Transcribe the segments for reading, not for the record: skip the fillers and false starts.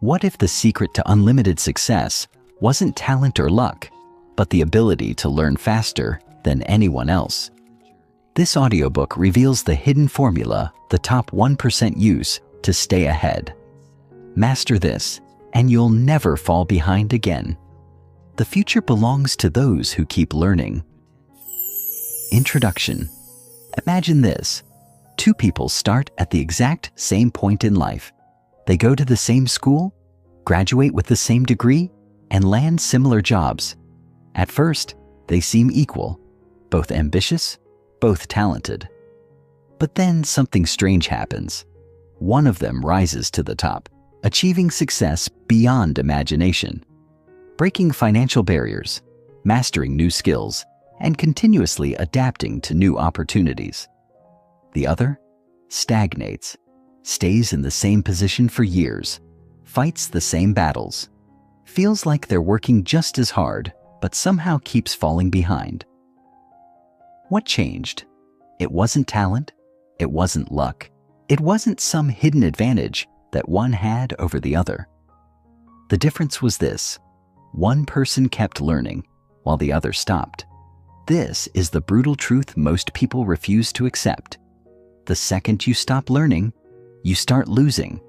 What if the secret to unlimited success wasn't talent or luck, but the ability to learn faster than anyone else? This audiobook reveals the hidden formula the top 1% use to stay ahead. Master this, and you'll never fall behind again. The future belongs to those who keep learning. Introduction. Imagine this. Two people start at the exact same point in life. They go to the same school, graduate with the same degree, and land similar jobs. At first, they seem equal, both ambitious, both talented. But then something strange happens. One of them rises to the top, achieving success beyond imagination, breaking financial barriers, mastering new skills, and continuously adapting to new opportunities. The other stagnates, stays in the same position for years, fights the same battles, feels like they're working just as hard, but somehow keeps falling behind. What changed? It wasn't talent, it wasn't luck, it wasn't some hidden advantage that one had over the other. The difference was this: one person kept learning while the other stopped. This is the brutal truth most people refuse to accept. The second you stop learning, you start losing.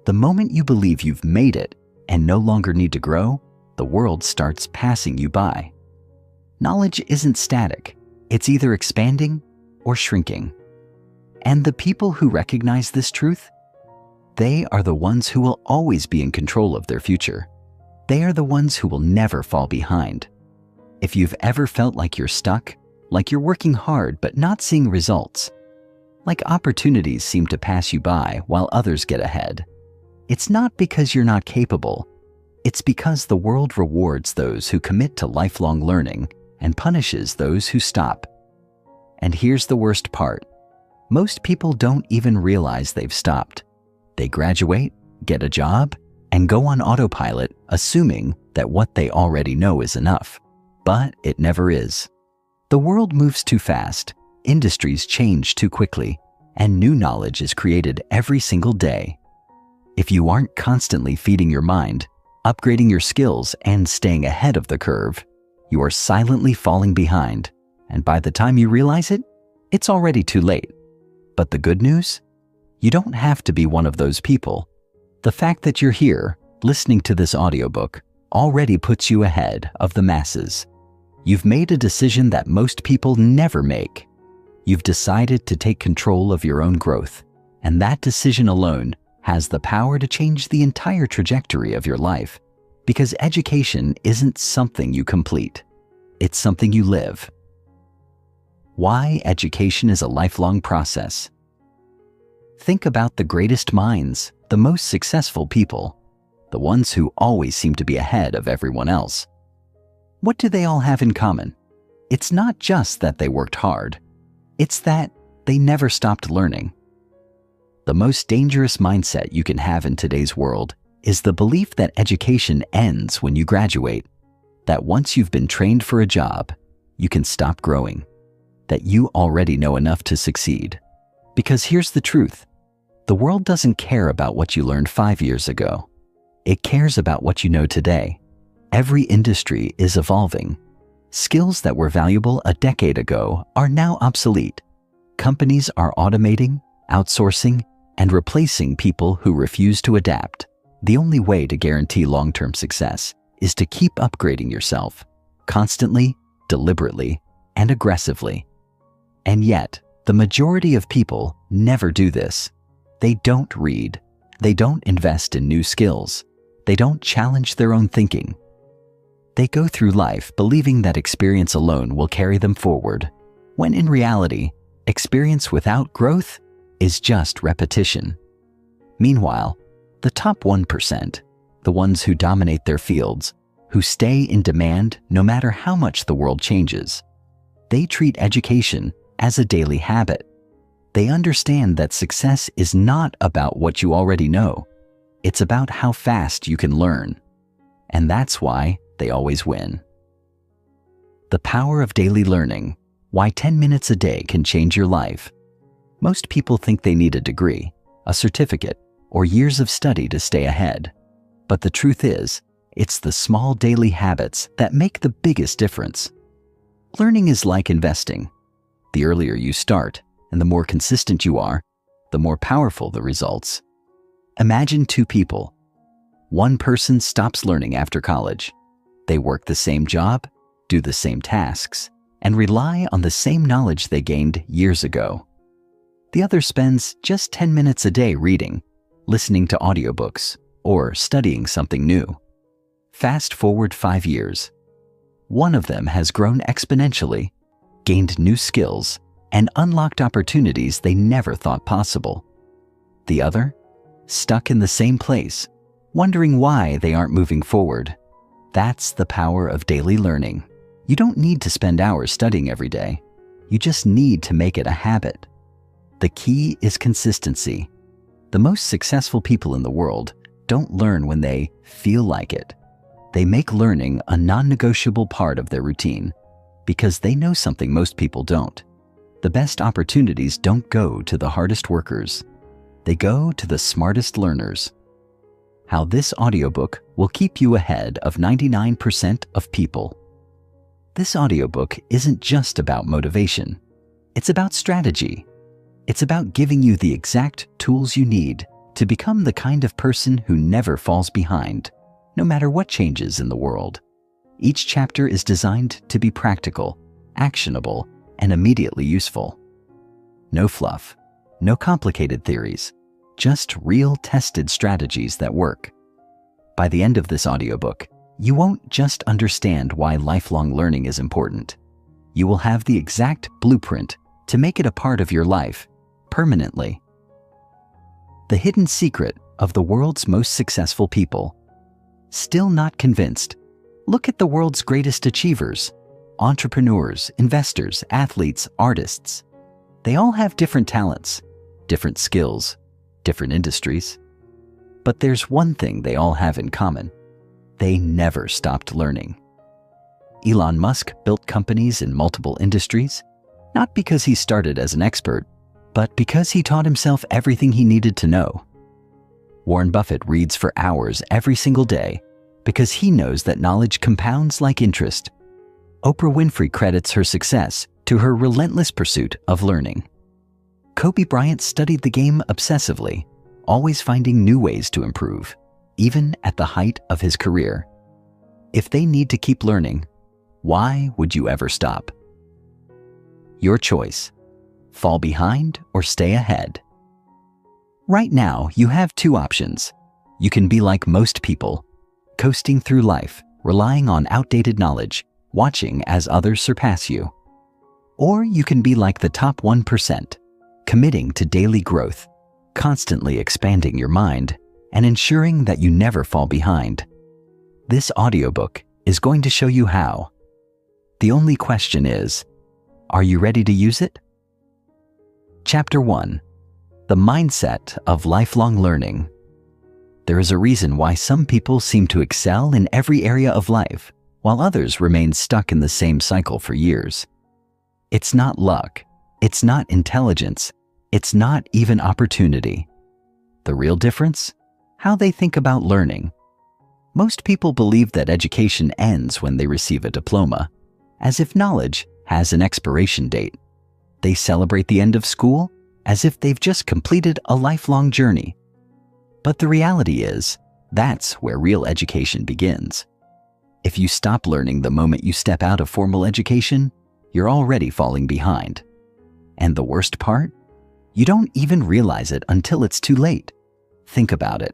The moment you believe you've made it and no longer need to grow, the world starts passing you by. Knowledge isn't static. It's either expanding or shrinking. And the people who recognize this truth, they are the ones who will always be in control of their future. They are the ones who will never fall behind. If you've ever felt like you're stuck, like you're working hard but not seeing results, like opportunities seem to pass you by while others get ahead, it's not because you're not capable. It's because the world rewards those who commit to lifelong learning and punishes those who stop. And here's the worst part. Most people don't even realize they've stopped. They graduate, get a job, and go on autopilot, assuming that what they already know is enough. But it never is. The world moves too fast, industries change too quickly, and new knowledge is created every single day. If you aren't constantly feeding your mind, upgrading your skills, and staying ahead of the curve, you are silently falling behind, and by the time you realize it, it's already too late. But the good news? You don't have to be one of those people. The fact that you're here, listening to this audiobook, already puts you ahead of the masses. You've made a decision that most people never make. You've decided to take control of your own growth, and that decision alone has the power to change the entire trajectory of your life, because education isn't something you complete. It's something you live. Why education is a lifelong process. Think about the greatest minds, the most successful people, the ones who always seem to be ahead of everyone else. What do they all have in common? It's not just that they worked hard. It's that they never stopped learning. The most dangerous mindset you can have in today's world is the belief that education ends when you graduate, that once you've been trained for a job, you can stop growing, that you already know enough to succeed. Because here's the truth. The world doesn't care about what you learned 5 years ago. It cares about what you know today. Every industry is evolving. Skills that were valuable a decade ago are now obsolete. Companies are automating, outsourcing, and replacing people who refuse to adapt. The only way to guarantee long-term success is to keep upgrading yourself, constantly, deliberately, and aggressively. And yet, the majority of people never do this. They don't read. They don't invest in new skills. They don't challenge their own thinking. They go through life believing that experience alone will carry them forward, when in reality, experience without growth is just repetition. Meanwhile, the top 1%, the ones who dominate their fields, who stay in demand no matter how much the world changes, they treat education as a daily habit. They understand that success is not about what you already know. It's about how fast you can learn. And that's why they always win. The power of daily learning. Why 10 minutes a day can change your life. Most people think they need a degree, a certificate, or years of study to stay ahead. But the truth is, it's the small daily habits that make the biggest difference. Learning is like investing. The earlier you start and the more consistent you are, the more powerful the results. Imagine two people. One person stops learning after college. They work the same job, do the same tasks, and rely on the same knowledge they gained years ago. The other spends just 10 minutes a day reading, listening to audiobooks, or studying something new. Fast forward 5 years. One of them has grown exponentially, gained new skills, and unlocked opportunities they never thought possible. The other, stuck in the same place, wondering why they aren't moving forward. That's the power of daily learning. You don't need to spend hours studying every day. You just need to make it a habit. The key is consistency. The most successful people in the world don't learn when they feel like it. They make learning a non-negotiable part of their routine because they know something most people don't. The best opportunities don't go to the hardest workers. They go to the smartest learners. How this audiobook will keep you ahead of 99% of people. This audiobook isn't just about motivation. It's about strategy. It's about giving you the exact tools you need to become the kind of person who never falls behind, no matter what changes in the world. Each chapter is designed to be practical, actionable, and immediately useful. No fluff, no complicated theories, just real tested strategies that work. By the end of this audiobook, you won't just understand why lifelong learning is important. You will have the exact blueprint to make it a part of your life, permanently. The hidden secret of the world's most successful people. Still not convinced? Look at the world's greatest achievers, entrepreneurs, investors, athletes, artists. They all have different talents, different skills, different industries. But there's one thing they all have in common. They never stopped learning. Elon Musk built companies in multiple industries, not because he started as an expert, but because he taught himself everything he needed to know. Warren Buffett reads for hours every single day because he knows that knowledge compounds like interest. Oprah Winfrey credits her success to her relentless pursuit of learning. Kobe Bryant studied the game obsessively, always finding new ways to improve, even at the height of his career. If they need to keep learning, why would you ever stop? Your choice. Fall behind or stay ahead. Right now, you have two options. You can be like most people, coasting through life, relying on outdated knowledge, watching as others surpass you. Or you can be like the top 1%, committing to daily growth, constantly expanding your mind, and ensuring that you never fall behind. This audiobook is going to show you how. The only question is, are you ready to use it? Chapter 1. The Mindset of Lifelong Learning. There is a reason why some people seem to excel in every area of life, while others remain stuck in the same cycle for years. It's not luck. It's not intelligence. It's not even opportunity. The real difference? How they think about learning. Most people believe that education ends when they receive a diploma, as if knowledge has an expiration date. They celebrate the end of school as if they've just completed a lifelong journey. But the reality is, that's where real education begins. If you stop learning the moment you step out of formal education, you're already falling behind. And the worst part? You don't even realize it until it's too late. Think about it.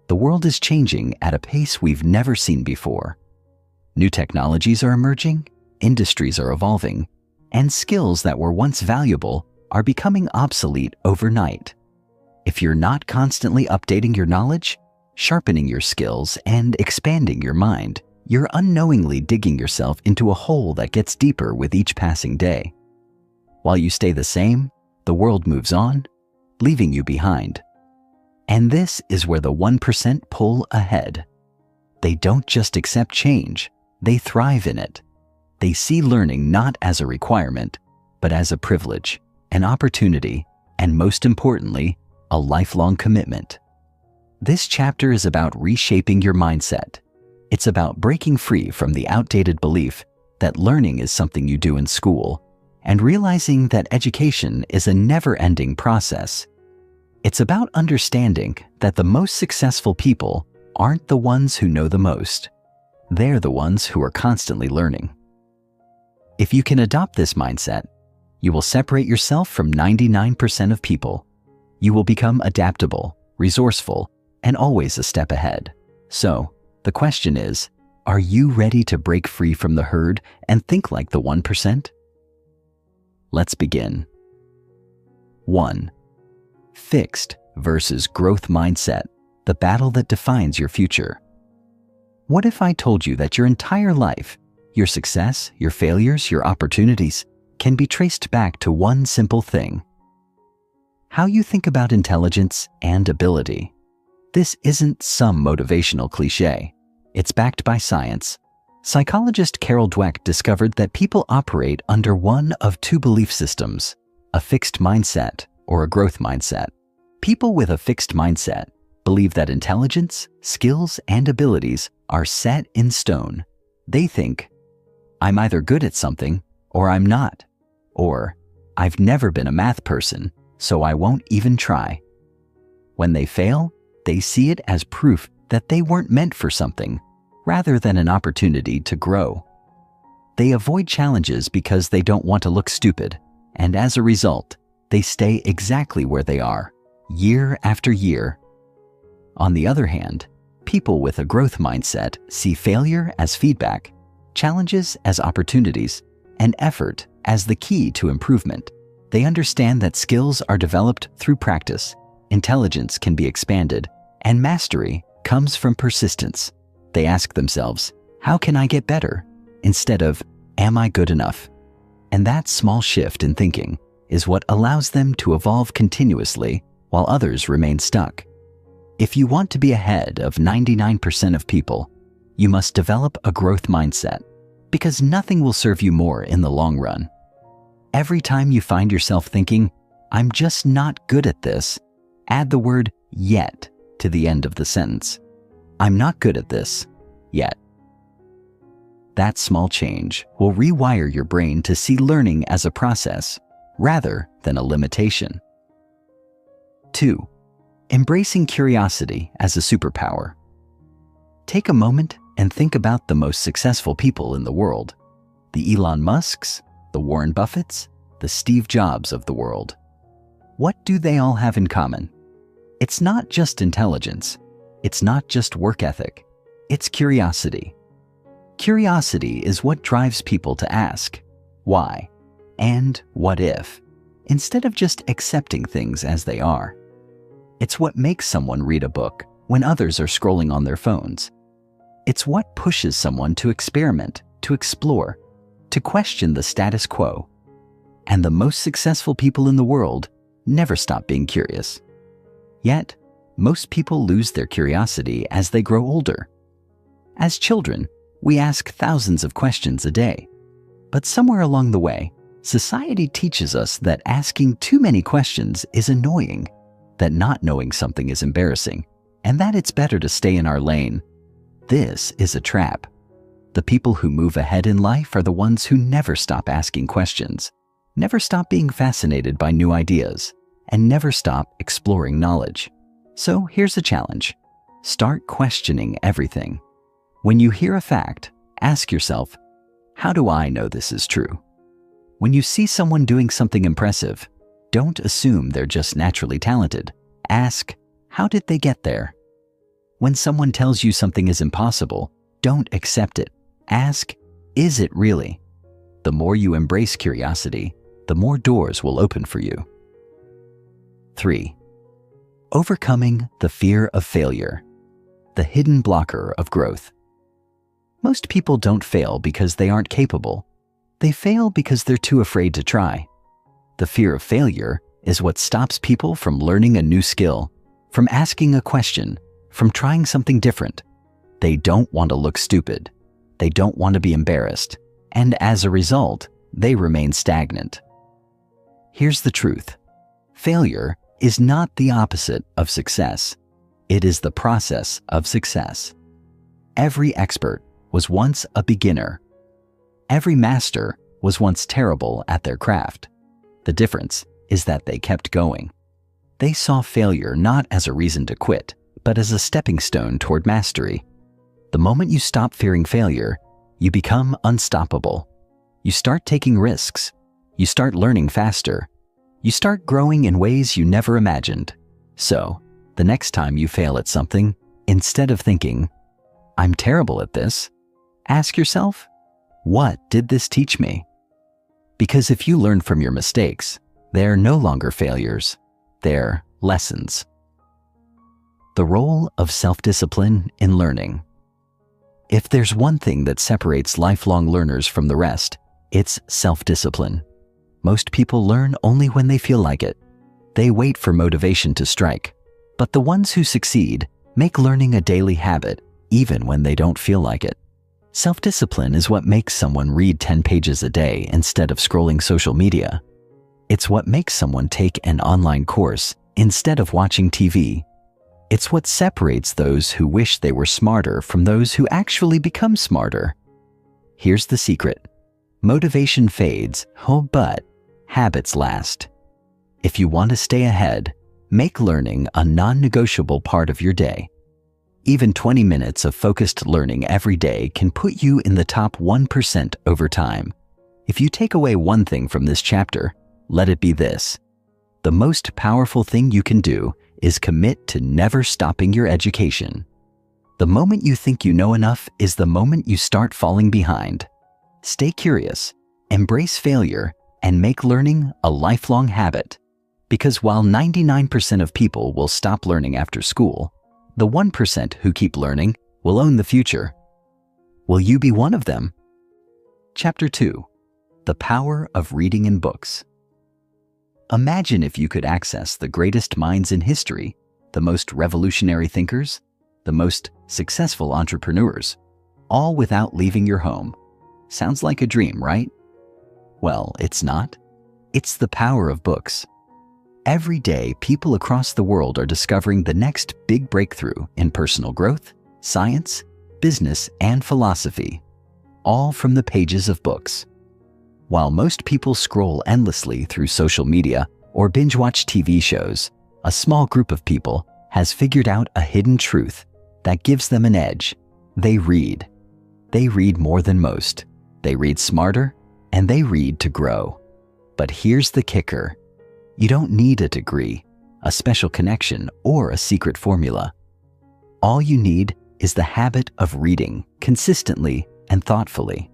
The world is changing at a pace we've never seen before. New technologies are emerging, industries are evolving, and skills that were once valuable are becoming obsolete overnight. If you're not constantly updating your knowledge, sharpening your skills, and expanding your mind, you're unknowingly digging yourself into a hole that gets deeper with each passing day. While you stay the same, the world moves on, leaving you behind. And this is where the 1% pull ahead. They don't just accept change, they thrive in it. They see learning not as a requirement, but as a privilege, an opportunity, and most importantly, a lifelong commitment. This chapter is about reshaping your mindset. It's about breaking free from the outdated belief that learning is something you do in school and realizing that education is a never-ending process. It's about understanding that the most successful people aren't the ones who know the most. They're the ones who are constantly learning. If you can adopt this mindset, you will separate yourself from 99% of people. You will become adaptable, resourceful, and always a step ahead. So, the question is, are you ready to break free from the herd and think like the 1%? Let's begin. 1. Fixed versus growth mindset, the battle that defines your future. What if I told you that your entire life, your success, your failures, your opportunities, can be traced back to one simple thing? How you think about intelligence and ability. This isn't some motivational cliche. It's backed by science. Psychologist Carol Dweck discovered that people operate under one of two belief systems, a fixed mindset or a growth mindset. People with a fixed mindset believe that intelligence, skills, and abilities are set in stone. They think, I'm either good at something or I'm not, or I've never been a math person, so I won't even try. When they fail, they see it as proof that they weren't meant for something, rather than an opportunity to grow. They avoid challenges because they don't want to look stupid, and as a result, they stay exactly where they are, year after year. On the other hand, people with a growth mindset see failure as feedback, challenges as opportunities, and effort as the key to improvement. They understand that skills are developed through practice, intelligence can be expanded, and mastery comes from persistence. They ask themselves, how can I get better? Instead of, am I good enough? And that small shift in thinking is what allows them to evolve continuously while others remain stuck. If you want to be ahead of 99% of people, you must develop a growth mindset, because nothing will serve you more in the long run. Every time you find yourself thinking, I'm just not good at this, add the word yet to the end of the sentence. I'm not good at this yet. That small change will rewire your brain to see learning as a process rather than a limitation. 2. Embracing curiosity as a superpower. Take a moment and think about the most successful people in the world. The Elon Musks, the Warren Buffetts, the Steve Jobs of the world. What do they all have in common? It's not just intelligence. It's not just work ethic. It's curiosity. Curiosity is what drives people to ask, why, and what if, instead of just accepting things as they are. It's what makes someone read a book when others are scrolling on their phones. It's what pushes someone to experiment, to explore, to question the status quo. And the most successful people in the world never stop being curious. Yet, most people lose their curiosity as they grow older. As children, we ask thousands of questions a day. But somewhere along the way, society teaches us that asking too many questions is annoying, that not knowing something is embarrassing, and that it's better to stay in our lane. This is a trap. The people who move ahead in life are the ones who never stop asking questions, never stop being fascinated by new ideas, and never stop exploring knowledge. So here's a challenge. Start questioning everything. When you hear a fact, ask yourself, how do I know this is true? When you see someone doing something impressive, don't assume they're just naturally talented. Ask, how did they get there? When someone tells you something is impossible, don't accept it. Ask, is it really? The more you embrace curiosity, the more doors will open for you. 3. Overcoming the fear of failure, the hidden blocker of growth. Most people don't fail because they aren't capable. They fail because they're too afraid to try. The fear of failure is what stops people from learning a new skill, from asking a question, from trying something different. They don't want to look stupid. They don't want to be embarrassed. And as a result, they remain stagnant. Here's the truth. Failure is not the opposite of success. It is the process of success. Every expert was once a beginner. Every master was once terrible at their craft. The difference is that they kept going. They saw failure not as a reason to quit, but as a stepping stone toward mastery. The moment you stop fearing failure, you become unstoppable. You start taking risks. You start learning faster. You start growing in ways you never imagined. So, the next time you fail at something, instead of thinking, "I'm terrible at this," ask yourself, "What did this teach me?" Because if you learn from your mistakes, they're no longer failures, they're lessons. The role of self-discipline in learning. If there's one thing that separates lifelong learners from the rest, it's self-discipline. Most people learn only when they feel like it. They wait for motivation to strike. But the ones who succeed make learning a daily habit, even when they don't feel like it. Self-discipline is what makes someone read 10 pages a day instead of scrolling social media. It's what makes someone take an online course instead of watching TV. It's what separates those who wish they were smarter from those who actually become smarter. Here's the secret. Motivation fades, but habits last. If you want to stay ahead, make learning a non-negotiable part of your day. Even 20 minutes of focused learning every day can put you in the top 1% over time. If you take away one thing from this chapter, let it be this. The most powerful thing you can do is commit to never stopping your education. The moment you think you know enough is the moment you start falling behind. Stay curious, embrace failure, and make learning a lifelong habit. Because while 99% of people will stop learning after school, the 1% who keep learning will own the future. Will you be one of them? Chapter 2. The Power of Reading in Books. Imagine if you could access the greatest minds in history, the most revolutionary thinkers, the most successful entrepreneurs, all without leaving your home. Sounds like a dream, right? Well, it's not. It's the power of books. Every day, people across the world are discovering the next big breakthrough in personal growth, science, business, and philosophy, all from the pages of books. While most people scroll endlessly through social media or binge-watch TV shows, a small group of people has figured out a hidden truth that gives them an edge. They read. They read more than most. They read smarter, and they read to grow. But here's the kicker. You don't need a degree, a special connection, or a secret formula. All you need is the habit of reading consistently and thoughtfully.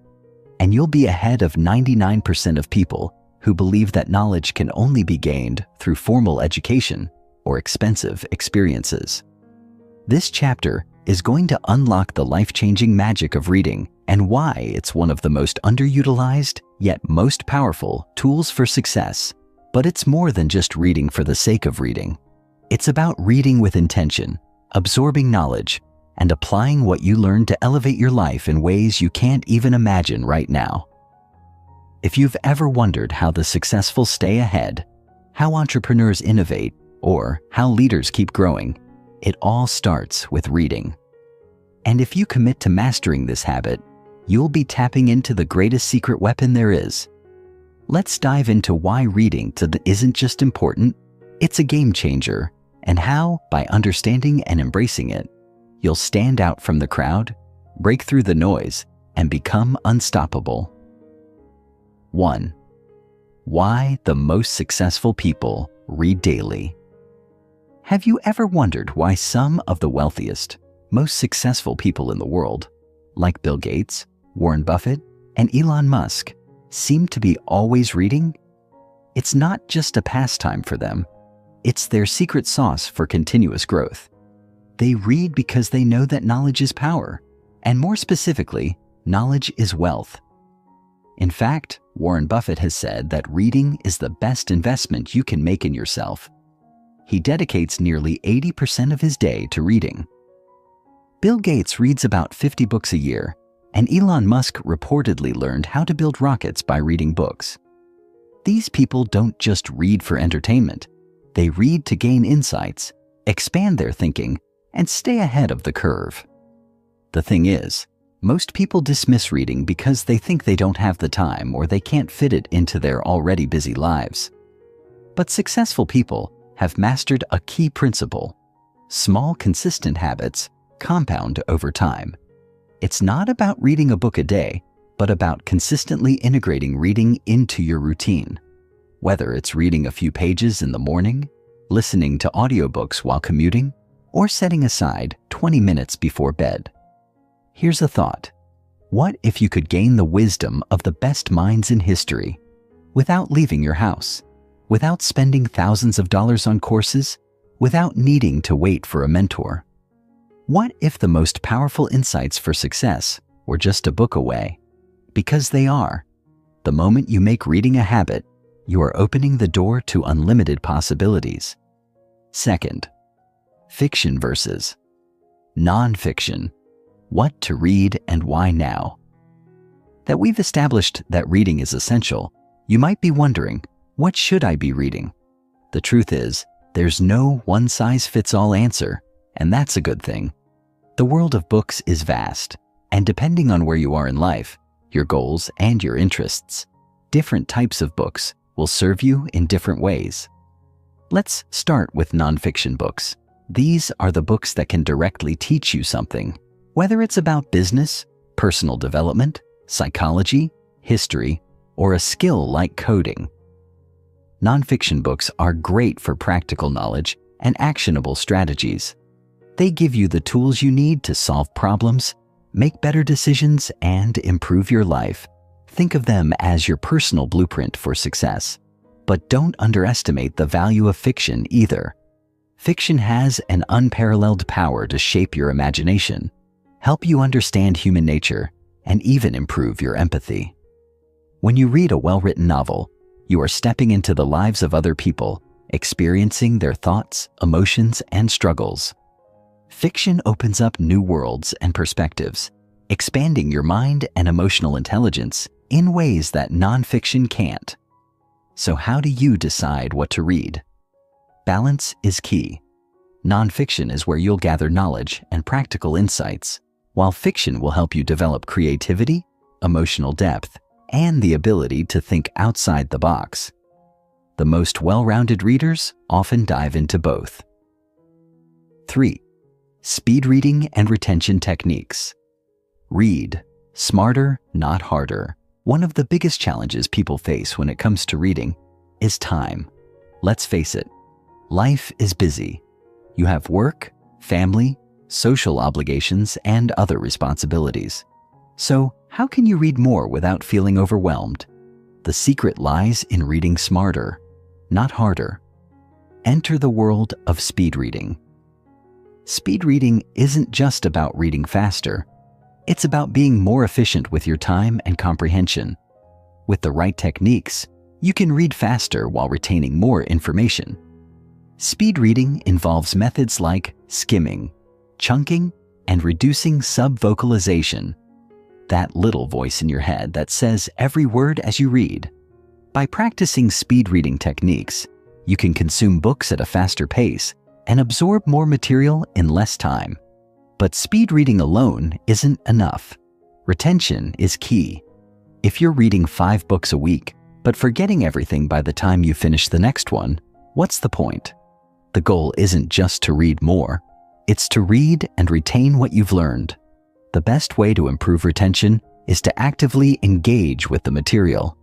And you'll be ahead of 99% of people who believe that knowledge can only be gained through formal education or expensive experiences. This chapter is going to unlock the life-changing magic of reading and why it's one of the most underutilized yet most powerful tools for success. But it's more than just reading for the sake of reading. It's about reading with intention, absorbing knowledge, and applying what you learn to elevate your life in ways you can't even imagine right now. If you've ever wondered how the successful stay ahead, how entrepreneurs innovate, or how leaders keep growing, it all starts with reading. And if you commit to mastering this habit, you'll be tapping into the greatest secret weapon there is. Let's dive into why reading isn't just important, it's a game changer, and how, by understanding and embracing it, you'll stand out from the crowd, break through the noise, and become unstoppable. 1. Why the most successful people read daily. Have you ever wondered why some of the wealthiest, most successful people in the world, like Bill Gates, Warren Buffett, and Elon Musk, seem to be always reading? It's not just a pastime for them. It's their secret sauce for continuous growth. They read because they know that knowledge is power, and more specifically, knowledge is wealth. In fact, Warren Buffett has said that reading is the best investment you can make in yourself. He dedicates nearly 80% of his day to reading. Bill Gates reads about 50 books a year, and Elon Musk reportedly learned how to build rockets by reading books. These people don't just read for entertainment. They read to gain insights, expand their thinking, and stay ahead of the curve. The thing is, most people dismiss reading because they think they don't have the time or they can't fit it into their already busy lives. But successful people have mastered a key principle. Small, consistent habits compound over time. It's not about reading a book a day, but about consistently integrating reading into your routine. Whether it's reading a few pages in the morning, listening to audiobooks while commuting, or setting aside 20 minutes before bed. Here's a thought. What if you could gain the wisdom of the best minds in history without leaving your house, without spending thousands of dollars on courses, without needing to wait for a mentor? What if the most powerful insights for success were just a book away? Because they are. The moment you make reading a habit, you are opening the door to unlimited possibilities. Second, fiction versus nonfiction. What to read and why now? That we've established that reading is essential, you might be wondering, what should I be reading? The truth is, there's no one-size-fits-all answer, and that's a good thing. The world of books is vast, and depending on where you are in life, your goals and your interests, different types of books will serve you in different ways. Let's start with nonfiction books. These are the books that can directly teach you something, whether it's about business, personal development, psychology, history, or a skill like coding. Nonfiction books are great for practical knowledge and actionable strategies. They give you the tools you need to solve problems, make better decisions, and improve your life. Think of them as your personal blueprint for success. But don't underestimate the value of fiction either. Fiction has an unparalleled power to shape your imagination, help you understand human nature, and even improve your empathy. When you read a well-written novel, you are stepping into the lives of other people, experiencing their thoughts, emotions, and struggles. Fiction opens up new worlds and perspectives, expanding your mind and emotional intelligence in ways that nonfiction can't. So how do you decide what to read? Balance is key. Nonfiction is where you'll gather knowledge and practical insights, while fiction will help you develop creativity, emotional depth, and the ability to think outside the box. The most well-rounded readers often dive into both. 3. Speed reading and retention techniques. Read smarter, not harder. One of the biggest challenges people face when it comes to reading is time. Let's face it, life is busy. You have work, family, social obligations, and other responsibilities. So, how can you read more without feeling overwhelmed? The secret lies in reading smarter, not harder. Enter the world of speed reading. Speed reading isn't just about reading faster. It's about being more efficient with your time and comprehension. With the right techniques, you can read faster while retaining more information. Speed reading involves methods like skimming, chunking, and reducing sub-vocalization. That little voice in your head that says every word as you read. By practicing speed reading techniques, you can consume books at a faster pace and absorb more material in less time. But speed reading alone isn't enough. Retention is key. If you're reading 5 books a week, but forgetting everything by the time you finish the next one, what's the point? The goal isn't just to read more. It's to read and retain what you've learned. The best way to improve retention is to actively engage with the material.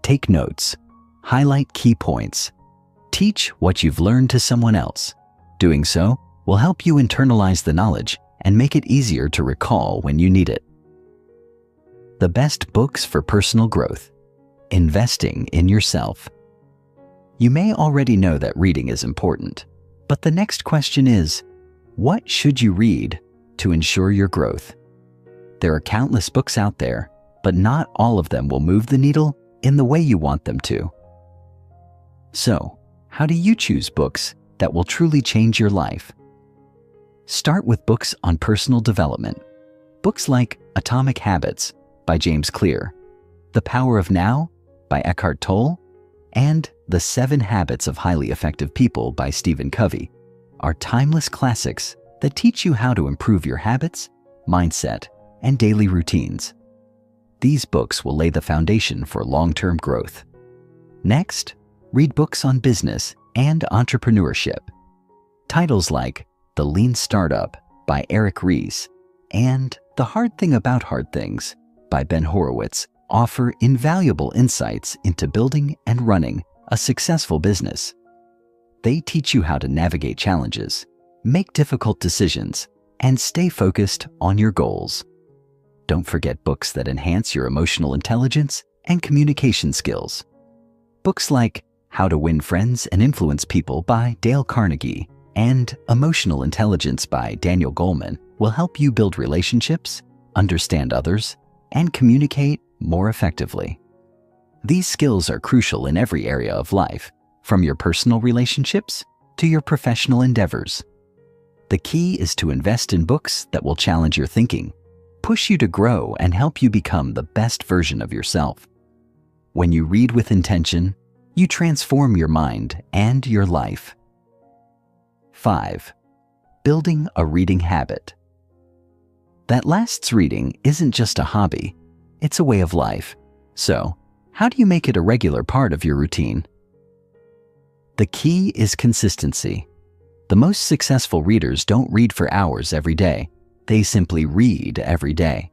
Take notes. Highlight key points. Teach what you've learned to someone else. Doing so will help you internalize the knowledge and make it easier to recall when you need it. The best books for personal growth. Investing in yourself. You may already know that reading is important, but the next question is, what should you read to ensure your growth? There are countless books out there, but not all of them will move the needle in the way you want them to. So, how do you choose books that will truly change your life? Start with books on personal development. Books like Atomic Habits by James Clear, The Power of Now by Eckhart Tolle, and The 7 Habits of Highly Effective People by Stephen Covey are timeless classics that teach you how to improve your habits, mindset, and daily routines. These books will lay the foundation for long-term growth. Next, read books on business and entrepreneurship. Titles like The Lean Startup by Eric Ries and The Hard Thing About Hard Things by Ben Horowitz offer invaluable insights into building and running a successful business. They teach you how to navigate challenges, make difficult decisions, and stay focused on your goals. Don't forget books that enhance your emotional intelligence and communication skills. Books like How to Win Friends and Influence People by Dale Carnegie and Emotional Intelligence by Daniel Goleman will help you build relationships, understand others, and communicate more effectively. These skills are crucial in every area of life, from your personal relationships to your professional endeavors. The key is to invest in books that will challenge your thinking, push you to grow, and help you become the best version of yourself. When you read with intention, you transform your mind and your life. 5. Building a reading habit. That lasts reading isn't just a hobby, it's a way of life. So, how do you make it a regular part of your routine? The key is consistency. The most successful readers don't read for hours every day. They simply read every day.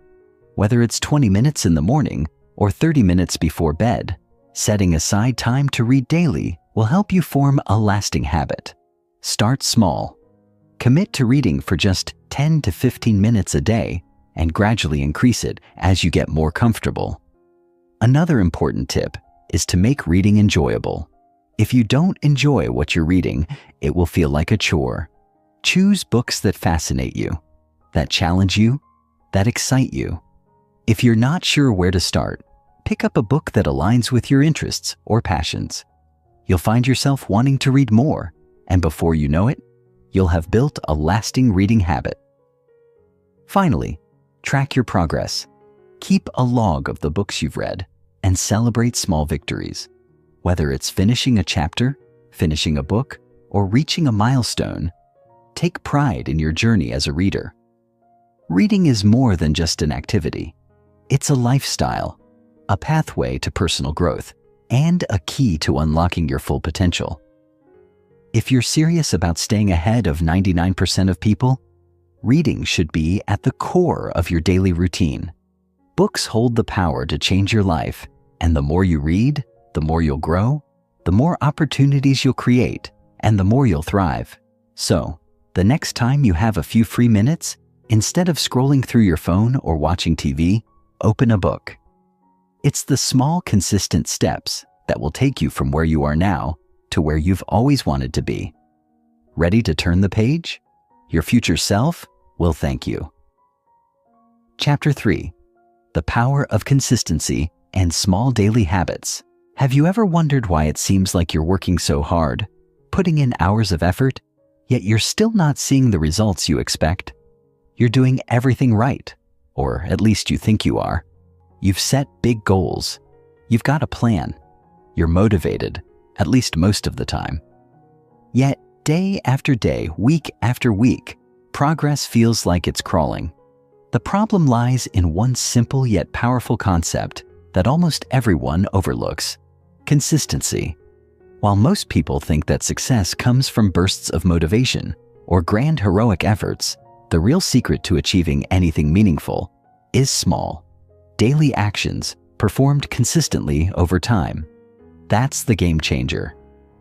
Whether it's 20 minutes in the morning or 30 minutes before bed, setting aside time to read daily will help you form a lasting habit. Start small. Commit to reading for just 10 to 15 minutes a day and gradually increase it as you get more comfortable. Another important tip is to make reading enjoyable. If you don't enjoy what you're reading, it will feel like a chore. Choose books that fascinate you, that challenge you, that excite you. If you're not sure where to start, pick up a book that aligns with your interests or passions. You'll find yourself wanting to read more, and before you know it, you'll have built a lasting reading habit. Finally, track your progress. Keep a log of the books you've read and celebrate small victories. Whether it's finishing a chapter, finishing a book, or reaching a milestone, take pride in your journey as a reader. Reading is more than just an activity. It's a lifestyle, a pathway to personal growth, and a key to unlocking your full potential. If you're serious about staying ahead of 99% of people, reading should be at the core of your daily routine. Books hold the power to change your life, and the more you read, the more you'll grow, the more opportunities you'll create, and the more you'll thrive. So, the next time you have a few free minutes, instead of scrolling through your phone or watching TV, open a book. It's the small, consistent steps that will take you from where you are now to where you've always wanted to be. Ready to turn the page? Your future self will thank you. Chapter 3. The Power of Consistency and Small Daily Habits. Have you ever wondered why it seems like you're working so hard, putting in hours of effort, yet you're still not seeing the results you expect? You're doing everything right, or at least you think you are. You've set big goals. You've got a plan. You're motivated, at least most of the time. Yet, day after day, week after week, progress feels like it's crawling. The problem lies in one simple yet powerful concept that almost everyone overlooks: consistency. While most people think that success comes from bursts of motivation or grand heroic efforts, the real secret to achieving anything meaningful is small, daily actions performed consistently over time. That's the game changer.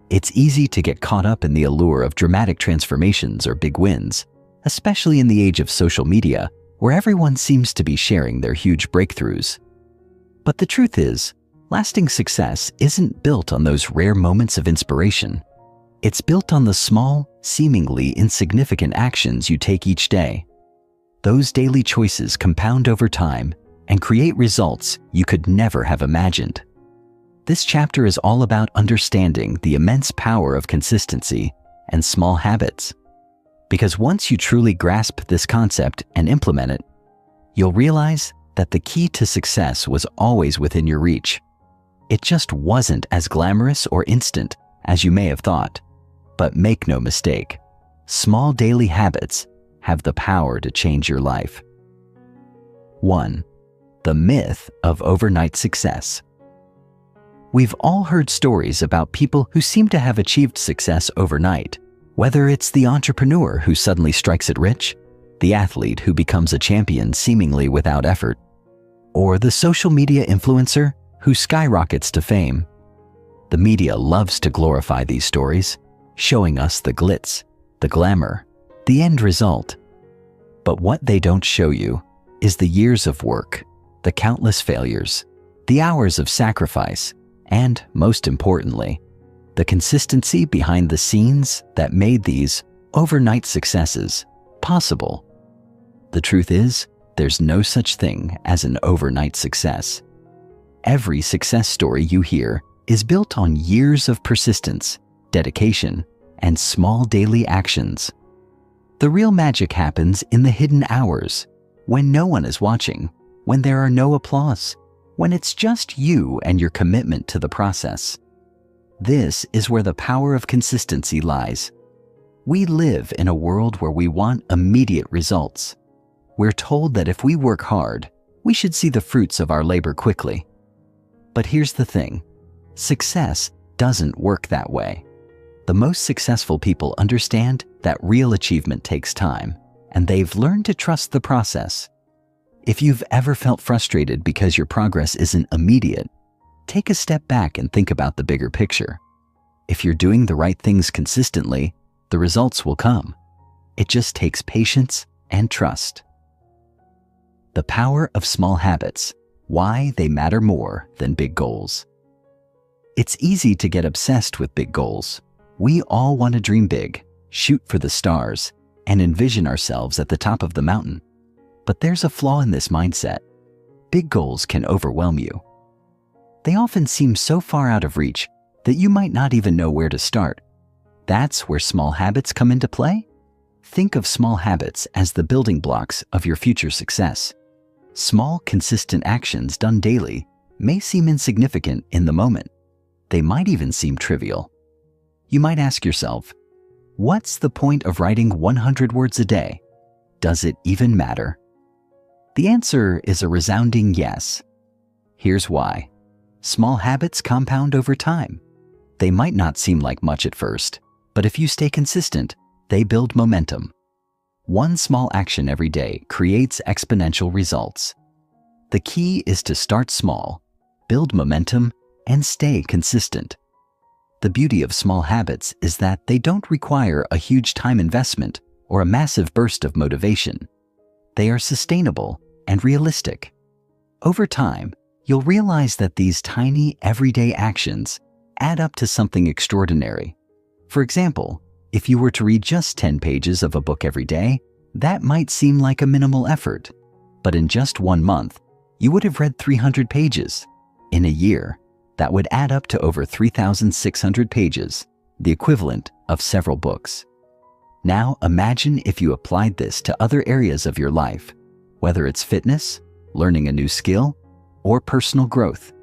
It's easy to get caught up in the allure of dramatic transformations or big wins, especially in the age of social media, where everyone seems to be sharing their huge breakthroughs. But the truth is, lasting success isn't built on those rare moments of inspiration. It's built on the small, seemingly insignificant actions you take each day. Those daily choices compound over time and create results you could never have imagined. This chapter is all about understanding the immense power of consistency and small habits. Because once you truly grasp this concept and implement it, you'll realize that the key to success was always within your reach. It just wasn't as glamorous or instant as you may have thought. But make no mistake, small daily habits have the power to change your life. 1. The myth of overnight success. We've all heard stories about people who seem to have achieved success overnight, whether it's the entrepreneur who suddenly strikes it rich, the athlete who becomes a champion seemingly without effort, or the social media influencer who skyrockets to fame. The media loves to glorify these stories, showing us the glitz, the glamour, the end result. But what they don't show you is the years of work, the countless failures, the hours of sacrifice, and, most importantly, the consistency behind the scenes that made these overnight successes possible. The truth is, there's no such thing as an overnight success. Every success story you hear is built on years of persistence, dedication, and small daily actions. The real magic happens in the hidden hours, when no one is watching, when there are no applause, when it's just you and your commitment to the process. This is where the power of consistency lies. We live in a world where we want immediate results. We're told that if we work hard, we should see the fruits of our labor quickly. But here's the thing, success doesn't work that way. The most successful people understand that real achievement takes time, and they've learned to trust the process. If you've ever felt frustrated because your progress isn't immediate, take a step back and think about the bigger picture. If you're doing the right things consistently, the results will come. It just takes patience and trust. The power of small habits, why they matter more than big goals. It's easy to get obsessed with big goals. We all want to dream big, shoot for the stars, and envision ourselves at the top of the mountain. But there's a flaw in this mindset. Big goals can overwhelm you. They often seem so far out of reach that you might not even know where to start. That's where small habits come into play. Think of small habits as the building blocks of your future success. Small, consistent actions done daily may seem insignificant in the moment. They might even seem trivial. You might ask yourself, what's the point of writing 100 words a day? Does it even matter? The answer is a resounding yes. Here's why. Small habits compound over time. They might not seem like much at first, but if you stay consistent, they build momentum. One small action every day creates exponential results. The key is to start small, build momentum, and stay consistent. The beauty of small habits is that they don't require a huge time investment or a massive burst of motivation. They are sustainable and realistic. Over time, you'll realize that these tiny, everyday actions add up to something extraordinary. For example, if you were to read just 10 pages of a book every day, that might seem like a minimal effort. But in just 1 month, you would have read 300 pages. In a year, that would add up to over 3,600 pages, the equivalent of several books. Now imagine if you applied this to other areas of your life, whether it's fitness, learning a new skill, or personal growth.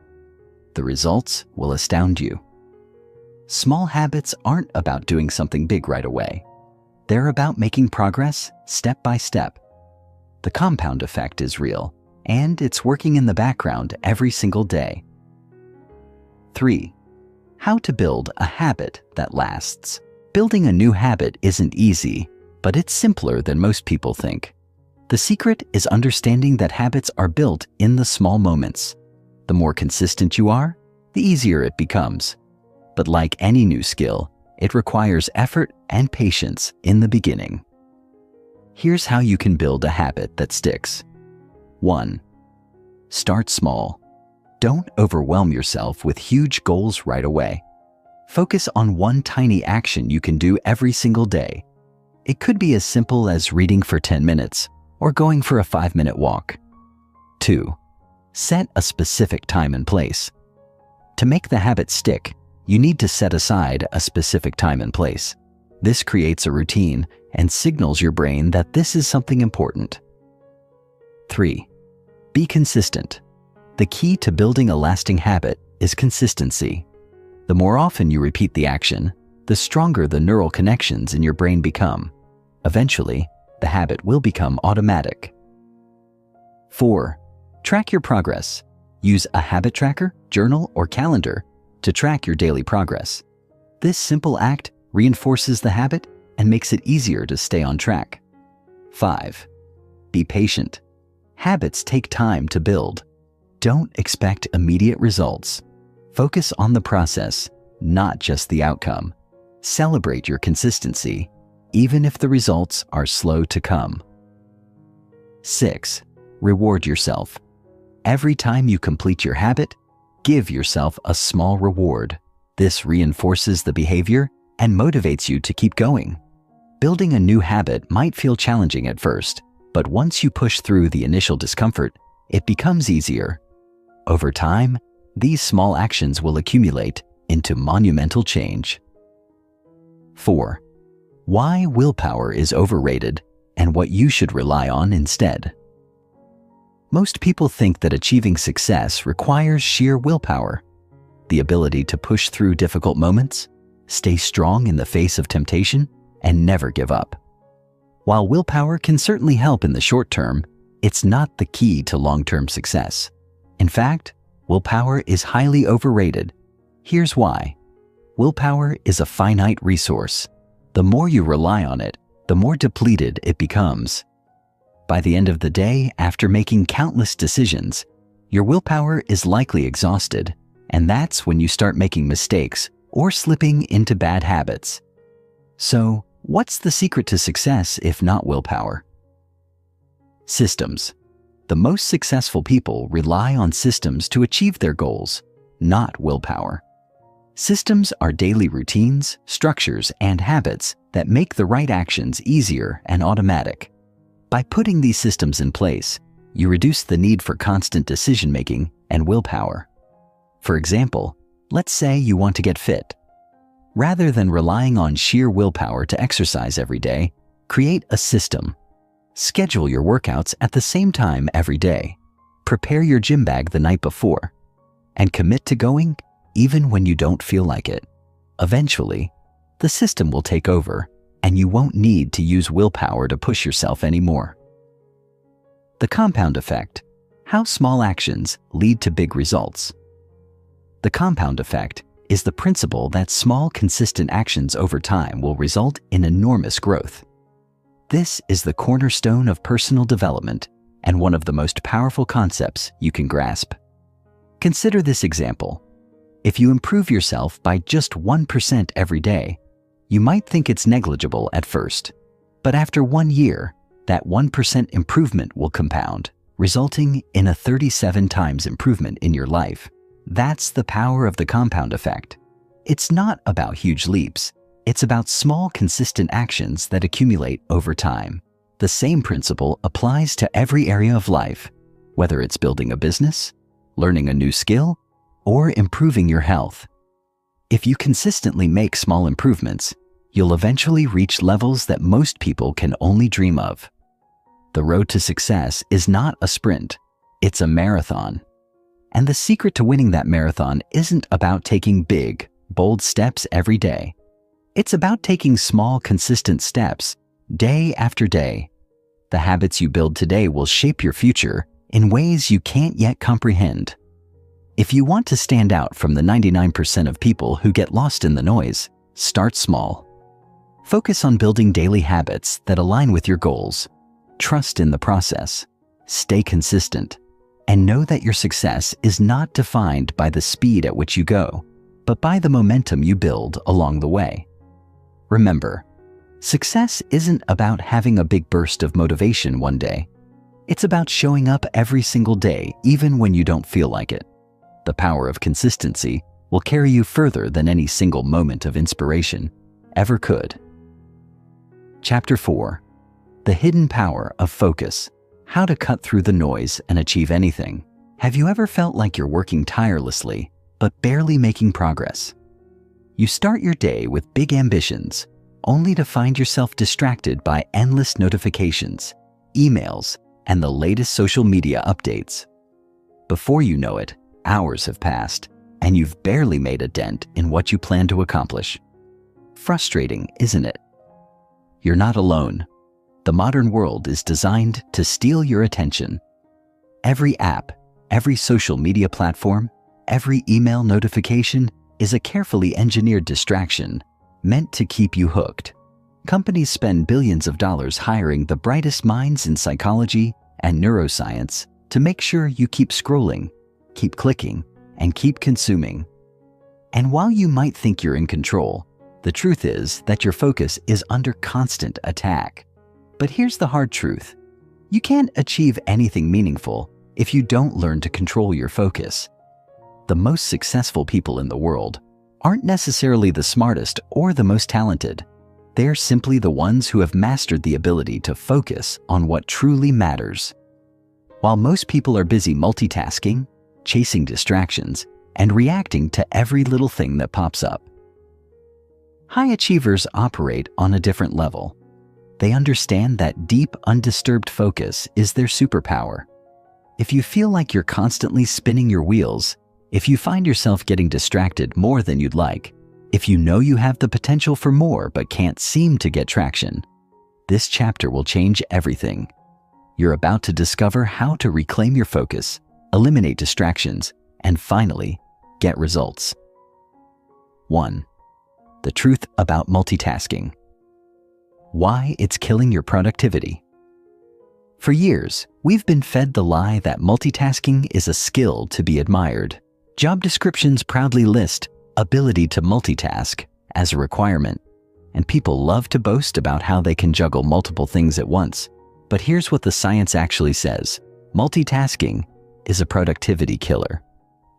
The results will astound you. Small habits aren't about doing something big right away. They're about making progress step by step. The compound effect is real, and it's working in the background every single day. 3. How to build a habit that lasts. Building a new habit isn't easy, but it's simpler than most people think. The secret is understanding that habits are built in the small moments. The more consistent you are, the easier it becomes. But like any new skill, it requires effort and patience in the beginning. Here's how you can build a habit that sticks. 1. Start small. Don't overwhelm yourself with huge goals right away. Focus on one tiny action you can do every single day. It could be as simple as reading for 10 minutes or going for a 5-minute walk. 2. Set a specific time and place. To make the habit stick, you need to set aside a specific time and place. This creates a routine and signals your brain that this is something important. 3. Be consistent. The key to building a lasting habit is consistency. The more often you repeat the action, the stronger the neural connections in your brain become. Eventually, the habit will become automatic. 4. Track your progress. Use a habit tracker, journal, or calendar to track your daily progress. This simple act reinforces the habit and makes it easier to stay on track. 5. Be patient. Habits take time to build. Don't expect immediate results. Focus on the process, not just the outcome. Celebrate your consistency, even if the results are slow to come. 6. Reward yourself. Every time you complete your habit, give yourself a small reward. This reinforces the behavior and motivates you to keep going. Building a new habit might feel challenging at first, but once you push through the initial discomfort, it becomes easier. Over time, these small actions will accumulate into monumental change. 4. Why willpower is overrated and what you should rely on instead. Most people think that achieving success requires sheer willpower, the ability to push through difficult moments, stay strong in the face of temptation, and never give up. While willpower can certainly help in the short term, it's not the key to long-term success. In fact, willpower is highly overrated. Here's why. Willpower is a finite resource. The more you rely on it, the more depleted it becomes. By the end of the day, after making countless decisions, your willpower is likely exhausted, and that's when you start making mistakes or slipping into bad habits. So, what's the secret to success if not willpower? Systems. The most successful people rely on systems to achieve their goals, not willpower. Systems are daily routines, structures, and habits that make the right actions easier and automatic. By putting these systems in place, you reduce the need for constant decision-making and willpower. For example, let's say you want to get fit. Rather than relying on sheer willpower to exercise every day, create a system. Schedule your workouts at the same time every day. Prepare your gym bag the night before. And commit to going even when you don't feel like it. Eventually, the system will take over, and you won't need to use willpower to push yourself anymore. The compound effect. How small actions lead to big results. The compound effect is the principle that small, consistent actions over time will result in enormous growth. This is the cornerstone of personal development and one of the most powerful concepts you can grasp. Consider this example. If you improve yourself by just 1% every day, you might think it's negligible at first, but after 1 year, that 1% improvement will compound, resulting in a 37 times improvement in your life. That's the power of the compound effect. It's not about huge leaps. It's about small, consistent actions that accumulate over time. The same principle applies to every area of life, whether it's building a business, learning a new skill, or improving your health. If you consistently make small improvements, you'll eventually reach levels that most people can only dream of. The road to success is not a sprint, it's a marathon. And the secret to winning that marathon isn't about taking big, bold steps every day. It's about taking small, consistent steps, day after day. The habits you build today will shape your future in ways you can't yet comprehend. If you want to stand out from the 99% of people who get lost in the noise, start small. Focus on building daily habits that align with your goals. Trust in the process. Stay consistent. And know that your success is not defined by the speed at which you go, but by the momentum you build along the way. Remember, success isn't about having a big burst of motivation one day. It's about showing up every single day, even when you don't feel like it. The power of consistency will carry you further than any single moment of inspiration ever could. Chapter 4. The hidden power of focus. How to cut through the noise and achieve anything. Have you ever felt like you're working tirelessly, but barely making progress? You start your day with big ambitions, only to find yourself distracted by endless notifications, emails, and the latest social media updates. Before you know it, hours have passed, and you've barely made a dent in what you plan to accomplish. Frustrating, isn't it? You're not alone. The modern world is designed to steal your attention. Every app, every social media platform, every email notification is a carefully engineered distraction meant to keep you hooked. Companies spend billions of dollars hiring the brightest minds in psychology and neuroscience to make sure you keep scrolling, keep clicking, and keep consuming. And while you might think you're in control, the truth is that your focus is under constant attack. But here's the hard truth. You can't achieve anything meaningful if you don't learn to control your focus. The most successful people in the world aren't necessarily the smartest or the most talented. They're simply the ones who have mastered the ability to focus on what truly matters. While most people are busy multitasking, chasing distractions, and reacting to every little thing that pops up. High achievers operate on a different level. They understand that deep, undisturbed focus is their superpower. If you feel like you're constantly spinning your wheels, if you find yourself getting distracted more than you'd like, if you know you have the potential for more but can't seem to get traction, this chapter will change everything. You're about to discover how to reclaim your focus, eliminate distractions, and finally, get results. 1. The truth about multitasking. Why it's killing your productivity. For years, we've been fed the lie that multitasking is a skill to be admired. Job descriptions proudly list ability to multitask as a requirement, and people love to boast about how they can juggle multiple things at once. But here's what the science actually says. Multitasking is a productivity killer.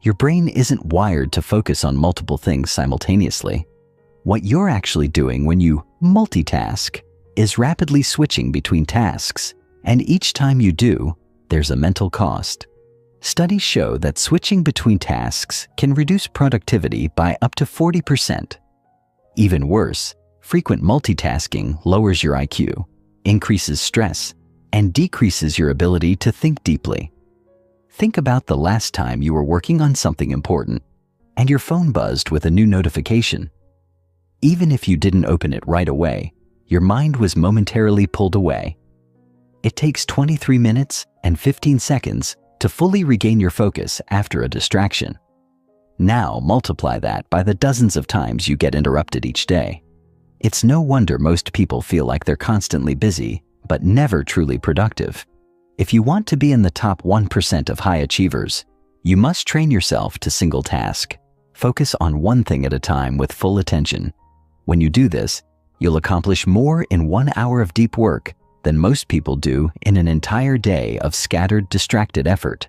Your brain isn't wired to focus on multiple things simultaneously. What you're actually doing when you multitask is rapidly switching between tasks, and each time you do, there's a mental cost. Studies show that switching between tasks can reduce productivity by up to 40%. Even worse, frequent multitasking lowers your IQ, increases stress, and decreases your ability to think deeply. Think about the last time you were working on something important and your phone buzzed with a new notification. Even if you didn't open it right away, your mind was momentarily pulled away. It takes 23 minutes and 15 seconds to fully regain your focus after a distraction. Now multiply that by the dozens of times you get interrupted each day. It's no wonder most people feel like they're constantly busy, but never truly productive. If you want to be in the top 1% of high achievers, you must train yourself to single task. Focus on one thing at a time with full attention. When you do this, you'll accomplish more in 1 hour of deep work than most people do in an entire day of scattered, distracted effort.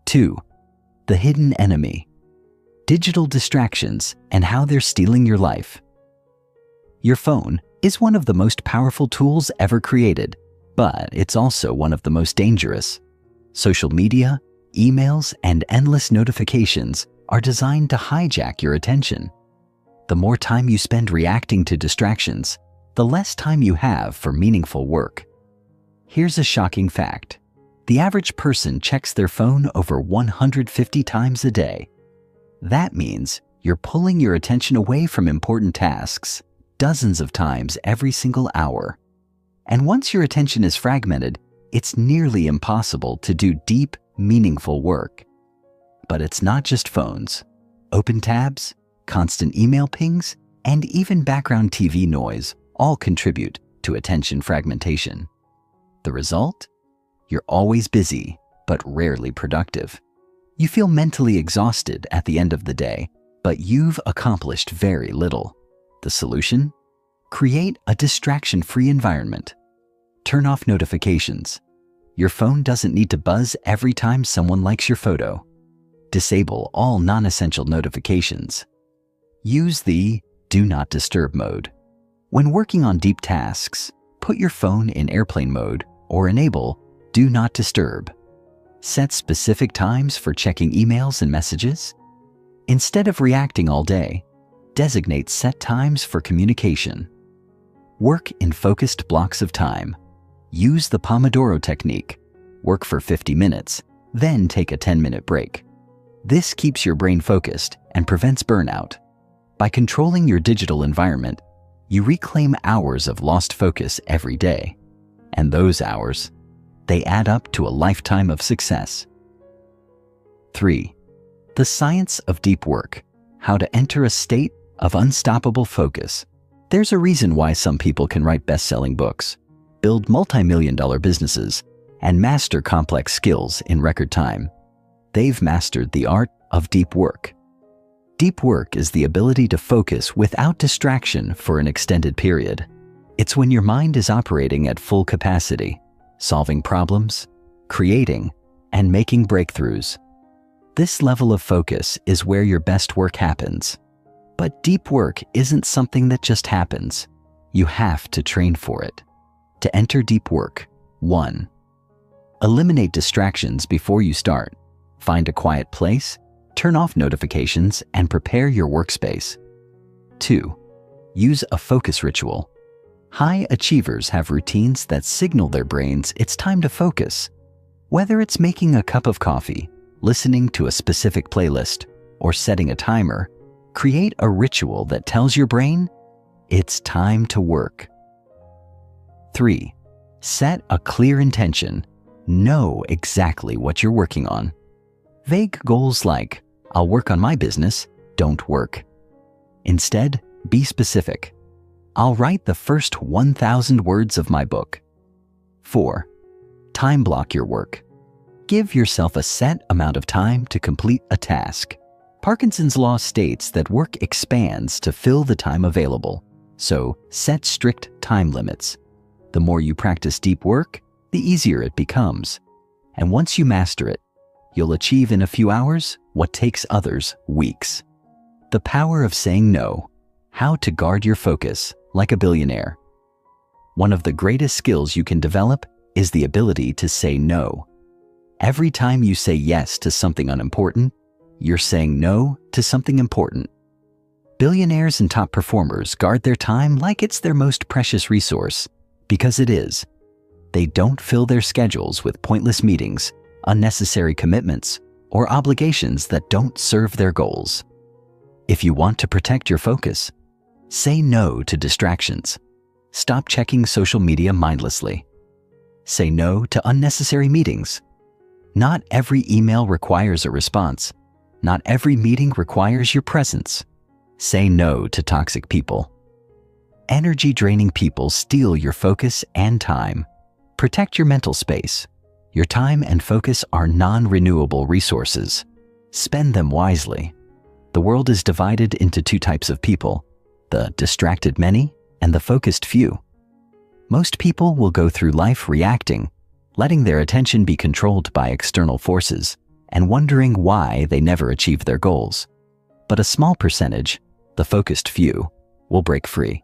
2. The hidden enemy. Digital distractions and how they're stealing your life. Your phone is one of the most powerful tools ever created, but it's also one of the most dangerous. Social media, emails, and endless notifications are designed to hijack your attention. The more time you spend reacting to distractions, the less time you have for meaningful work. Here's a shocking fact. The average person checks their phone over 150 times a day. That means you're pulling your attention away from important tasks dozens of times every single hour. And once your attention is fragmented, it's nearly impossible to do deep, meaningful work. But it's not just phones. Open tabs, constant email pings, and even background TV noise all contribute to attention fragmentation. The result? You're always busy, but rarely productive. You feel mentally exhausted at the end of the day, but you've accomplished very little. The solution? Create a distraction-free environment. Turn off notifications. Your phone doesn't need to buzz every time someone likes your photo. Disable all non-essential notifications. Use the Do Not Disturb mode. When working on deep tasks, put your phone in airplane mode or enable Do Not Disturb. Set specific times for checking emails and messages. Instead of reacting all day, designate set times for communication. Work in focused blocks of time. Use the Pomodoro technique. Work for 50 minutes, then take a 10-minute break. This keeps your brain focused and prevents burnout. By controlling your digital environment, You reclaim hours of lost focus every day, and those hours, they add up to a lifetime of success. 3. The science of deep work: how to enter a state of unstoppable focus. There's a reason why some people can write best-selling books, build multi-million-dollar businesses, and master complex skills in record time. They've mastered the art of deep work. Deep work is the ability to focus without distraction for an extended period. It's when your mind is operating at full capacity, solving problems, creating, and making breakthroughs. This level of focus is where your best work happens. But deep work isn't something that just happens. You have to train for it. To enter deep work: 1. Eliminate distractions before you start. Find a quiet place, turn off notifications, and prepare your workspace. 2. Use a focus ritual. High achievers have routines that signal their brains it's time to focus. Whether it's making a cup of coffee, listening to a specific playlist, or setting a timer, create a ritual that tells your brain it's time to work. 3. Set a clear intention. Know exactly what you're working on. Vague goals like, "I'll work on my business," don't work. Instead, be specific. "I'll write the first 1,000 words of my book." 4. Time block your work. Give yourself a set amount of time to complete a task. Parkinson's law states that work expands to fill the time available, so set strict time limits. The more you practice deep work, the easier it becomes. And once you master it, you'll achieve in a few hours what takes others weeks. The power of saying no: how to guard your focus like a billionaire. One of the greatest skills you can develop is the ability to say no. Every time you say yes to something unimportant, you're saying no to something important. Billionaires and top performers guard their time like it's their most precious resource, because it is. They don't fill their schedules with pointless meetings, unnecessary commitments, or obligations that don't serve their goals. If you want to protect your focus, say no to distractions. Stop checking social media mindlessly. Say no to unnecessary meetings. Not every email requires a response. Not every meeting requires your presence. Say no to toxic people. Energy-draining people steal your focus and time. Protect your mental space. Your time and focus are non-renewable resources. Spend them wisely. The world is divided into two types of people: the distracted many and the focused few. Most people will go through life reacting, letting their attention be controlled by external forces, and wondering why they never achieve their goals. But a small percentage, the focused few, will break free.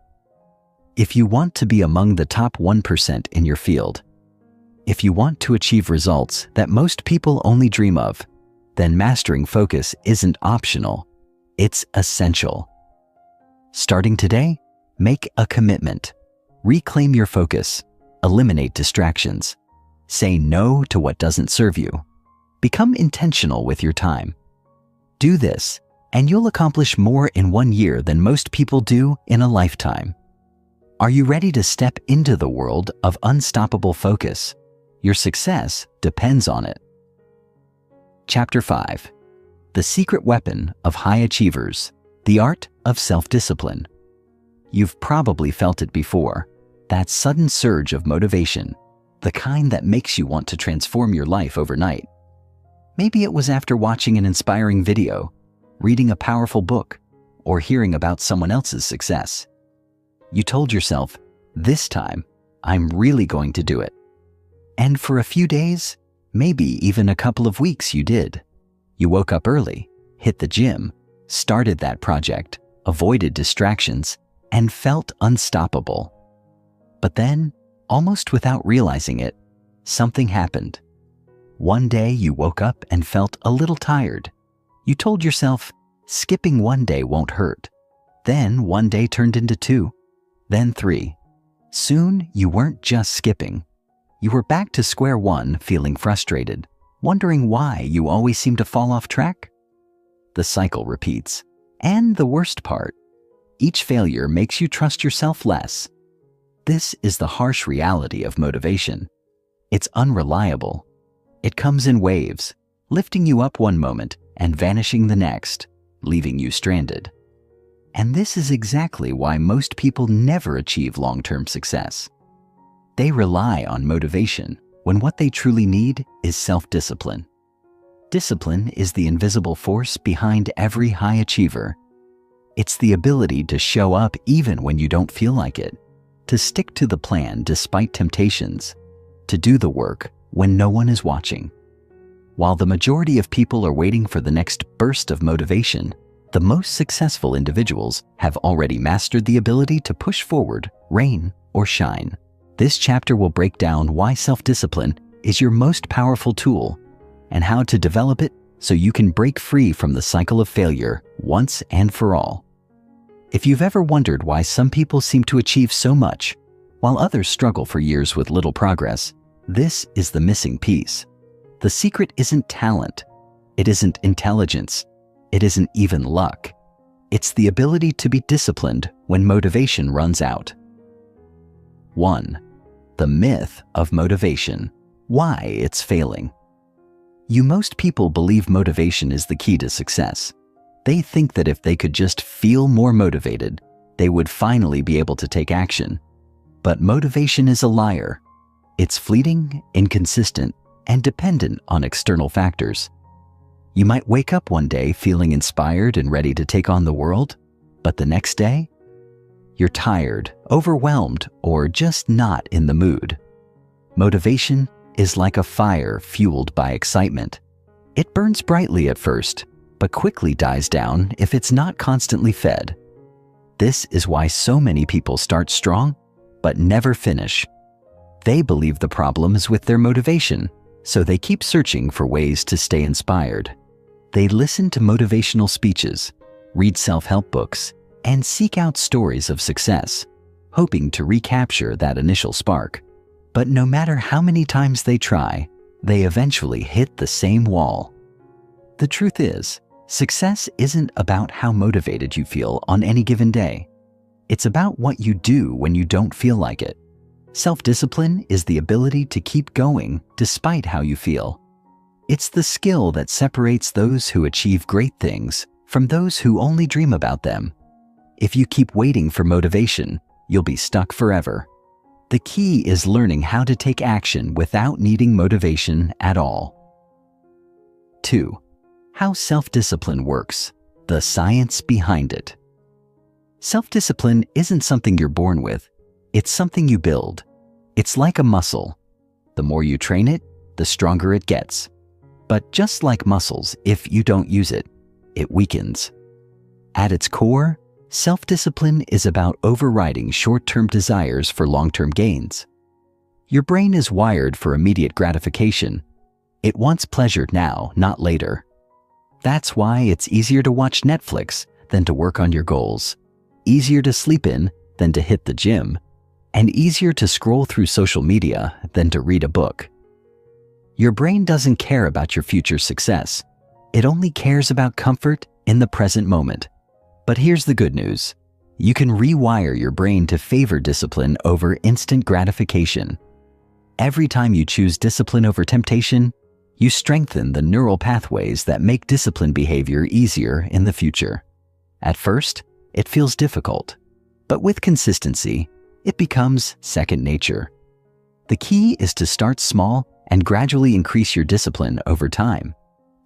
If you want to be among the top 1% in your field, if you want to achieve results that most people only dream of, then mastering focus isn't optional, it's essential. Starting today, make a commitment. Reclaim your focus. Eliminate distractions. Say no to what doesn't serve you. Become intentional with your time. Do this, and you'll accomplish more in 1 year than most people do in a lifetime. Are you ready to step into the world of unstoppable focus? Your success depends on it. Chapter 5. The Secret Weapon of High Achievers: The Art of Self-Discipline. You've probably felt it before, that sudden surge of motivation, the kind that makes you want to transform your life overnight. Maybe it was after watching an inspiring video, reading a powerful book, or hearing about someone else's success. You told yourself, "This time, I'm really going to do it." And for a few days, maybe even a couple of weeks, you did. You woke up early, hit the gym, started that project, avoided distractions, and felt unstoppable. But then, almost without realizing it, something happened. One day you woke up and felt a little tired. You told yourself, skipping one day won't hurt. Then one day turned into 2, then 3. Soon you weren't just skipping. You were back to square one, feeling frustrated, wondering why you always seem to fall off track. The cycle repeats. And the worst part, each failure makes you trust yourself less. This is the harsh reality of motivation. It's unreliable. It comes in waves, lifting you up one moment and vanishing the next, leaving you stranded. And this is exactly why most people never achieve long-term success. They rely on motivation when what they truly need is self-discipline. Discipline is the invisible force behind every high achiever. It's the ability to show up even when you don't feel like it, to stick to the plan despite temptations, to do the work when no one is watching. While the majority of people are waiting for the next burst of motivation, the most successful individuals have already mastered the ability to push forward, rain or shine. This chapter will break down why self-discipline is your most powerful tool and how to develop it so you can break free from the cycle of failure once and for all. If you've ever wondered why some people seem to achieve so much while others struggle for years with little progress, this is the missing piece. The secret isn't talent. It isn't intelligence. It isn't even luck. It's the ability to be disciplined when motivation runs out. 1. The myth of motivation. Why it's failing. Most people believe motivation is the key to success. They think that if they could just feel more motivated, they would finally be able to take action. But motivation is a liar. It's fleeting, inconsistent, and dependent on external factors. You might wake up one day feeling inspired and ready to take on the world, but the next day, you're tired, overwhelmed, or just not in the mood. Motivation is like a fire fueled by excitement. It burns brightly at first, but quickly dies down if it's not constantly fed. This is why so many people start strong, but never finish. They believe the problem is with their motivation, so they keep searching for ways to stay inspired. They listen to motivational speeches, read self-help books, and seek out stories of success, hoping to recapture that initial spark. But no matter how many times they try, they eventually hit the same wall. The truth is, success isn't about how motivated you feel on any given day. It's about what you do when you don't feel like it. Self-discipline is the ability to keep going despite how you feel. It's the skill that separates those who achieve great things from those who only dream about them. If you keep waiting for motivation, you'll be stuck forever. The key is learning how to take action without needing motivation at all. 2. How self-discipline works. The science behind it. Self-discipline isn't something you're born with. It's something you build. It's like a muscle. The more you train it, the stronger it gets. But just like muscles, if you don't use it, it weakens. At its core, self-discipline is about overriding short-term desires for long-term gains. Your brain is wired for immediate gratification. It wants pleasure now, not later. That's why it's easier to watch Netflix than to work on your goals, easier to sleep in than to hit the gym, and easier to scroll through social media than to read a book. Your brain doesn't care about your future success. It only cares about comfort in the present moment. But here's the good news. You can rewire your brain to favor discipline over instant gratification. Every time you choose discipline over temptation, you strengthen the neural pathways that make disciplined behavior easier in the future. At first, it feels difficult, but with consistency, it becomes second nature. The key is to start small and gradually increase your discipline over time.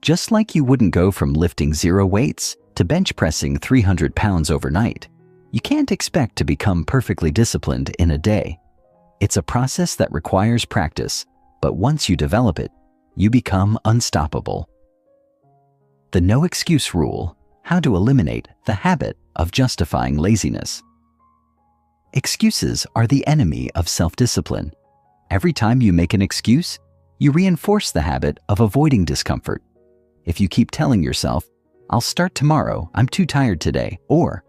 Just like you wouldn't go from lifting 0 weights to bench pressing 300 pounds overnight, you can't expect to become perfectly disciplined in a day. It's a process that requires practice, but once you develop it, you become unstoppable. The no excuse rule: how to eliminate the habit of justifying laziness. Excuses are the enemy of self-discipline. Every time you make an excuse, you reinforce the habit of avoiding discomfort. If you keep telling yourself, "I'll start tomorrow, I'm too tired today," or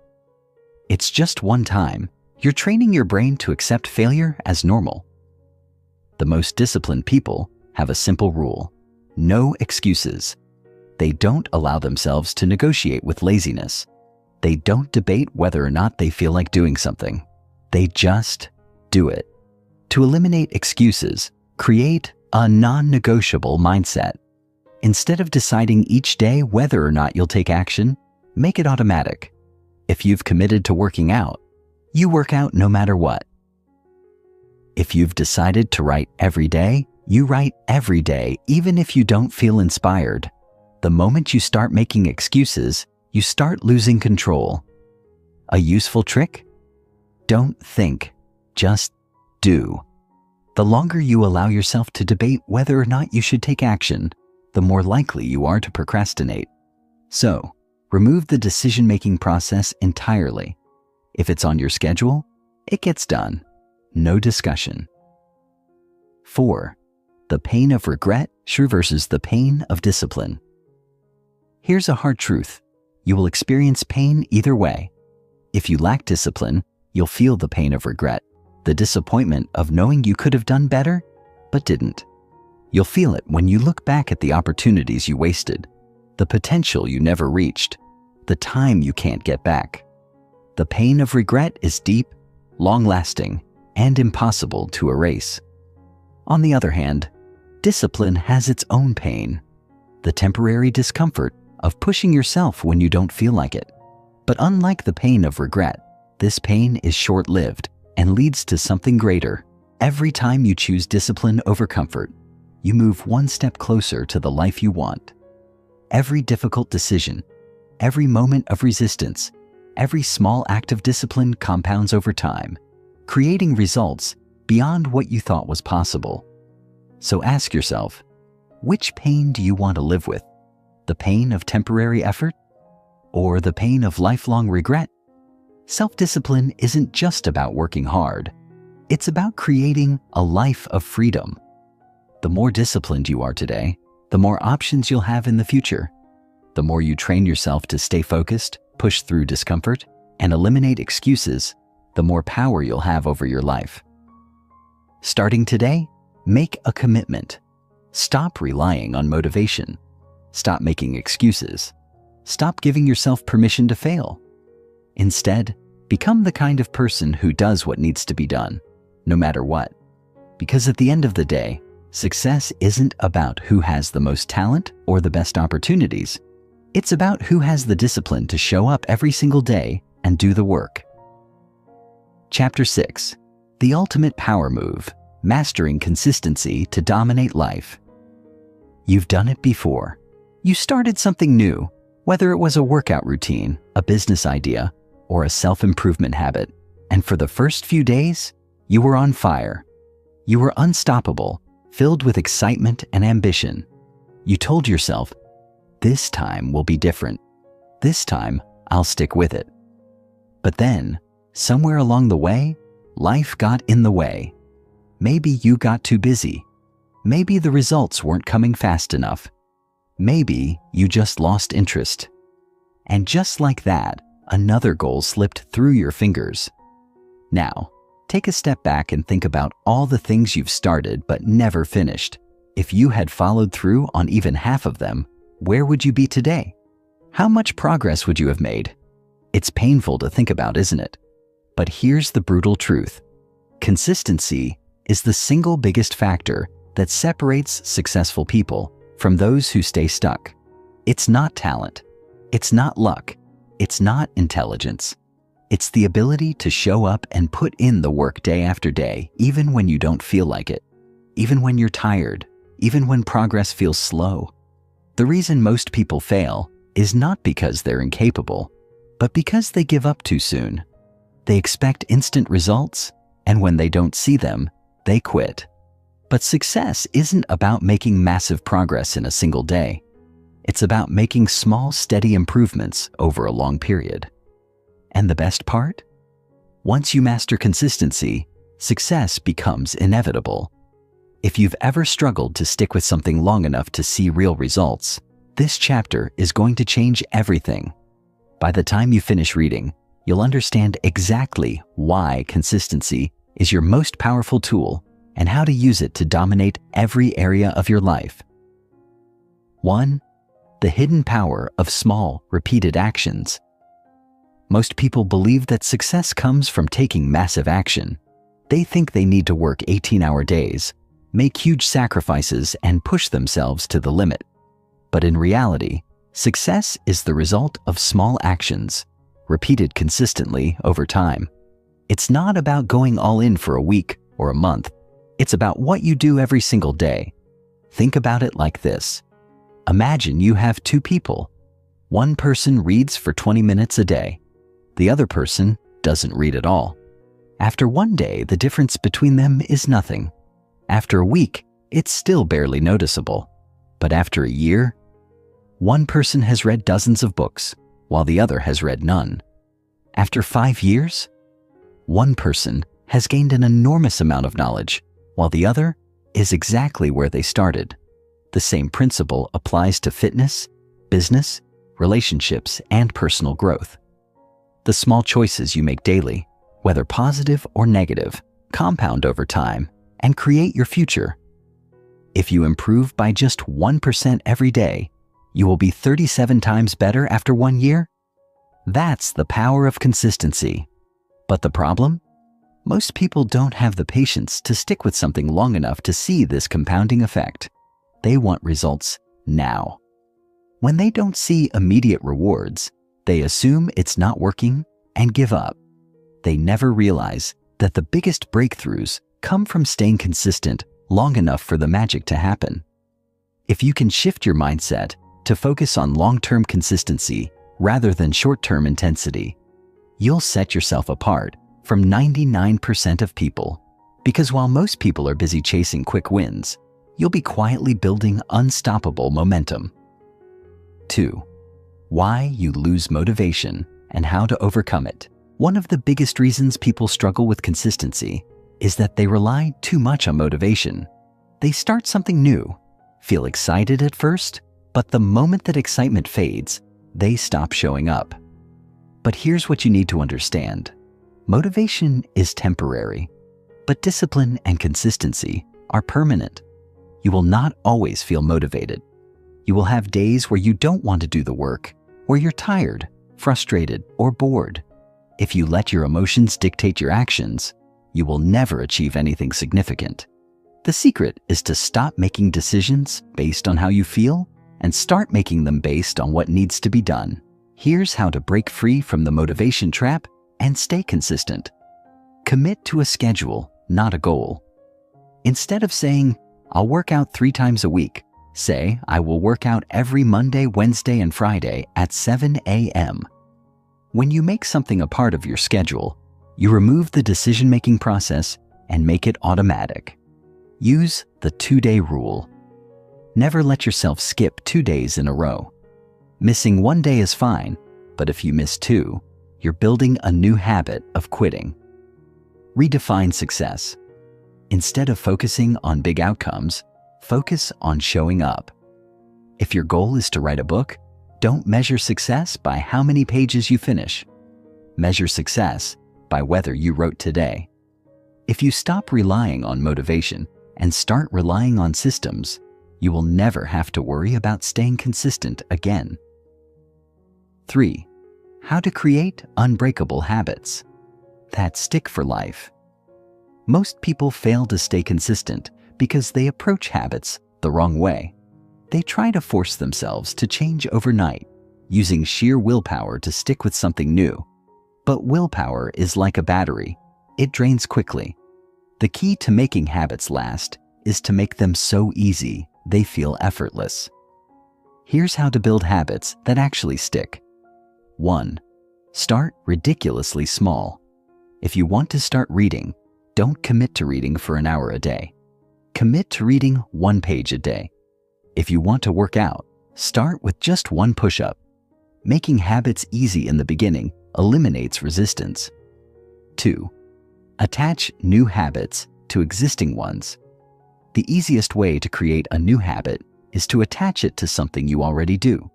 "It's just one time," you're training your brain to accept failure as normal. The most disciplined people have a simple rule: no excuses. They don't allow themselves to negotiate with laziness. They don't debate whether or not they feel like doing something. They just do it. To eliminate excuses, create a non-negotiable mindset. Instead of deciding each day whether or not you'll take action, make it automatic. If you've committed to working out, you work out no matter what. If you've decided to write every day, you write every day, even if you don't feel inspired. The moment you start making excuses, you start losing control. A useful trick? Don't think, just do. The longer you allow yourself to debate whether or not you should take action, the more likely you are to procrastinate. So, remove the decision-making process entirely. If it's on your schedule, it gets done. No discussion. 4. The pain of regret versus the pain of discipline. Here's a hard truth. You will experience pain either way. If you lack discipline, you'll feel the pain of regret, the disappointment of knowing you could have done better, but didn't. You'll feel it when you look back at the opportunities you wasted, the potential you never reached, the time you can't get back. The pain of regret is deep, long-lasting, and impossible to erase. On the other hand, discipline has its own pain, the temporary discomfort of pushing yourself when you don't feel like it. But unlike the pain of regret, this pain is short-lived and leads to something greater. Every time you choose discipline over comfort, you move one step closer to the life you want. Every difficult decision, every moment of resistance, every small act of discipline compounds over time, creating results beyond what you thought was possible. So ask yourself, which pain do you want to live with? The pain of temporary effort or the pain of lifelong regret? Self-discipline isn't just about working hard. It's about creating a life of freedom. The more disciplined you are today, the more options you'll have in the future. The more you train yourself to stay focused, push through discomfort, and eliminate excuses, the more power you'll have over your life. Starting today, make a commitment. Stop relying on motivation. Stop making excuses. Stop giving yourself permission to fail. Instead, become the kind of person who does what needs to be done, no matter what. Because at the end of the day, success isn't about who has the most talent or the best opportunities. It's about who has the discipline to show up every single day and do the work. Chapter 6. The Ultimate Power Move: Mastering Consistency to Dominate Life. You've done it before. You started something new, whether it was a workout routine, a business idea, or a self-improvement habit, and for the first few days, you were on fire. You were unstoppable, filled with excitement and ambition. You told yourself, this time will be different. This time, I'll stick with it. But then, somewhere along the way, life got in the way. Maybe you got too busy. Maybe the results weren't coming fast enough. Maybe you just lost interest. And just like that, another goal slipped through your fingers. Now, take a step back and think about all the things you've started but never finished. If you had followed through on even half of them, where would you be today? How much progress would you have made? It's painful to think about, isn't it? But here's the brutal truth. Consistency is the single biggest factor that separates successful people from those who stay stuck. It's not talent. It's not luck. It's not intelligence. It's the ability to show up and put in the work day after day, even when you don't feel like it, even when you're tired, even when progress feels slow. The reason most people fail is not because they're incapable, but because they give up too soon. They expect instant results, and when they don't see them, they quit. But success isn't about making massive progress in a single day. It's about making small, steady improvements over a long period. And the best part? Once you master consistency, success becomes inevitable. If you've ever struggled to stick with something long enough to see real results, this chapter is going to change everything. By the time you finish reading, you'll understand exactly why consistency is your most powerful tool and how to use it to dominate every area of your life. 1. The hidden power of small, repeated actions. Most people believe that success comes from taking massive action. They think they need to work 18-hour days, make huge sacrifices, and push themselves to the limit. But in reality, success is the result of small actions, repeated consistently over time. It's not about going all in for a week or a month. It's about what you do every single day. Think about it like this. Imagine you have two people. One person reads for 20 minutes a day. The other person doesn't read at all. After one day, the difference between them is nothing. After a week, it's still barely noticeable. But after a year, one person has read dozens of books, while the other has read none. After 5 years, one person has gained an enormous amount of knowledge, while the other is exactly where they started. The same principle applies to fitness, business, relationships, and personal growth. The small choices you make daily, whether positive or negative, compound over time and create your future. If you improve by just 1% every day, you will be 37 times better after 1 year. That's the power of consistency. But the problem? Most people don't have the patience to stick with something long enough to see this compounding effect. They want results now. When they don't see immediate rewards, they assume it's not working and give up. They never realize that the biggest breakthroughs come from staying consistent long enough for the magic to happen. If you can shift your mindset to focus on long-term consistency rather than short-term intensity, you'll set yourself apart from 99% of people. Because while most people are busy chasing quick wins, you'll be quietly building unstoppable momentum. 2. Why you lose motivation and how to overcome it. One of the biggest reasons people struggle with consistency is that they rely too much on motivation. They start something new, feel excited at first, but the moment that excitement fades, they stop showing up. But here's what you need to understand. Motivation is temporary, but discipline and consistency are permanent. You will not always feel motivated. You will have days where you don't want to do the work, where you're tired, frustrated, or bored. If you let your emotions dictate your actions, you will never achieve anything significant. The secret is to stop making decisions based on how you feel and start making them based on what needs to be done. Here's how to break free from the motivation trap and stay consistent. Commit to a schedule, not a goal. Instead of saying, "I'll work out 3 times a week," say, "I will work out every Monday, Wednesday, and Friday at 7 a.m. When you make something a part of your schedule, you remove the decision-making process and make it automatic. Use the 2-day rule. Never let yourself skip 2 days in a row. Missing 1 day is fine, but if you miss 2, you're building a new habit of quitting. Redefine success. Instead of focusing on big outcomes, focus on showing up. If your goal is to write a book, don't measure success by how many pages you finish. Measure success by whether you wrote today. If you stop relying on motivation and start relying on systems, you will never have to worry about staying consistent again. 3. How to create unbreakable habits that stick for life. Most people fail to stay consistent because they approach habits the wrong way. They try to force themselves to change overnight, using sheer willpower to stick with something new. But willpower is like a battery. It drains quickly. The key to making habits last is to make them so easy they feel effortless. Here's how to build habits that actually stick. 1. Start ridiculously small. If you want to start reading, don't commit to reading for an hour a day. Commit to reading 1 page a day. If you want to work out, start with just 1 push-up. Making habits easy in the beginning eliminates resistance. 2. Attach new habits to existing ones. The easiest way to create a new habit is to attach it to something you already do.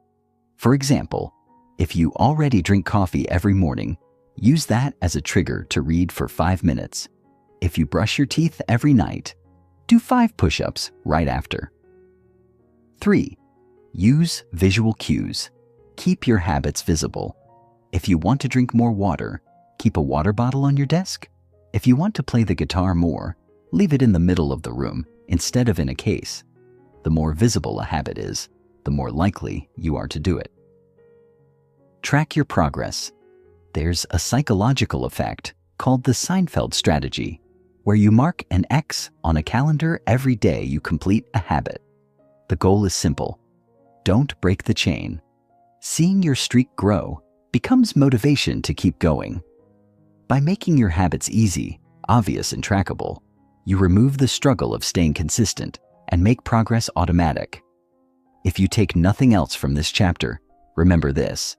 For example, if you already drink coffee every morning, use that as a trigger to read for 5 minutes. If you brush your teeth every night, do 5 push-ups right after. 3. Use visual cues. Keep your habits visible. If you want to drink more water, keep a water bottle on your desk. If you want to play the guitar more, leave it in the middle of the room instead of in a case. The more visible a habit is, the more likely you are to do it. Track your progress. There's a psychological effect called the Seinfeld strategy, where you mark an X on a calendar every day you complete a habit. The goal is simple. Don't break the chain. Seeing your streak grow becomes motivation to keep going. By making your habits easy, obvious, and trackable, you remove the struggle of staying consistent and make progress automatic. If you take nothing else from this chapter, remember this.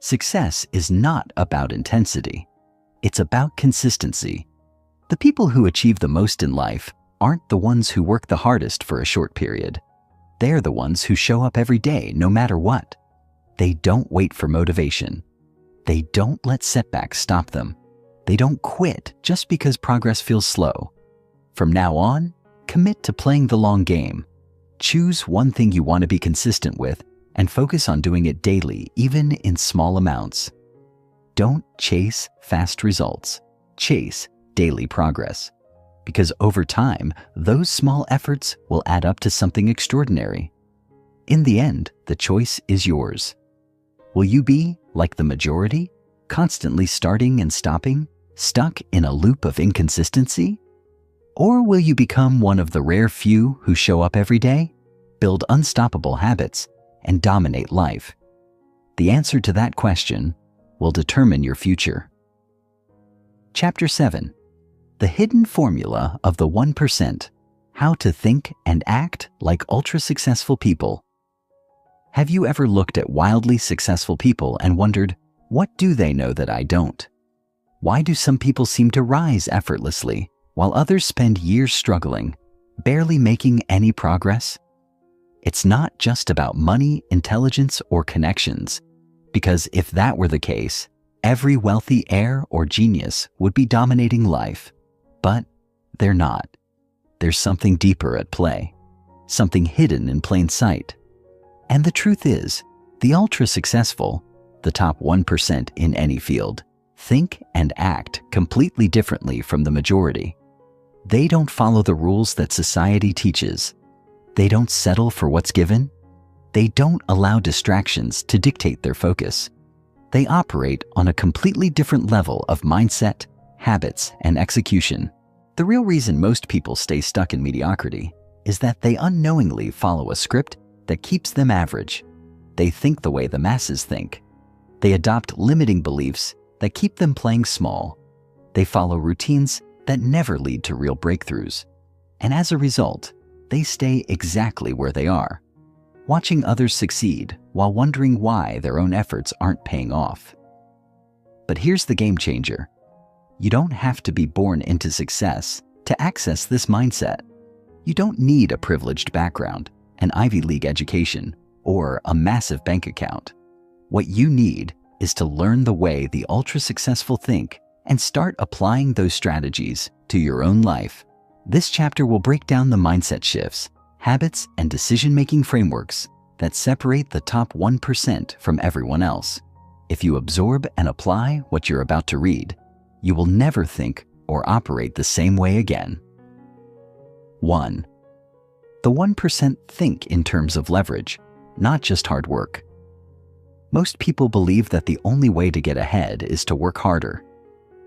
Success is not about intensity. It's about consistency. The people who achieve the most in life aren't the ones who work the hardest for a short period. They're the ones who show up every day no matter what. They don't wait for motivation. They don't let setbacks stop them. They don't quit just because progress feels slow. From now on, commit to playing the long game. Choose one thing you want to be consistent with and focus on doing it daily, even in small amounts. Don't chase fast results. Chase daily progress. Because over time, those small efforts will add up to something extraordinary. In the end, the choice is yours. Will you be like the majority, constantly starting and stopping, stuck in a loop of inconsistency? Or will you become one of the rare few who show up every day, build unstoppable habits, and dominate life? The answer to that question will determine your future. Chapter 7. The Hidden Formula of the 1%. How to Think and Act Like Ultra-Successful People. Have you ever looked at wildly successful people and wondered, what do they know that I don't? Why do some people seem to rise effortlessly, while others spend years struggling, barely making any progress? It's not just about money, intelligence, or connections, because if that were the case, every wealthy heir or genius would be dominating life. But they're not. There's something deeper at play, something hidden in plain sight. And the truth is, the ultra-successful, the top 1% in any field, think and act completely differently from the majority. They don't follow the rules that society teaches. They don't settle for what's given. They don't allow distractions to dictate their focus. They operate on a completely different level of mindset, habits, and execution. The real reason most people stay stuck in mediocrity is that they unknowingly follow a script that keeps them average. They think the way the masses think. They adopt limiting beliefs that keep them playing small. They follow routines that never lead to real breakthroughs. And as a result, they stay exactly where they are, watching others succeed while wondering why their own efforts aren't paying off. But here's the game changer. You don't have to be born into success to access this mindset. You don't need a privileged background, an Ivy League education, or a massive bank account. What you need is to learn the way the ultra-successful think and start applying those strategies to your own life. This chapter will break down the mindset shifts, habits, and decision-making frameworks that separate the top 1% from everyone else. If you absorb and apply what you're about to read, you will never think or operate the same way again. 1. The 1% think in terms of leverage, not just hard work. Most people believe that the only way to get ahead is to work harder.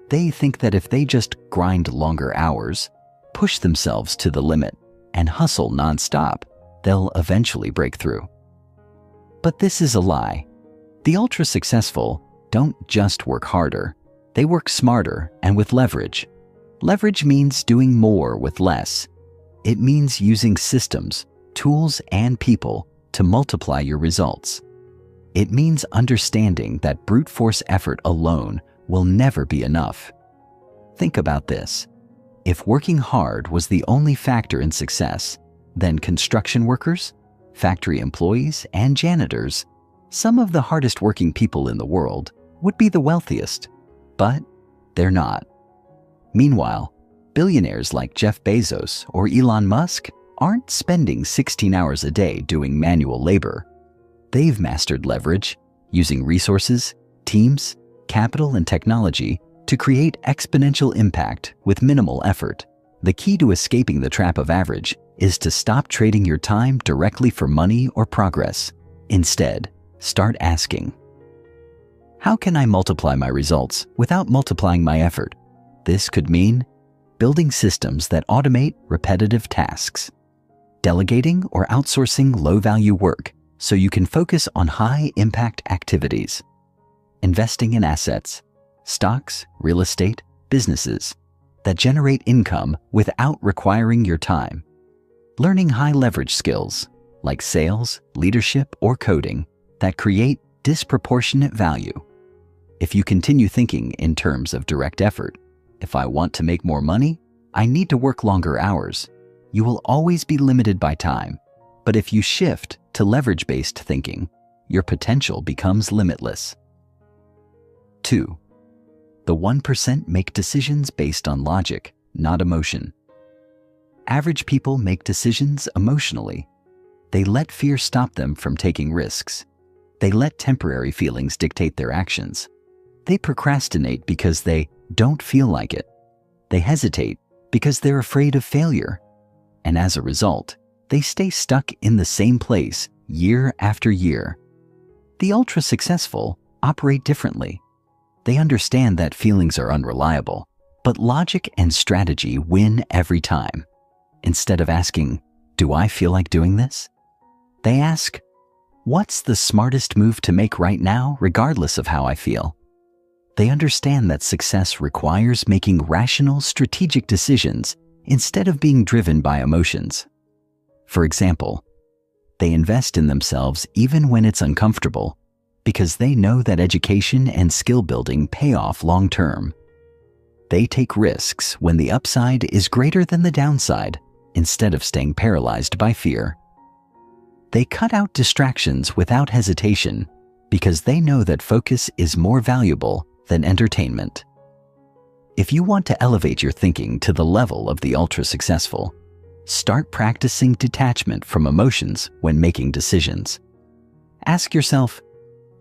They think that if they just grind longer hours, push themselves to the limit, and hustle nonstop, they'll eventually break through. But this is a lie. The ultra-successful don't just work harder, they work smarter and with leverage. Leverage means doing more with less. It means using systems, tools, and people to multiply your results. It means understanding that brute force effort alone will never be enough. Think about this. If working hard was the only factor in success, then construction workers, factory employees, and janitors, some of the hardest working people in the world, would be the wealthiest. But they're not. Meanwhile, billionaires like Jeff Bezos or Elon Musk aren't spending 16 hours a day doing manual labor. They've mastered leverage, using resources, teams, capital, and technology to create exponential impact with minimal effort. The key to escaping the trap of average is to stop trading your time directly for money or progress. Instead, start asking, how can I multiply my results without multiplying my effort? This could mean building systems that automate repetitive tasks, delegating or outsourcing low-value work so you can focus on high-impact activities, investing in assets, stocks, real estate, businesses that generate income without requiring your time, learning high-leverage skills like sales, leadership, or coding that create disproportionate value. If you continue thinking in terms of direct effort, if I want to make more money, I need to work longer hours, you will always be limited by time. But if you shift to leverage-based thinking, your potential becomes limitless. 2. The 1% make decisions based on logic, not emotion. Average people make decisions emotionally. They let fear stop them from taking risks. They let temporary feelings dictate their actions. They procrastinate because they don't feel like it. They hesitate because they're afraid of failure. And as a result, they stay stuck in the same place year after year. The ultra-successful operate differently. They understand that feelings are unreliable, but logic and strategy win every time. Instead of asking, do I feel like doing this? They ask, what's the smartest move to make right now, regardless of how I feel? They understand that success requires making rational, strategic decisions instead of being driven by emotions. For example, they invest in themselves even when it's uncomfortable because they know that education and skill building pay off long term. They take risks when the upside is greater than the downside instead of staying paralyzed by fear. They cut out distractions without hesitation because they know that focus is more valuable than entertainment. If you want to elevate your thinking to the level of the ultra-successful, start practicing detachment from emotions when making decisions. Ask yourself,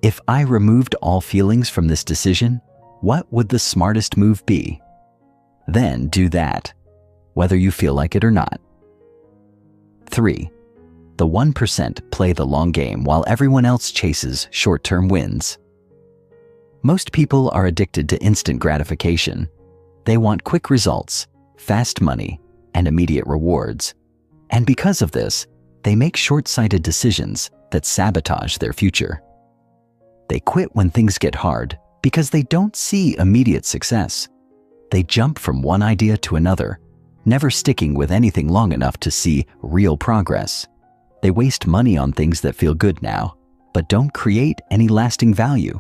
if I removed all feelings from this decision, what would the smartest move be? Then do that, whether you feel like it or not. 3. The 1% play the long game while everyone else chases short-term wins. Most people are addicted to instant gratification. They want quick results, fast money, and immediate rewards. And because of this, they make short-sighted decisions that sabotage their future. They quit when things get hard because they don't see immediate success. They jump from one idea to another, never sticking with anything long enough to see real progress. They waste money on things that feel good now, but don't create any lasting value.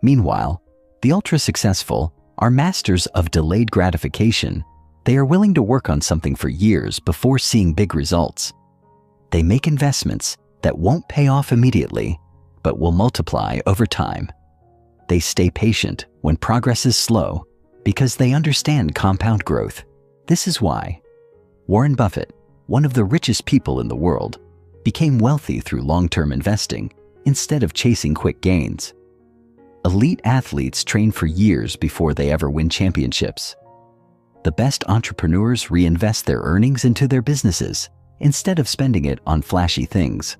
Meanwhile, the ultra-successful are masters of delayed gratification. They are willing to work on something for years before seeing big results. They make investments that won't pay off immediately, but will multiply over time. They stay patient when progress is slow because they understand compound growth. This is why Warren Buffett, one of the richest people in the world, became wealthy through long-term investing instead of chasing quick gains. Elite athletes train for years before they ever win championships. The best entrepreneurs reinvest their earnings into their businesses instead of spending it on flashy things.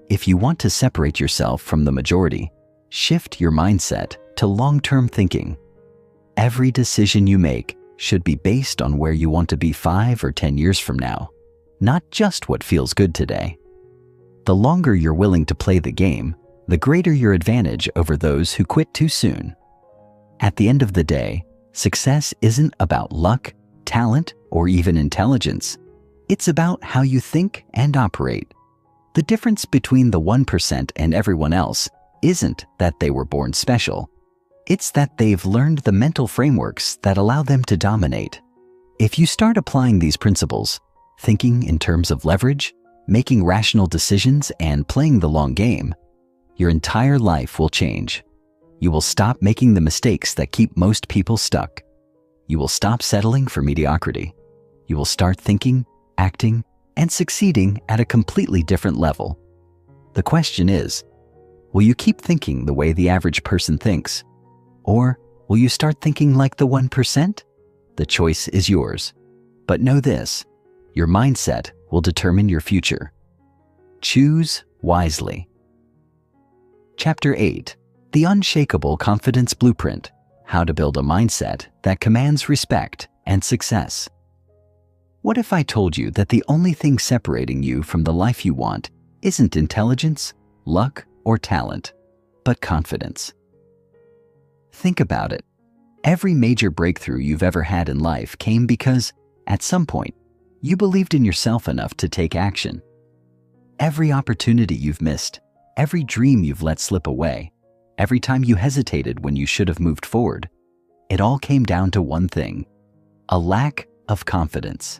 If you want to separate yourself from the majority, shift your mindset to long-term thinking. Every decision you make should be based on where you want to be 5 or 10 years from now, not just what feels good today. The longer you're willing to play the game, the greater your advantage over those who quit too soon. At the end of the day, success isn't about luck, talent, or even intelligence. It's about how you think and operate. The difference between the 1% and everyone else isn't that they were born special. It's that they've learned the mental frameworks that allow them to dominate. If you start applying these principles, thinking in terms of leverage, making rational decisions, and playing the long game, your entire life will change. You will stop making the mistakes that keep most people stuck. You will stop settling for mediocrity. You will start thinking, acting, and succeeding at a completely different level. The question is, Will you keep thinking the way the average person thinks? Or will you start thinking like the 1%? The choice is yours. But know this, your mindset will determine your future. Choose wisely. Chapter 8. The Unshakable Confidence Blueprint. How to build a mindset that commands respect and success. What if I told you that the only thing separating you from the life you want isn't intelligence, luck, or talent, but confidence? Think about it. Every major breakthrough you've ever had in life came because, at some point, you believed in yourself enough to take action. Every opportunity you've missed, every dream you've let slip away, every time you hesitated when you should have moved forward, it all came down to one thing: a lack of confidence.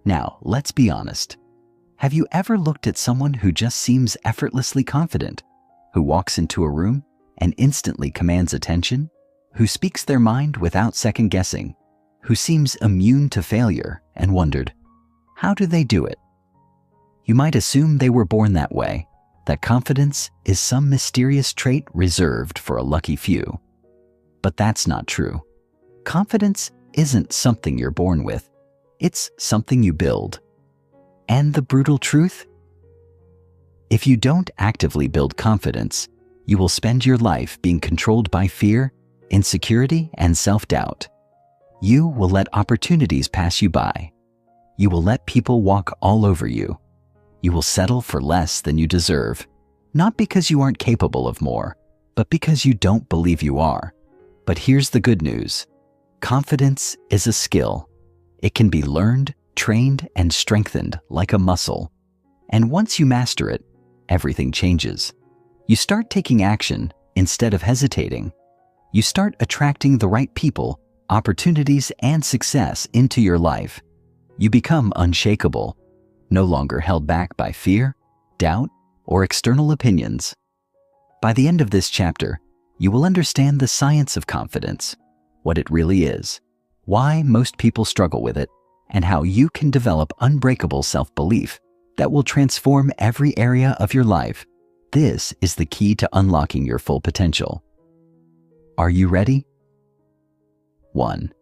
Now, let's be honest. Have you ever looked at someone who just seems effortlessly confident, who walks into a room and instantly commands attention, who speaks their mind without second guessing, who seems immune to failure, and wondered, how do they do it? You might assume they were born that way, that confidence is some mysterious trait reserved for a lucky few. But that's not true. Confidence isn't something you're born with. It's something you build. And the brutal truth? If you don't actively build confidence, you will spend your life being controlled by fear, insecurity, and self-doubt. You will let opportunities pass you by. You will let people walk all over you. You will settle for less than you deserve, not because you aren't capable of more, but because you don't believe you are. But here's the good news. Confidence is a skill. It can be learned, trained, and strengthened like a muscle. And once you master it, everything changes. You start taking action instead of hesitating. You start attracting the right people, opportunities, and success into your life. You become unshakable, no longer held back by fear, doubt, or external opinions. By the end of this chapter, you will understand the science of confidence, what it really is, why most people struggle with it, and how you can develop unbreakable self-belief that will transform every area of your life. This is the key to unlocking your full potential. Are you ready? 1.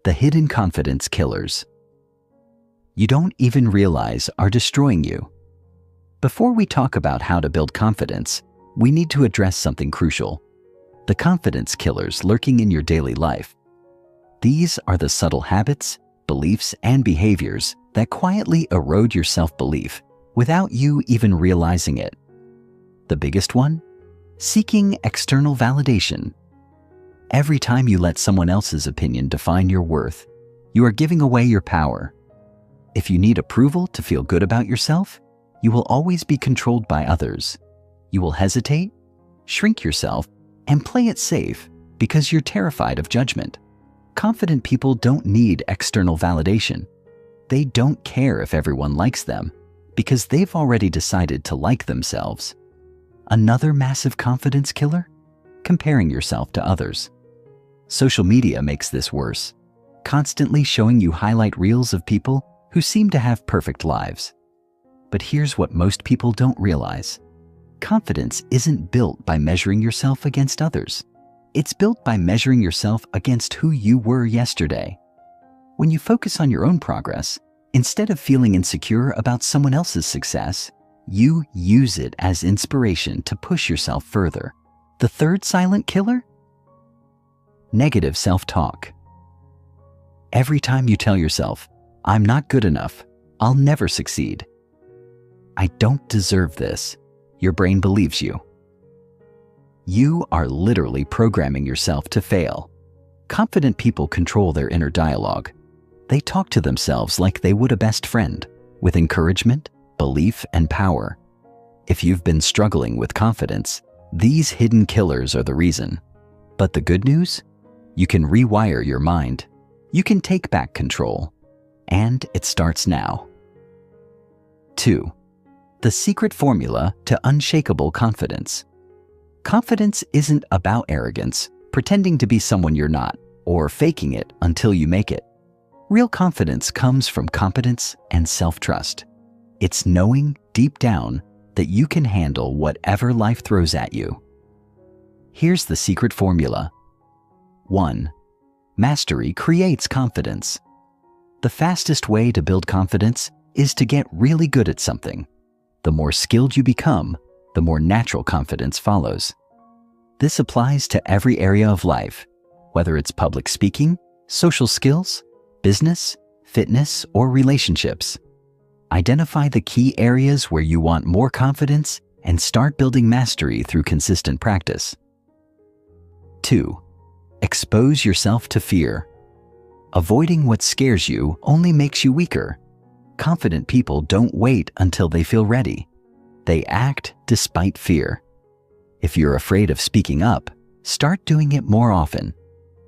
The hidden confidence killers. You don't even realize are destroying you. Before we talk about how to build confidence, we need to address something crucial: the confidence killers lurking in your daily life. These are the subtle habits, beliefs, and behaviors that quietly erode your self-belief without you even realizing it. The biggest one? Seeking external validation. Every time you let someone else's opinion define your worth, you are giving away your power. If you need approval to feel good about yourself, you will always be controlled by others. You will hesitate, shrink yourself, and play it safe because you're terrified of judgment. Confident people don't need external validation. They don't care if everyone likes them because they've already decided to like themselves. Another massive confidence killer? Comparing yourself to others. Social media makes this worse, constantly showing you highlight reels of people who seem to have perfect lives. But here's what most people don't realize. Confidence isn't built by measuring yourself against others. It's built by measuring yourself against who you were yesterday. When you focus on your own progress, instead of feeling insecure about someone else's success, you use it as inspiration to push yourself further. The third silent killer? Negative self-talk. Every time you tell yourself, "I'm not good enough, I'll never succeed. I don't deserve this," your brain believes you. You are literally programming yourself to fail. Confident people control their inner dialogue. They talk to themselves like they would a best friend, with encouragement, belief, and power. If you've been struggling with confidence, these hidden killers are the reason. But the good news? You can rewire your mind. You can take back control. And it starts now. 2. The secret formula to unshakable confidence. Confidence isn't about arrogance, pretending to be someone you're not, or faking it until you make it. Real confidence comes from competence and self-trust. It's knowing, deep down, that you can handle whatever life throws at you. Here's the secret formula. 1. Mastery creates confidence. The fastest way to build confidence is to get really good at something. The more skilled you become, the more natural confidence follows. This applies to every area of life, whether it's public speaking, social skills, business, fitness, or relationships. Identify the key areas where you want more confidence and start building mastery through consistent practice. 2. Expose yourself to fear. Avoiding what scares you only makes you weaker. Confident people don't wait until they feel ready. They act despite fear. If you're afraid of speaking up, start doing it more often.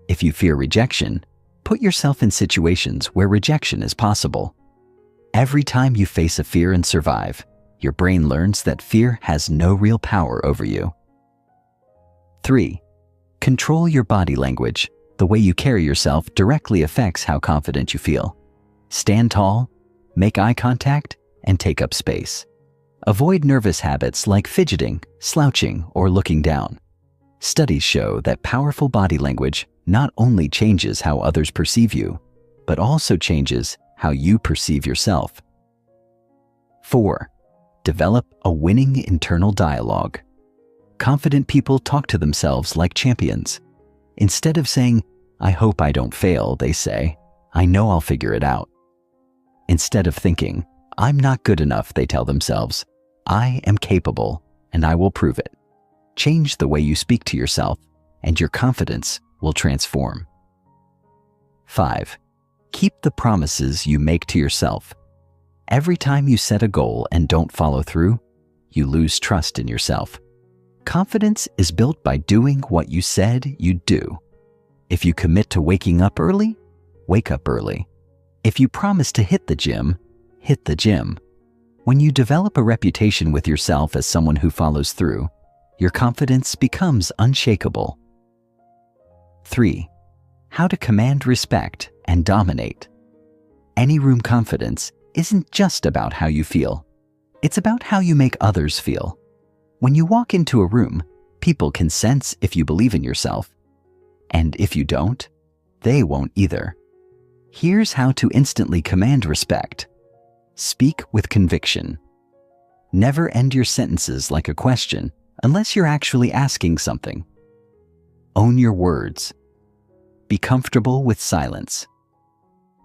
If you fear rejection, put yourself in situations where rejection is possible. Every time you face a fear and survive, your brain learns that fear has no real power over you. 3. Control your body language. The way you carry yourself directly affects how confident you feel. Stand tall, make eye contact, and take up space. Avoid nervous habits like fidgeting, slouching, or looking down. Studies show that powerful body language not only changes how others perceive you, but also changes how you perceive yourself. 4. Develop a winning internal dialogue. Confident people talk to themselves like champions. Instead of saying, "I hope I don't fail," they say, "I know I'll figure it out." Instead of thinking, "I'm not good enough," they tell themselves, "I am capable and I will prove it." Change the way you speak to yourself and your confidence will transform. 5. Keep the promises you make to yourself. Every time you set a goal and don't follow through, you lose trust in yourself. Confidence is built by doing what you said you'd do. If you commit to waking up early, wake up early. If you promise to hit the gym, hit the gym. When you develop a reputation with yourself as someone who follows through, your confidence becomes unshakable. 3. How to command respect and dominate. Any room confidence isn't just about how you feel. It's about how you make others feel. When you walk into a room, people can sense if you believe in yourself. And if you don't, they won't either. Here's how to instantly command respect. Speak with conviction. Never end your sentences like a question unless you're actually asking something. Own your words. Be comfortable with silence.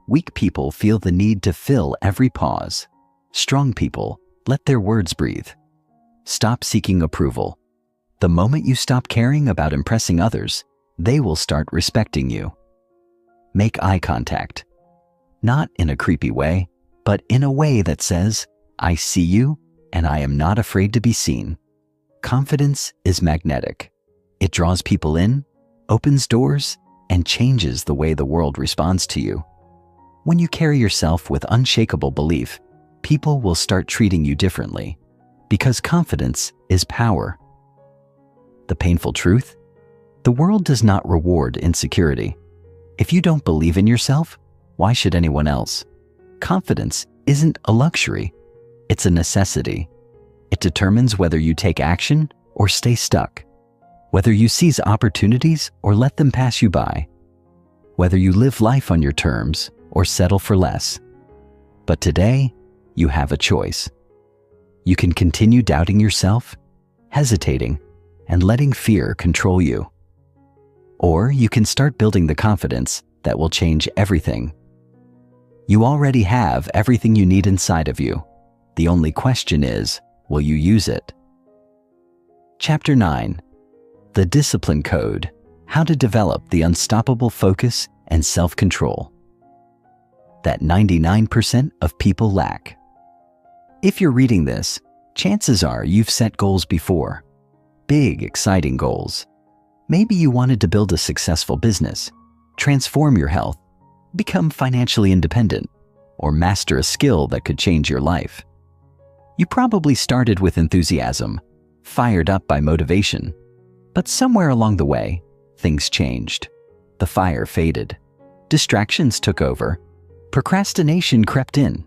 Weak people feel the need to fill every pause. Strong people let their words breathe. Stop seeking approval. The moment you stop caring about impressing others, they will start respecting you. Make eye contact. Not in a creepy way, but in a way that says, "I see you and I am not afraid to be seen." Confidence is magnetic. It draws people in, opens doors, and changes the way the world responds to you. When you carry yourself with unshakable belief, people will start treating you differently, because confidence is power. The painful truth? The world does not reward insecurity. If you don't believe in yourself, why should anyone else? Confidence isn't a luxury, it's a necessity. It determines whether you take action or stay stuck, whether you seize opportunities or let them pass you by, whether you live life on your terms or settle for less. But today, you have a choice. You can continue doubting yourself, hesitating, and letting fear control you. Or you can start building the confidence that will change everything. You already have everything you need inside of you. The only question is, will you use it? Chapter 9. The Discipline Code: How to Develop the Unstoppable Focus and Self-Control that 99% of people lack. If you're reading this, chances are you've set goals before. Big, exciting goals. Maybe you wanted to build a successful business, transform your health, become financially independent, or master a skill that could change your life. You probably started with enthusiasm, fired up by motivation, but somewhere along the way, things changed. The fire faded. Distractions took over. Procrastination crept in.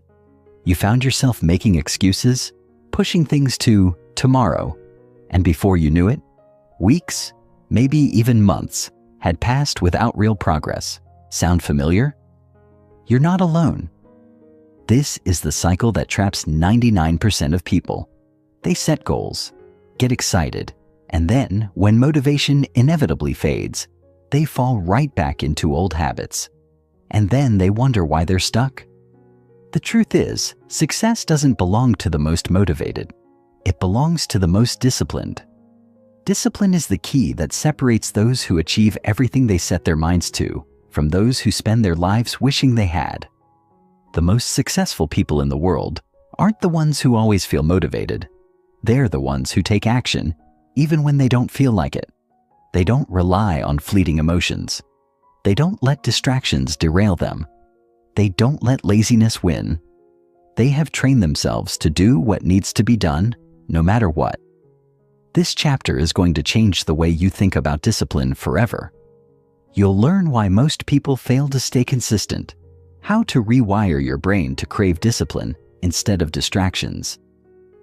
You found yourself making excuses, pushing things to tomorrow, and before you knew it, weeks, maybe even months, had passed without real progress. Sound familiar? You're not alone. This is the cycle that traps 99% of people. They set goals, get excited, and then, when motivation inevitably fades, they fall right back into old habits. And then they wonder why they're stuck. The truth is, success doesn't belong to the most motivated. It belongs to the most disciplined. Discipline is the key that separates those who achieve everything they set their minds to from those who spend their lives wishing they had. The most successful people in the world aren't the ones who always feel motivated. They're the ones who take action, even when they don't feel like it. They don't rely on fleeting emotions. They don't let distractions derail them. They don't let laziness win. They have trained themselves to do what needs to be done, no matter what. This chapter is going to change the way you think about discipline forever. You'll learn why most people fail to stay consistent, how to rewire your brain to crave discipline instead of distractions,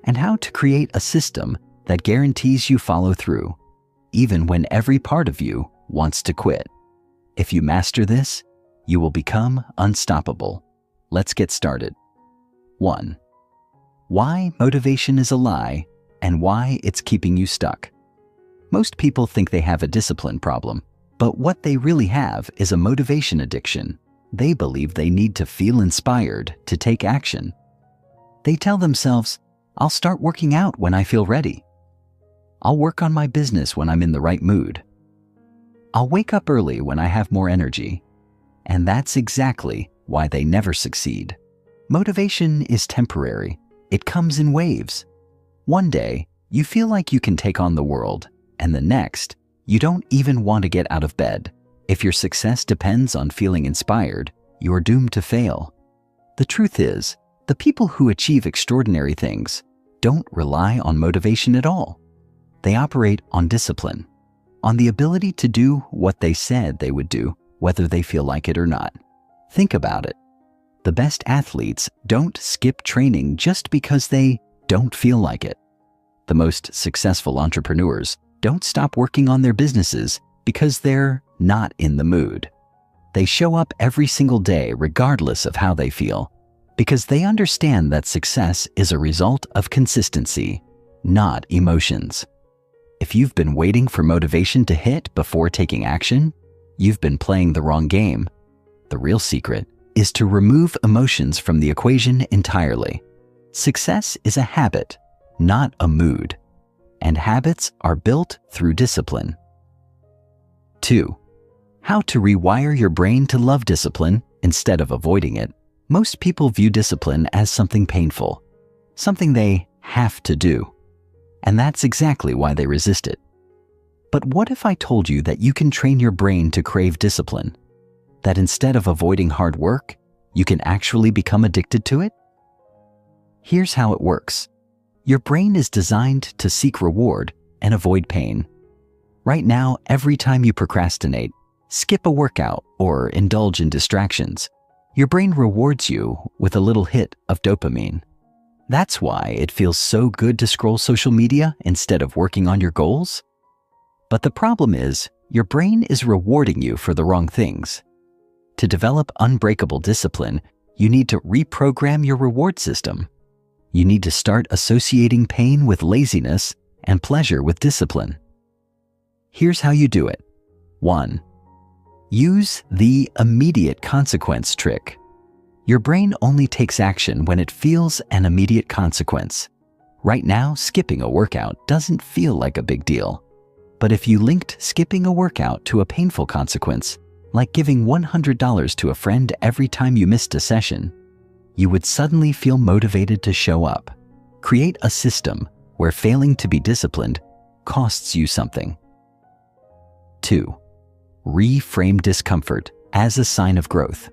and how to create a system that guarantees you follow through, even when every part of you wants to quit. If you master this, you will become unstoppable. Let's get started. 1. Why motivation is a lie and why it's keeping you stuck. Most people think they have a discipline problem, but what they really have is a motivation addiction. They believe they need to feel inspired to take action. They tell themselves, "I'll start working out when I feel ready. I'll work on my business when I'm in the right mood. I'll wake up early when I have more energy." And that's exactly why they never succeed. Motivation is temporary. It comes in waves. One day, you feel like you can take on the world, and the next, you don't even want to get out of bed. If your success depends on feeling inspired, you're doomed to fail. The truth is, the people who achieve extraordinary things don't rely on motivation at all. They operate on discipline, on the ability to do what they said they would do, whether they feel like it or not. Think about it. The best athletes don't skip training just because they don't feel like it. The most successful entrepreneurs don't stop working on their businesses because they're not in the mood. They show up every single day regardless of how they feel, because they understand that success is a result of consistency, not emotions. If you've been waiting for motivation to hit before taking action, you've been playing the wrong game. The real secret is to remove emotions from the equation entirely. Success is a habit, not a mood, and habits are built through discipline. 2. How to rewire your brain to love discipline instead of avoiding it. Most people view discipline as something painful, something they have to do, and that's exactly why they resist it. But what if I told you that you can train your brain to crave discipline? That instead of avoiding hard work, you can actually become addicted to it? Here's how it works. Your brain is designed to seek reward and avoid pain. Right now, every time you procrastinate, skip a workout, or indulge in distractions, your brain rewards you with a little hit of dopamine. That's why it feels so good to scroll social media instead of working on your goals. But the problem is, your brain is rewarding you for the wrong things. To develop unbreakable discipline, you need to reprogram your reward system. You need to start associating pain with laziness and pleasure with discipline. Here's how you do it. 1. Use the immediate consequence trick. Your brain only takes action when it feels an immediate consequence. Right now, skipping a workout doesn't feel like a big deal. But if you linked skipping a workout to a painful consequence, like giving $100 to a friend every time you missed a session, you would suddenly feel motivated to show up. Create a system where failing to be disciplined costs you something. 2. Reframe discomfort as a sign of growth.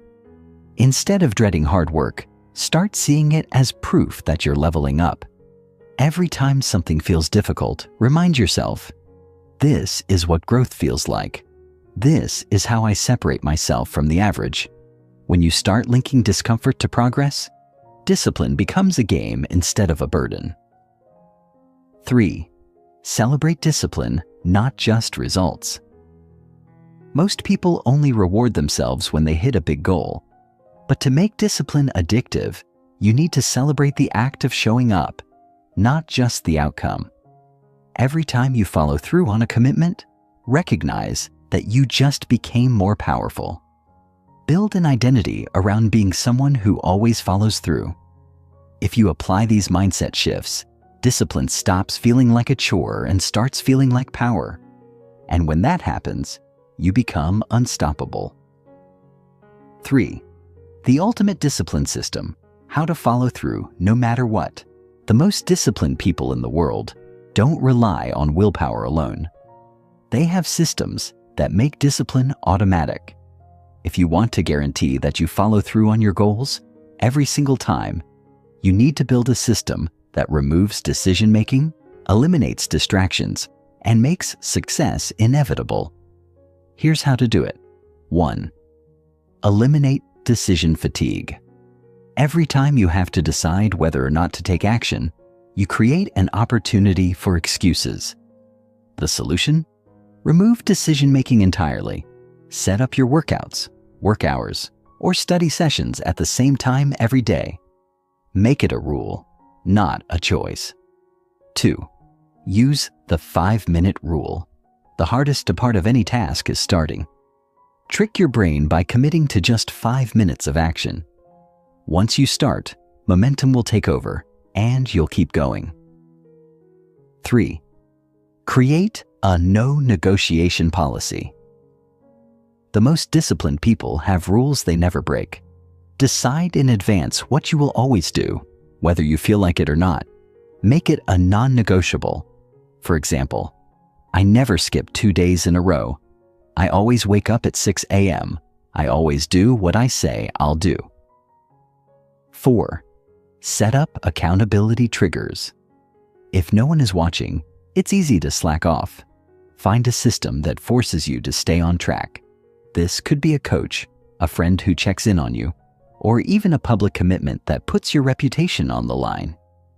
Instead of dreading hard work, start seeing it as proof that you're leveling up. Every time something feels difficult, remind yourself, this is what growth feels like. This is how I separate myself from the average. When you start linking discomfort to progress, discipline becomes a game instead of a burden. 3. Celebrate discipline, not just results. Most people only reward themselves when they hit a big goal. But to make discipline addictive, you need to celebrate the act of showing up, not just the outcome. Every time you follow through on a commitment, recognize that you just became more powerful. Build an identity around being someone who always follows through. If you apply these mindset shifts, discipline stops feeling like a chore and starts feeling like power. And when that happens, you become unstoppable. 3. The ultimate discipline system: how to follow through no matter what. The most disciplined people in the world don't rely on willpower alone. They have systems that make discipline automatic. If you want to guarantee that you follow through on your goals every single time, you need to build a system that removes decision-making, eliminates distractions, and makes success inevitable. Here's how to do it. 1. Eliminate decision fatigue. Every time you have to decide whether or not to take action, you create an opportunity for excuses. The solution? Remove decision-making entirely. Set up your workouts, work hours, or study sessions at the same time every day. Make it a rule, not a choice. 2. Use the 5-minute rule. The hardest part of any task is starting. Trick your brain by committing to just 5 minutes of action. Once you start, momentum will take over, and you'll keep going. 3. Create a no-negotiation policy. The most disciplined people have rules they never break. Decide in advance what you will always do, whether you feel like it or not. Make it a non-negotiable. For example, I never skip 2 days in a row. I always wake up at 6 a.m. I always do what I say I'll do. 4. Set up accountability triggers. If no one is watching, it's easy to slack off. Find a system that forces you to stay on track. This could be a coach, a friend who checks in on you, or even a public commitment that puts your reputation on the line.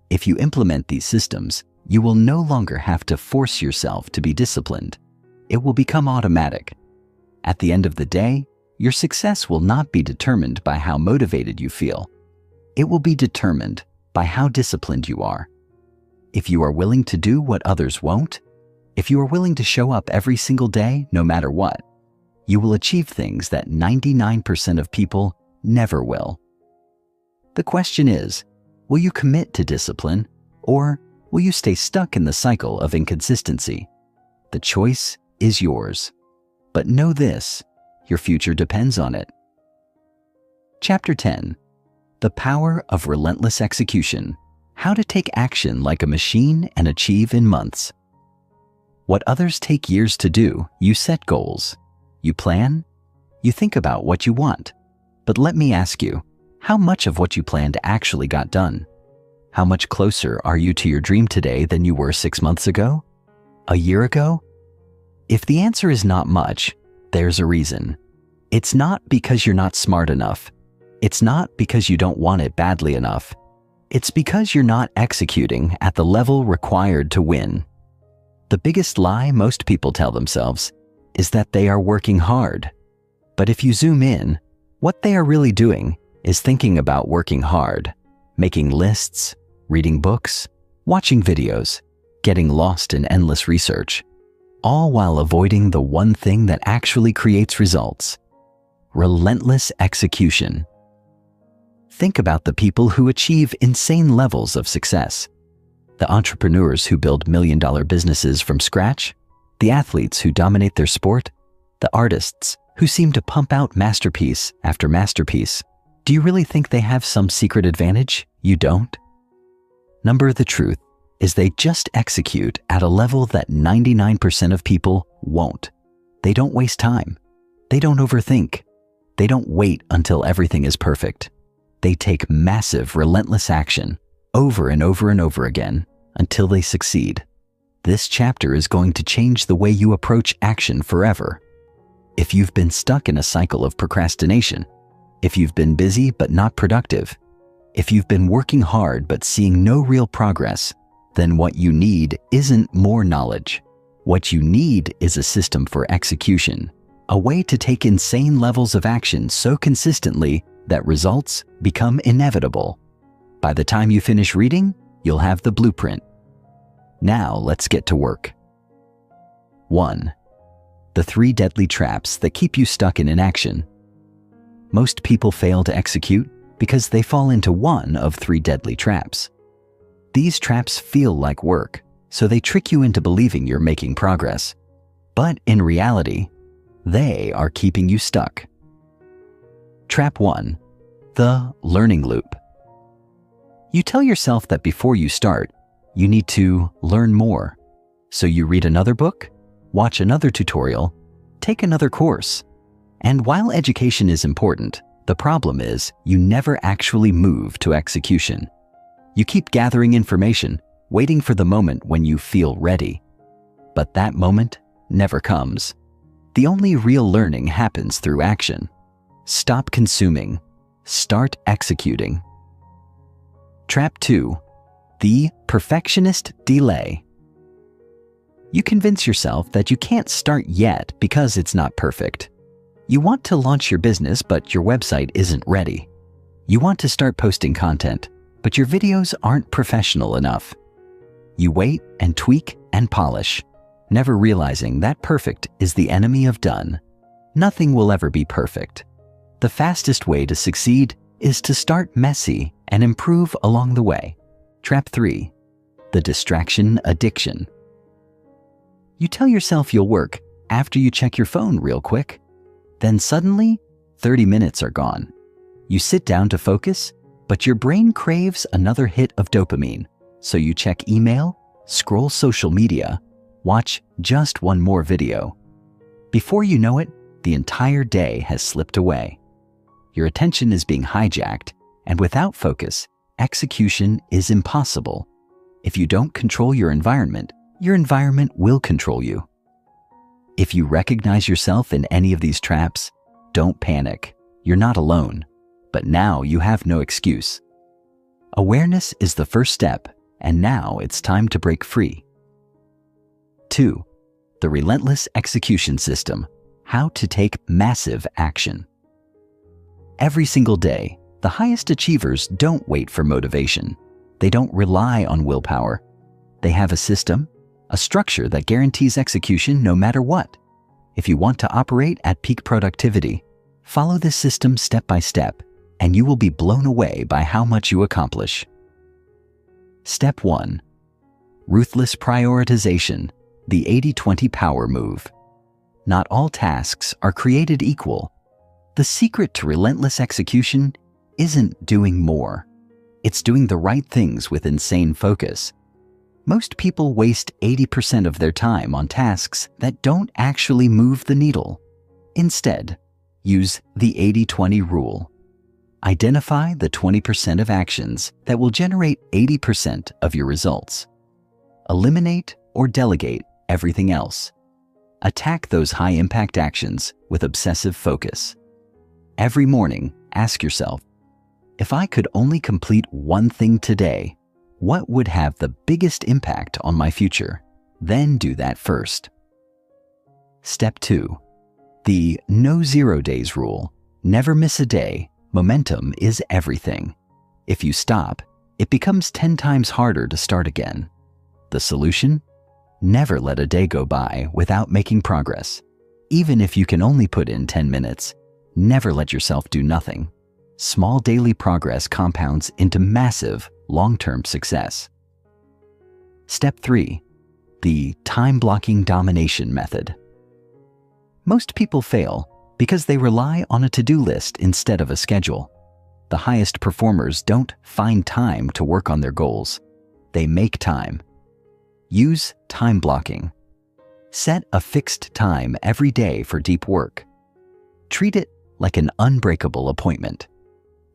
If you implement these systems, you will no longer have to force yourself to be disciplined. It will become automatic. At the end of the day, your success will not be determined by how motivated you feel. It will be determined by how disciplined you are. If you are willing to do what others won't, if you are willing to show up every single day no matter what, you will achieve things that 99% of people never will. The question is, will you commit to discipline, or will you stay stuck in the cycle of inconsistency? The choice is yours. But know this, your future depends on it. Chapter 10. The Power of Relentless Execution. How to take action like a machine and achieve in months. What others take years to do, you set goals. You plan. You think about what you want. But let me ask you, how much of what you planned actually got done? How much closer are you to your dream today than you were 6 months ago? A year ago? If the answer is not much, there's a reason. It's not because you're not smart enough. It's not because you don't want it badly enough. It's because you're not executing at the level required to win. The biggest lie most people tell themselves is that they are working hard. But if you zoom in, what they are really doing is thinking about working hard, making lists, reading books, watching videos, getting lost in endless research, all while avoiding the one thing that actually creates results: relentless execution. Think about the people who achieve insane levels of success. The entrepreneurs who build million-dollar businesses from scratch, the athletes who dominate their sport, the artists who seem to pump out masterpiece after masterpiece. Do you really think they have some secret advantage you don't? The truth is they just execute at a level that 99% of people won't. They don't waste time. They don't overthink. They don't wait until everything is perfect. They take massive, relentless action over and over and over again until they succeed. This chapter is going to change the way you approach action forever. If you've been stuck in a cycle of procrastination, if you've been busy but not productive, if you've been working hard but seeing no real progress, then what you need isn't more knowledge. What you need is a system for execution, a way to take insane levels of action so consistently that results become inevitable. By the time you finish reading, you'll have the blueprint. Now let's get to work. 1. The 3 deadly traps that keep you stuck in inaction. Most people fail to execute because they fall into one of 3 deadly traps. These traps feel like work, so they trick you into believing you're making progress. But in reality, they are keeping you stuck. Trap 1. The learning loop. You tell yourself that before you start, you need to learn more. So you read another book, watch another tutorial, take another course. And while education is important, the problem is you never actually move to execution. You keep gathering information, waiting for the moment when you feel ready. But that moment never comes. The only real learning happens through action. Stop consuming. Start executing. Trap 2. The perfectionist delay. You convince yourself that you can't start yet because it's not perfect. You want to launch your business, but your website isn't ready. You want to start posting content, but your videos aren't professional enough. You wait and tweak and polish, never realizing that perfect is the enemy of done. Nothing will ever be perfect. The fastest way to succeed is to start messy and improve along the way. Trap 3. The distraction addiction. You tell yourself you'll work after you check your phone real quick. Then suddenly, 30 minutes are gone. You sit down to focus, but your brain craves another hit of dopamine. So you check email, scroll social media, watch just one more video. Before you know it, the entire day has slipped away. Your attention is being hijacked, and without focus, execution is impossible. If you don't control your environment will control you. If you recognize yourself in any of these traps, don't panic. You're not alone, but now you have no excuse. Awareness is the first step, and now it's time to break free. 2. The relentless execution system. How to take massive action. Every single day, the highest achievers don't wait for motivation. They don't rely on willpower. They have a system, a structure that guarantees execution no matter what. If you want to operate at peak productivity, follow this system step by step, and you will be blown away by how much you accomplish. Step 1. Ruthless prioritization, the 80-20 power move. Not all tasks are created equal. The secret to relentless execution isn't doing more. It's doing the right things with insane focus. Most people waste 80% of their time on tasks that don't actually move the needle. Instead, use the 80-20 rule. Identify the 20% of actions that will generate 80% of your results. Eliminate or delegate everything else. Attack those high-impact actions with obsessive focus. Every morning, ask yourself, if I could only complete one thing today, what would have the biggest impact on my future? Then do that first. Step 2. The no 0 days rule. Never miss a day. Momentum is everything. If you stop, it becomes 10 times harder to start again. The solution? Never let a day go by without making progress. Even if you can only put in 10 minutes, never let yourself do nothing. Small daily progress compounds into massive, long-term success. Step 3. The time-blocking domination method. Most people fail because they rely on a to-do list instead of a schedule. The highest performers don't find time to work on their goals. They make time. Use time blocking. Set a fixed time every day for deep work. Treat it like an unbreakable appointment.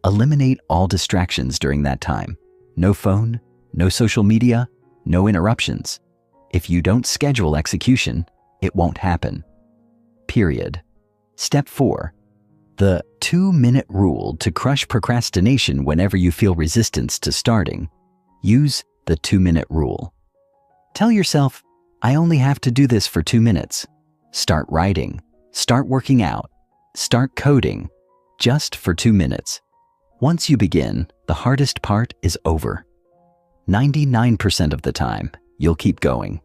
Eliminate all distractions during that time. No phone, no social media, no interruptions. If you don't schedule execution, it won't happen. Period. Step 4. The 2-minute rule to crush procrastination whenever you feel resistance to starting. Use the 2-minute rule. Tell yourself, I only have to do this for 2 minutes. Start writing, start working out, start coding, just for 2 minutes. Once you begin, the hardest part is over. 99% of the time, you'll keep going.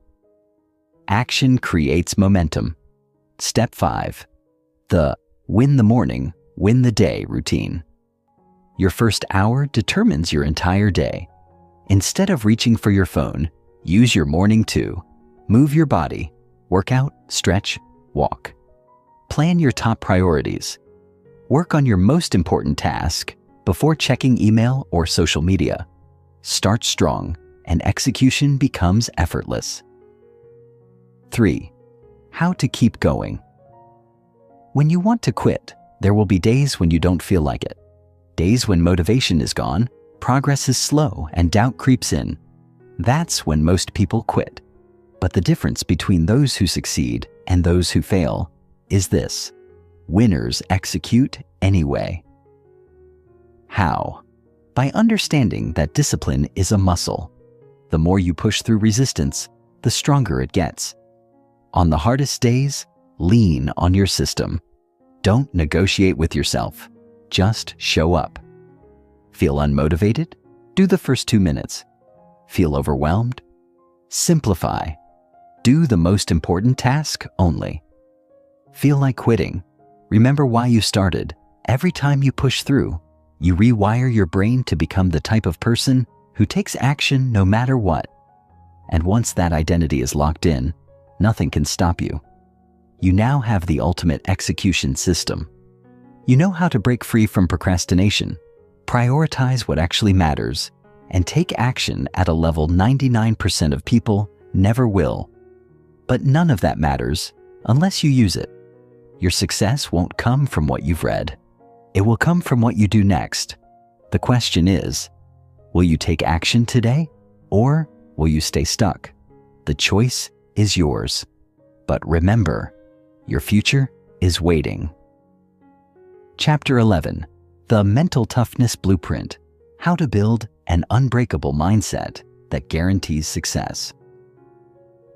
Action creates momentum. Step 5. The win the morning, win the day routine. Your first hour determines your entire day. Instead of reaching for your phone, use your morning to move your body, work out, stretch, walk. Plan your top priorities. Work on your most important task before checking email or social media. Start strong, and execution becomes effortless. 3. How to keep going. When you want to quit, there will be days when you don't feel like it. Days when motivation is gone, progress is slow, and doubt creeps in. That's when most people quit. But the difference between those who succeed and those who fail is this: winners execute anyway. How? By understanding that discipline is a muscle. The more you push through resistance, the stronger it gets. On the hardest days, lean on your system. Don't negotiate with yourself. Just show up. Feel unmotivated? Do the first 2 minutes. Feel overwhelmed? Simplify. Do the most important task only. Feel like quitting? Remember why you started. Every time you push through, you rewire your brain to become the type of person who takes action no matter what. And once that identity is locked in, nothing can stop you. You now have the ultimate execution system. You know how to break free from procrastination, prioritize what actually matters, and take action at a level 99% of people never will. But none of that matters unless you use it. Your success won't come from what you've read. It will come from what you do next. The question is, will you take action today, or will you stay stuck? The choice is yours. But remember, your future is waiting. Chapter 11. The Mental Toughness Blueprint: How to Build an Unbreakable Mindset That Guarantees Success.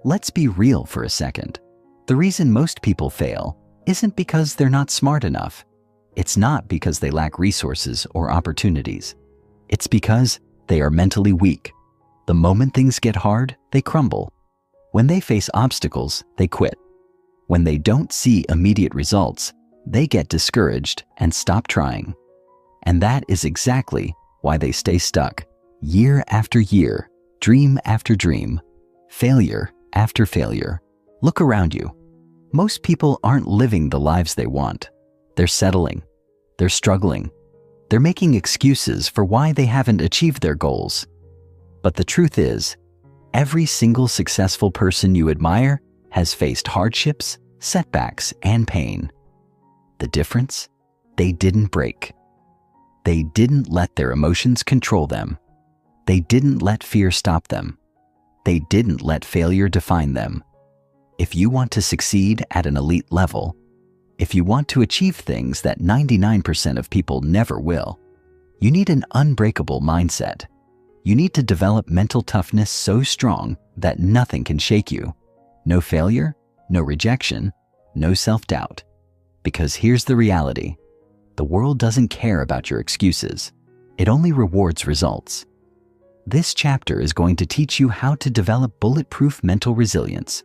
Let's be real for a second. The reason most people fail isn't because they're not smart enough. It's not because they lack resources or opportunities. It's because they are mentally weak. The moment things get hard, they crumble. When they face obstacles, they quit. When they don't see immediate results, they get discouraged and stop trying. And that is exactly why they stay stuck, year after year, dream after dream, failure after failure. Look around you. Most people aren't living the lives they want. They're settling. They're struggling. They're making excuses for why they haven't achieved their goals. But the truth is, every single successful person you admire has faced hardships, setbacks, and pain. The difference? They didn't break. They didn't let their emotions control them. They didn't let fear stop them. They didn't let failure define them. If you want to succeed at an elite level, if you want to achieve things that 99% of people never will, you need an unbreakable mindset. You need to develop mental toughness so strong that nothing can shake you. No failure, no rejection, no self-doubt. Because here's the reality. The world doesn't care about your excuses. It only rewards results. This chapter is going to teach you how to develop bulletproof mental resilience.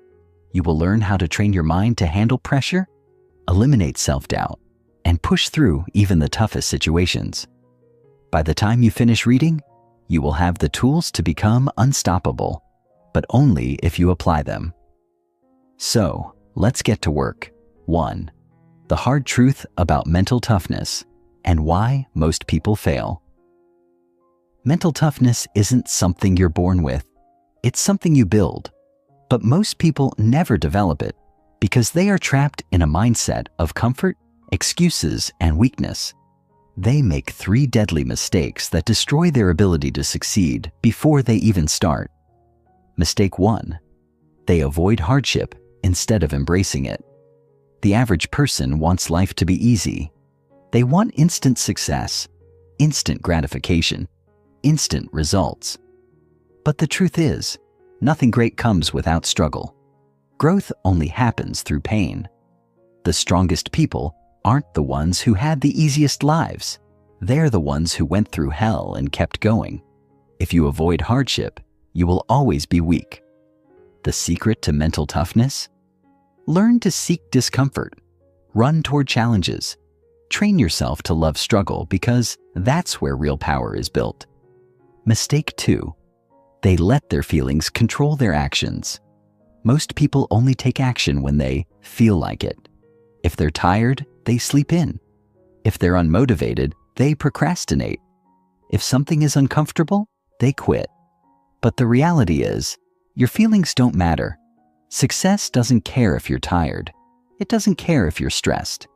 You will learn how to train your mind to handle pressure, eliminate self-doubt, and push through even the toughest situations. By the time you finish reading, you will have the tools to become unstoppable, but only if you apply them. So, let's get to work. 1. The hard truth about mental toughness and why most people fail. Mental toughness isn't something you're born with. It's something you build. But most people never develop it because they are trapped in a mindset of comfort, excuses, and weakness. They make 3 deadly mistakes that destroy their ability to succeed before they even start. Mistake 1. They avoid hardship instead of embracing it. The average person wants life to be easy. They want instant success, instant gratification, instant results. But the truth is, nothing great comes without struggle. Growth only happens through pain. The strongest people aren't the ones who had the easiest lives. They're the ones who went through hell and kept going. If you avoid hardship, you will always be weak. The secret to mental toughness? Learn to seek discomfort. Run toward challenges. Train yourself to love struggle because that's where real power is built. Mistake 2. They let their feelings control their actions. Most people only take action when they feel like it. If they're tired, they sleep in. If they're unmotivated, they procrastinate. If something is uncomfortable, they quit. But the reality is, your feelings don't matter. Success doesn't care if you're tired. It doesn't care if you're stressed.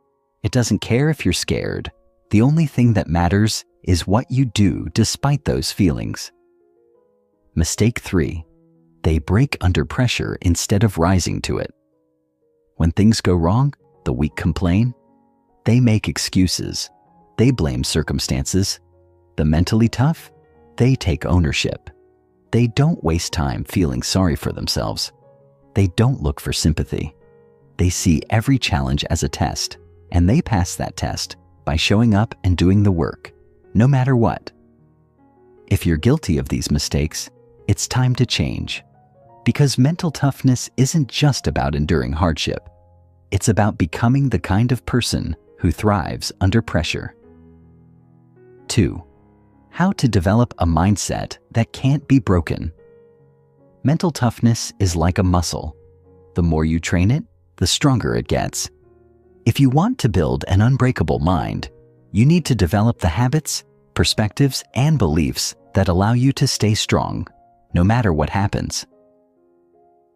It doesn't care if you're scared. The only thing that matters is what you do despite those feelings. Mistake 3. They break under pressure instead of rising to it. When things go wrong, the weak complain. They make excuses. They blame circumstances. The mentally tough, they take ownership. They don't waste time feeling sorry for themselves. They don't look for sympathy. They see every challenge as a test, and they pass that test by showing up and doing the work, no matter what. If you're guilty of these mistakes, it's time to change. Because mental toughness isn't just about enduring hardship. It's about becoming the kind of person who thrives under pressure. 2. How to develop a mindset that can't be broken. Mental toughness is like a muscle. The more you train it, the stronger it gets. If you want to build an unbreakable mind, you need to develop the habits, perspectives, and beliefs that allow you to stay strong, no matter what happens.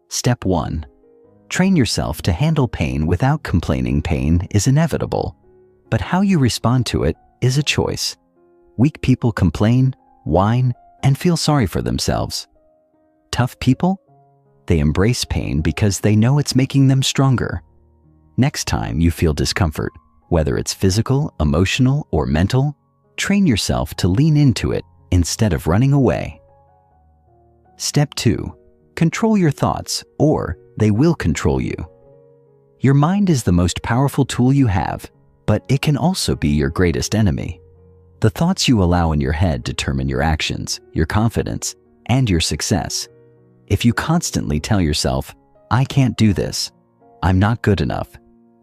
Step 1. Train yourself to handle pain without complaining. Pain is inevitable, but how you respond to it is a choice. Weak people complain, whine, and feel sorry for themselves. Tough people? They embrace pain because they know it's making them stronger. Next time you feel discomfort, whether it's physical, emotional, or mental, train yourself to lean into it instead of running away. Step 2. Control your thoughts, or they will control you. Your mind is the most powerful tool you have, but it can also be your greatest enemy. The thoughts you allow in your head determine your actions, your confidence, and your success. If you constantly tell yourself, "I can't do this," "I'm not good enough,"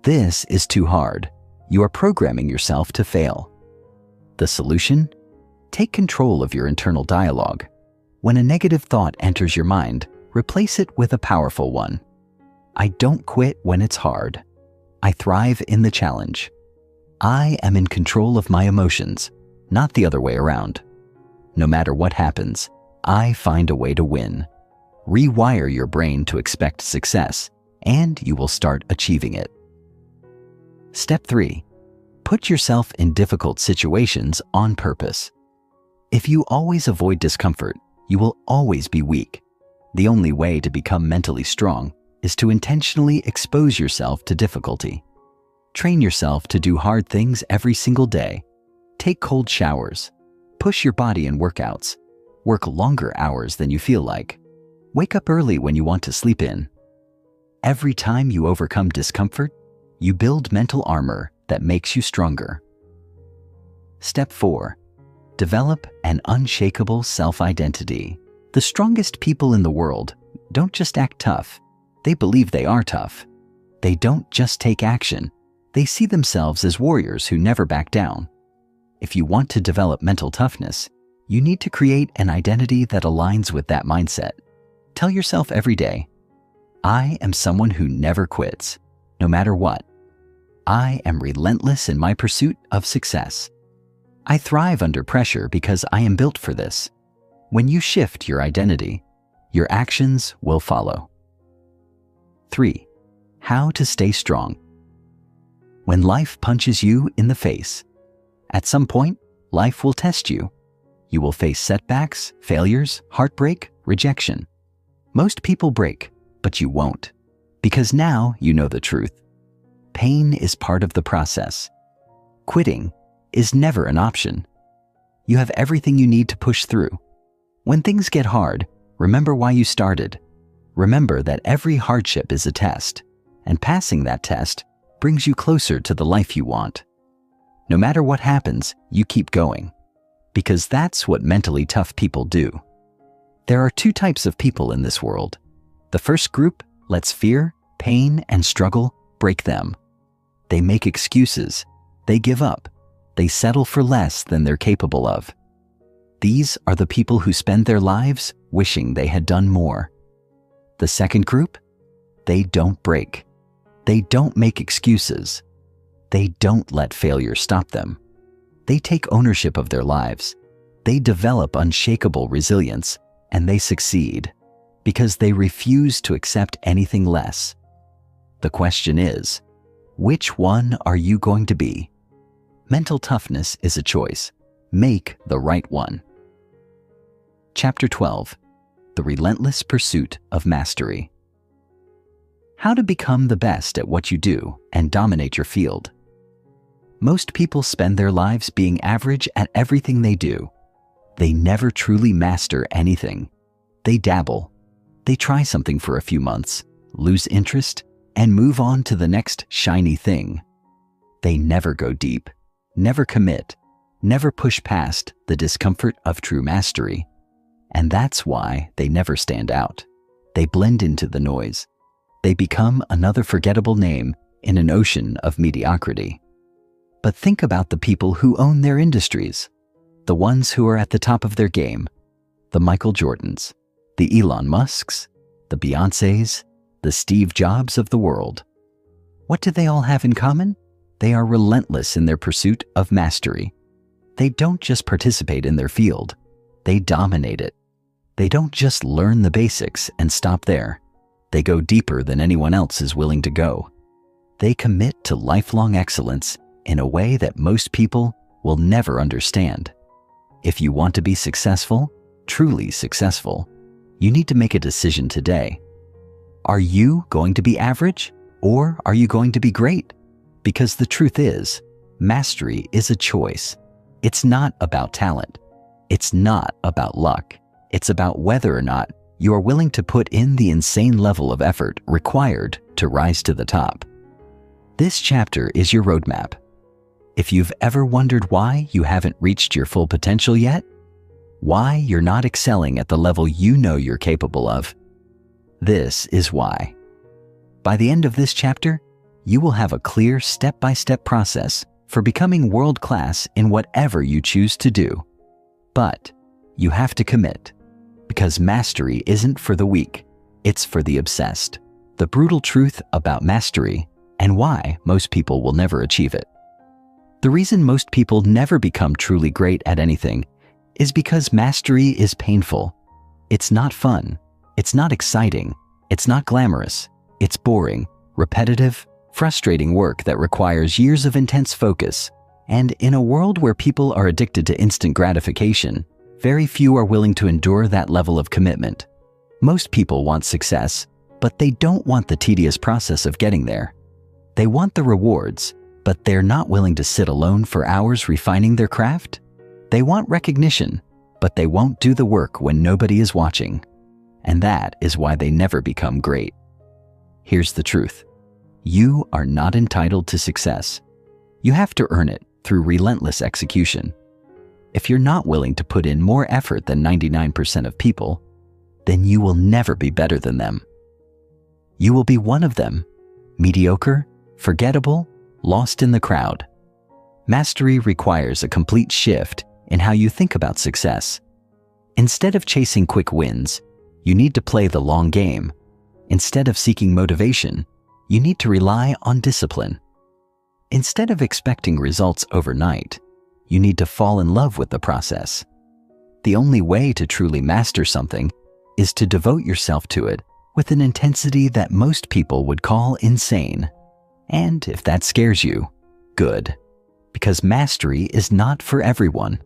"This is too hard," you are programming yourself to fail. The solution? Take control of your internal dialogue. When a negative thought enters your mind, replace it with a powerful one. I don't quit when it's hard. I thrive in the challenge. I am in control of my emotions, not the other way around. No matter what happens, I find a way to win. Rewire your brain to expect success, and you will start achieving it. Step 3. Put yourself in difficult situations on purpose. If you always avoid discomfort, you will always be weak. The only way to become mentally strong is to intentionally expose yourself to difficulty. Train yourself to do hard things every single day. Take cold showers. Push your body in workouts. Work longer hours than you feel like. Wake up early when you want to sleep in. Every time you overcome discomfort, you build mental armor that makes you stronger. Step 4. Develop an unshakable self-identity. The strongest people in the world don't just act tough. They believe they are tough. They don't just take action. They see themselves as warriors who never back down. If you want to develop mental toughness, you need to create an identity that aligns with that mindset. Tell yourself every day, "I am someone who never quits, no matter what. I am relentless in my pursuit of success. I thrive under pressure because I am built for this." When you shift your identity, your actions will follow. 3. How to stay strong. When life punches you in the face, at some point, life will test you. You will face setbacks, failures, heartbreak, rejection. Most people break, but you won't, because now you know the truth. Pain is part of the process. Quitting is never an option. You have everything you need to push through. When things get hard, Remember why you started. Remember that every hardship is a test, and passing that test brings you closer to the life you want. No matter what happens, you keep going, because that's what mentally tough people do. There are two types of people in this world. The first group lets fear, pain, and struggle break them. They make excuses, they give up, they settle for less than they're capable of. These are the people who spend their lives wishing they had done more. The second group, they don't break. They don't make excuses. They don't let failure stop them. They take ownership of their lives. They develop unshakable resilience, and they succeed because they refuse to accept anything less. The question is, which one are you going to be? Mental toughness is a choice. Make the right one. Chapter 12. The Relentless Pursuit of Mastery. How to become the best at what you do and dominate your field. Most people spend their lives being average at everything they do. They never truly master anything. They dabble. They try something for a few months, lose interest, and move on to the next shiny thing. They never go deep, never commit, never push past the discomfort of true mastery. And that's why they never stand out. They blend into the noise. They become another forgettable name in an ocean of mediocrity. But think about the people who own their industries, the ones who are at the top of their game, the Michael Jordans, the Elon Musks, the Beyoncés, the Steve Jobs of the world. What do they all have in common? They are relentless in their pursuit of mastery. They don't just participate in their field, they dominate it. They don't just learn the basics and stop there. They go deeper than anyone else is willing to go. They commit to lifelong excellence in a way that most people will never understand. If you want to be successful, truly successful, you need to make a decision today. Are you going to be average, or are you going to be great? Because the truth is, mastery is a choice. It's not about talent. It's not about luck. It's about whether or not you are willing to put in the insane level of effort required to rise to the top. This chapter is your roadmap. If you've ever wondered why you haven't reached your full potential yet, why you're not excelling at the level you know you're capable of, this is why. By the end of this chapter, you will have a clear step-by-step process for becoming world-class in whatever you choose to do. But you have to commit, because mastery isn't for the weak, it's for the obsessed. The brutal truth about mastery and why most people will never achieve it. The reason most people never become truly great at anything is because mastery is painful. It's not fun. It's not exciting. It's not glamorous. It's boring, repetitive, frustrating work that requires years of intense focus. And in a world where people are addicted to instant gratification, very few are willing to endure that level of commitment. Most people want success, but they don't want the tedious process of getting there. They want the rewards, but they're not willing to sit alone for hours refining their craft. They want recognition, but they won't do the work when nobody is watching. And that is why they never become great. Here's the truth. You are not entitled to success. You have to earn it through relentless execution. If you're not willing to put in more effort than 99% of people, then you will never be better than them. You will be one of them, mediocre, forgettable, lost in the crowd. Mastery requires a complete shift in how you think about success. Instead of chasing quick wins, you need to play the long game. Instead of seeking motivation, you need to rely on discipline. Instead of expecting results overnight, you need to fall in love with the process. The only way to truly master something is to devote yourself to it with an intensity that most people would call insane. And if that scares you, good. Because mastery is not for everyone.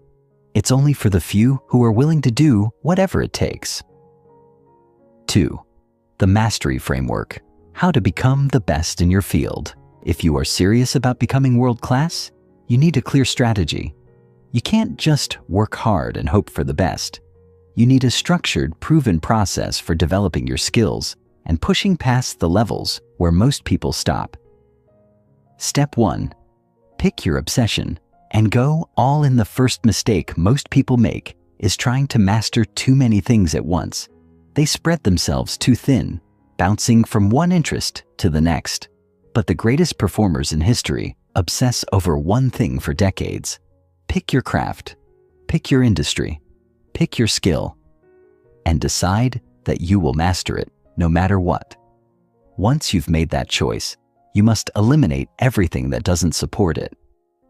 It's only for the few who are willing to do whatever it takes. 2. The Mastery Framework. How to become the best in your field. If you are serious about becoming world-class, you need a clear strategy. You can't just work hard and hope for the best. You need a structured, proven process for developing your skills and pushing past the levels where most people stop. Step 1. Pick your obsession and go all in. The first mistake most people make is trying to master too many things at once. They spread themselves too thin, bouncing from one interest to the next. But the greatest performers in history obsess over one thing for decades. Pick your craft, pick your industry, pick your skill, and decide that you will master it no matter what. Once you've made that choice, you must eliminate everything that doesn't support it.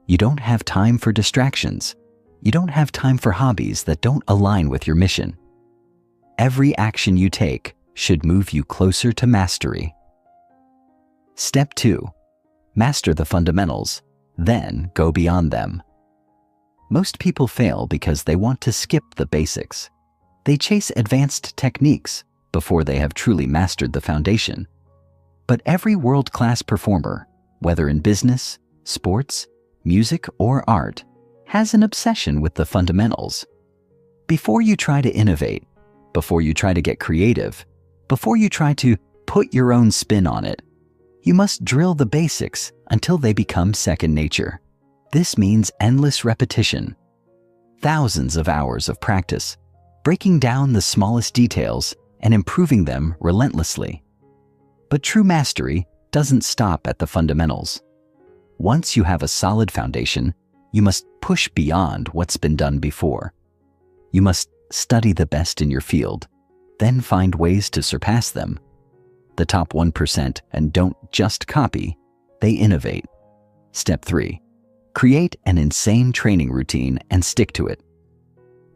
You don't have time for distractions. You don't have time for hobbies that don't align with your mission. Every action you take should move you closer to mastery. Step 2. Master the fundamentals, then go beyond them. Most people fail because they want to skip the basics. They chase advanced techniques before they have truly mastered the foundation. But every world-class performer, whether in business, sports, music, or art, has an obsession with the fundamentals. Before you try to innovate, before you try to get creative, before you try to put your own spin on it, you must drill the basics until they become second nature. This means endless repetition, thousands of hours of practice, breaking down the smallest details and improving them relentlessly. But true mastery doesn't stop at the fundamentals. Once you have a solid foundation, you must push beyond what's been done before. You must study the best in your field, then find ways to surpass them. The top 1% and don't just copy, they innovate. Step 3. Create an insane training routine and stick to it.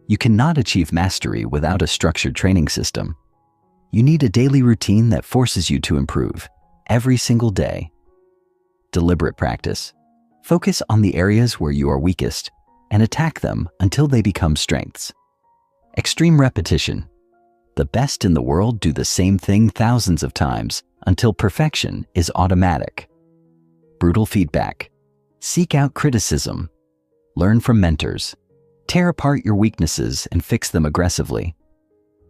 You cannot achieve mastery without a structured training system. You need a daily routine that forces you to improve every single day. Deliberate practice. Focus on the areas where you are weakest and attack them until they become strengths. Extreme repetition. The best in the world do the same thing thousands of times until perfection is automatic. Brutal feedback. Seek out criticism. Learn from mentors. Tear apart your weaknesses and fix them aggressively.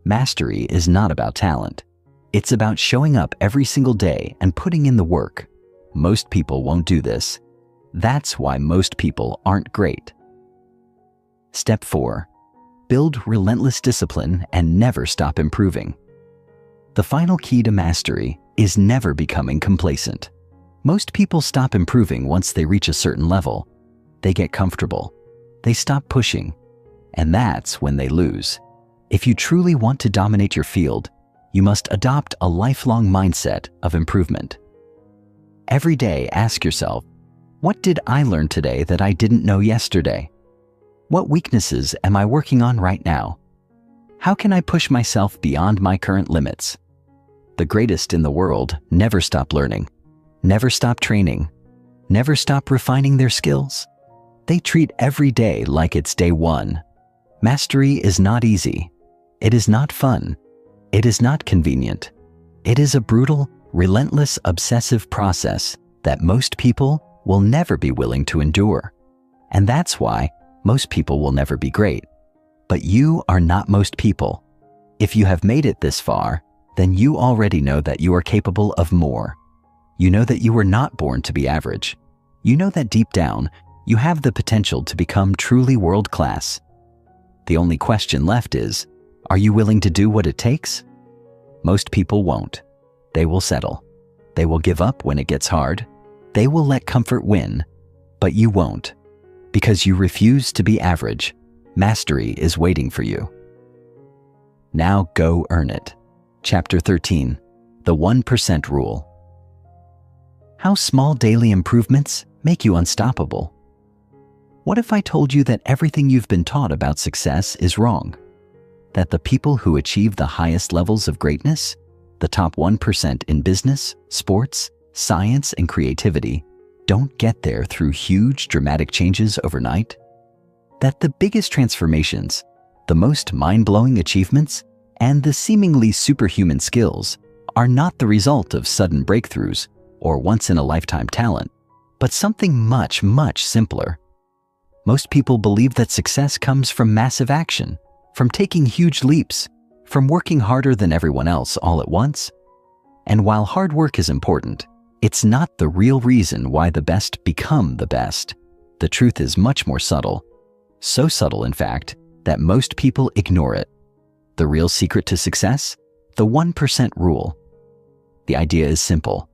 Mastery is not about talent. It's about showing up every single day and putting in the work. Most people won't do this. That's why most people aren't great. Step 4. Build relentless discipline and never stop improving. The final key to mastery is never becoming complacent. Most people stop improving once they reach a certain level. They get comfortable. They stop pushing. And that's when they lose. If you truly want to dominate your field, you must adopt a lifelong mindset of improvement. Every day, ask yourself, what did I learn today that I didn't know yesterday? What weaknesses am I working on right now? How can I push myself beyond my current limits? The greatest in the world never stop learning, never stop training, never stop refining their skills. They treat every day like it's day one. Mastery is not easy. It is not fun. It is not convenient. It is a brutal, relentless, obsessive process that most people will never be willing to endure. And that's why most people will never be great. But you are not most people. If you have made it this far, then you already know that you are capable of more. You know that you were not born to be average. You know that deep down, you have the potential to become truly world-class. The only question left is, are you willing to do what it takes? Most people won't. They will settle. They will give up when it gets hard. They will let comfort win. But you won't. Because you refuse to be average, mastery is waiting for you. Now go earn it. Chapter 13. The 1% Rule. How small daily improvements make you unstoppable. What if I told you that everything you've been taught about success is wrong? That the people who achieve the highest levels of greatness, the top 1% in business, sports, science, and creativity, don't get there through huge, dramatic changes overnight? That the biggest transformations, the most mind-blowing achievements, and the seemingly superhuman skills are not the result of sudden breakthroughs or once-in-a-lifetime talent, but something much, much simpler. Most people believe that success comes from massive action, from taking huge leaps, from working harder than everyone else all at once. And while hard work is important, it's not the real reason why the best become the best. The truth is much more subtle. So subtle, in fact, that most people ignore it. The real secret to success? The 1% rule. The idea is simple.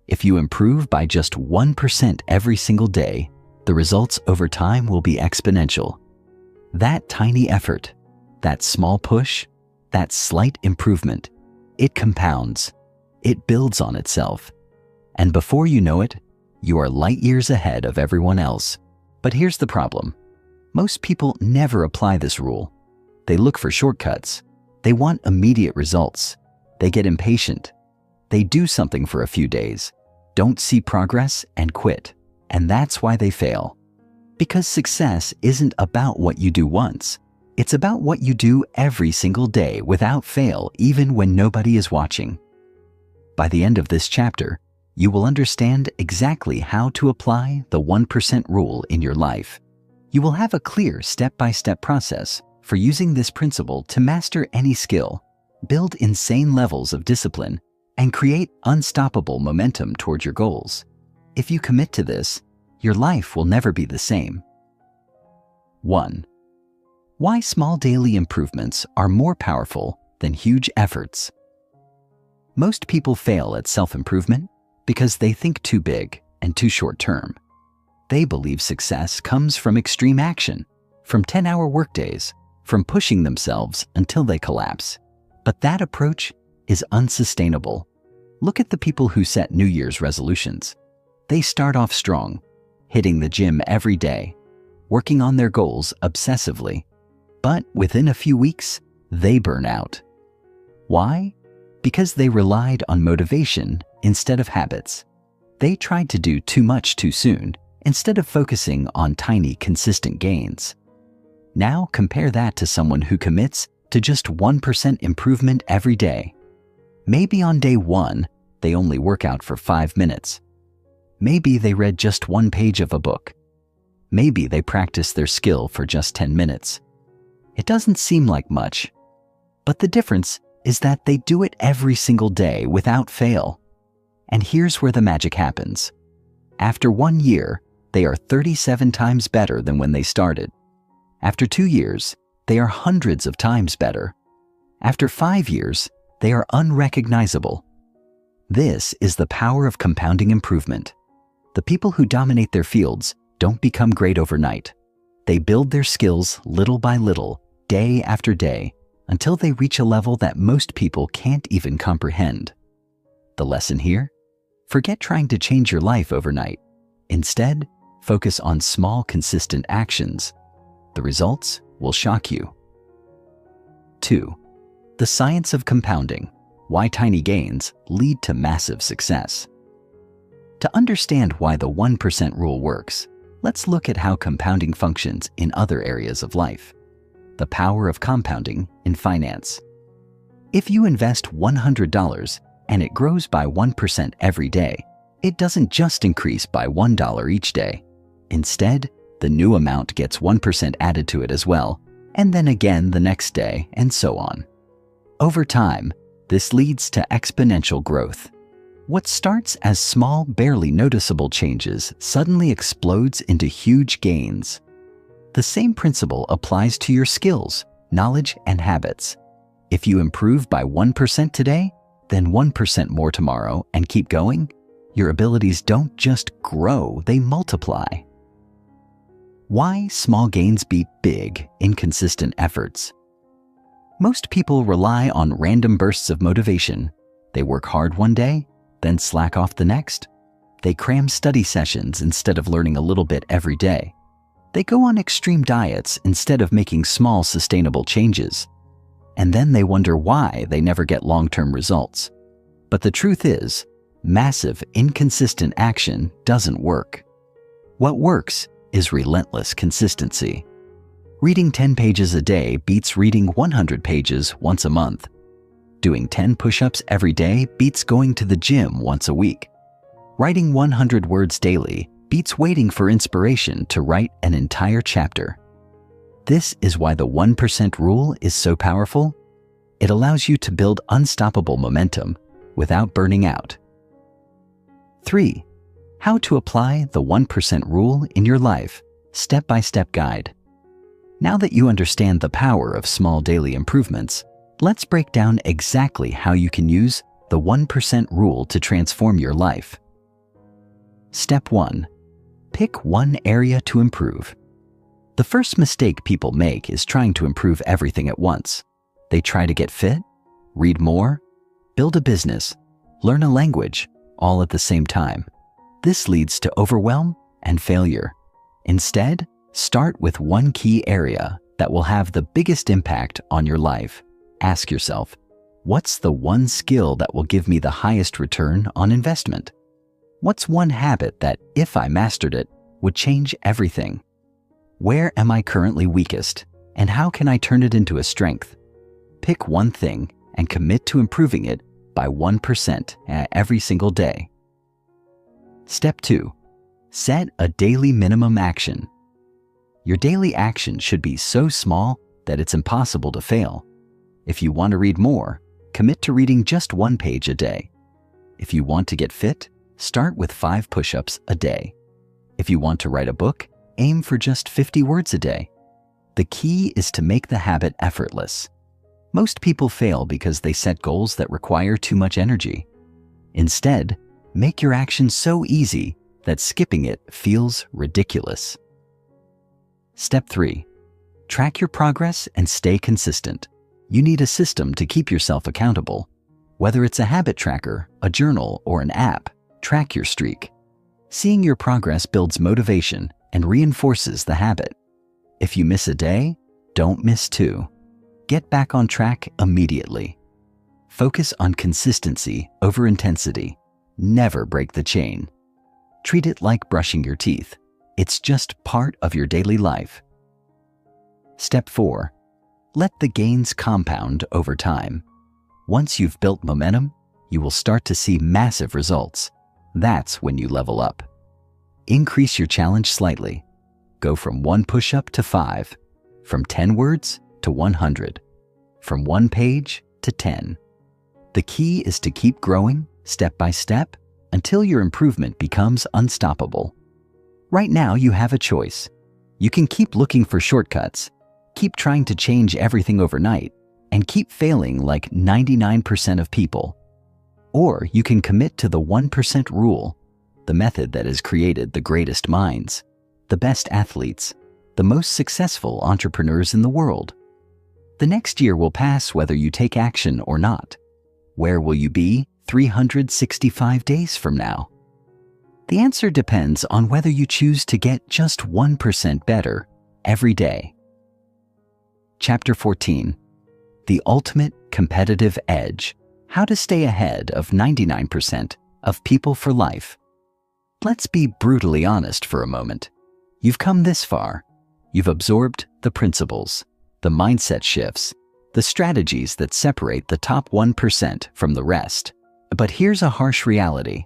If you improve by just 1% every single day, the results over time will be exponential. That tiny effort, that small push, that slight improvement, it compounds. It builds on itself. And before you know it, you are light years ahead of everyone else. But here's the problem. Most people never apply this rule. They look for shortcuts. They want immediate results. They get impatient. They do something for a few days, don't see progress, and quit. And that's why they fail. Because success isn't about what you do once. It's about what you do every single day without fail, even when nobody is watching. By the end of this chapter, you will understand exactly how to apply the 1% rule in your life. You will have a clear step-by-step process for using this principle to master any skill, build insane levels of discipline, and create unstoppable momentum toward your goals. If you commit to this, your life will never be the same. 1. Why small daily improvements are more powerful than huge efforts. Most people fail at self-improvement because they think too big and too short-term. They believe success comes from extreme action, from 10-hour workdays, from pushing themselves until they collapse. But that approach is unsustainable. Look at the people who set New Year's resolutions. They start off strong, hitting the gym every day, working on their goals obsessively. But within a few weeks, they burn out. Why? Because they relied on motivation instead of habits. They tried to do too much too soon instead of focusing on tiny, consistent gains. Now compare that to someone who commits to just 1% improvement every day. Maybe on day 1, they only work out for 5 minutes. Maybe they read just 1 page of a book. Maybe they practice their skill for just 10 minutes. It doesn't seem like much, but the difference is that they do it every single day without fail. And here's where the magic happens. After 1 year, they are 37 times better than when they started. After 2 years, they are hundreds of times better. After 5 years, they are unrecognizable. This is the power of compounding improvement. The people who dominate their fields don't become great overnight. They build their skills little by little, day after day, until they reach a level that most people can't even comprehend. The lesson here? Forget trying to change your life overnight. Instead, focus on small, consistent actions. The results will shock you. 2. The science of compounding. Why tiny gains lead to massive success. To understand why the 1% rule works, let's look at how compounding functions in other areas of life. The power of compounding in finance. If you invest $100 and it grows by 1% every day, it doesn't just increase by $1 each day. Instead, the new amount gets 1% added to it as well, and then again the next day, and so on. Over time, this leads to exponential growth. What starts as small, barely noticeable changes suddenly explodes into huge gains. The same principle applies to your skills, knowledge, and habits. If you improve by 1% today, then 1% more tomorrow, and keep going, your abilities don't just grow, they multiply. Why small gains beat big, inconsistent efforts? Most people rely on random bursts of motivation. They work hard one day, then slack off the next. They cram study sessions instead of learning a little bit every day. They go on extreme diets instead of making small, sustainable changes. And then they wonder why they never get long-term results. But the truth is, massive, inconsistent action doesn't work. What works is relentless consistency. Reading 10 pages a day beats reading 100 pages once a month. Doing 10 push-ups every day beats going to the gym once a week. Writing 100 words daily beats waiting for inspiration to write an entire chapter. This is why the 1% rule is so powerful. It allows you to build unstoppable momentum without burning out. 3. How to apply the 1% rule in your life, step-by-step guide. Now that you understand the power of small daily improvements, let's break down exactly how you can use the 1% rule to transform your life. Step 1. Pick one area to improve. The first mistake people make is trying to improve everything at once. They try to get fit, read more, build a business, learn a language, all at the same time. This leads to overwhelm and failure. Instead, start with one key area that will have the biggest impact on your life. Ask yourself, what's the one skill that will give me the highest return on investment? What's one habit that, if I mastered it, would change everything? Where am I currently weakest, and how can I turn it into a strength? Pick one thing and commit to improving it by 1% every single day. Step 2. Set a daily minimum action. Your daily action should be so small that it's impossible to fail. If you want to read more, commit to reading just 1 page a day. If you want to get fit, start with 5 push-ups a day. If you want to write a book, aim for just 50 words a day. The key is to make the habit effortless. Most people fail because they set goals that require too much energy. Instead, make your action so easy that skipping it feels ridiculous. Step 3. Track your progress and stay consistent. You need a system to keep yourself accountable. Whether it's a habit tracker, a journal, or an app, track your streak. Seeing your progress builds motivation and reinforces the habit. If you miss a day, don't miss 2. Get back on track immediately. Focus on consistency over intensity. Never break the chain. Treat it like brushing your teeth. It's just part of your daily life. Step 4. Let the gains compound over time. Once you've built momentum, you will start to see massive results. That's when you level up. Increase your challenge slightly. Go from 1 push-up to 5, from 10 words to 100, from 1 page to 10. The key is to keep growing step by step until your improvement becomes unstoppable. Right now, you have a choice. You can keep looking for shortcuts, keep trying to change everything overnight, and keep failing like 99% of people. Or you can commit to the 1% rule, the method that has created the greatest minds, the best athletes, the most successful entrepreneurs in the world. The next year will pass whether you take action or not. Where will you be 365 days from now? The answer depends on whether you choose to get just 1% better every day. Chapter 14. The Ultimate Competitive Edge. How to stay ahead of 99% of people for life. Let's be brutally honest for a moment. You've come this far. You've absorbed the principles, the mindset shifts, the strategies that separate the top 1% from the rest. But here's a harsh reality.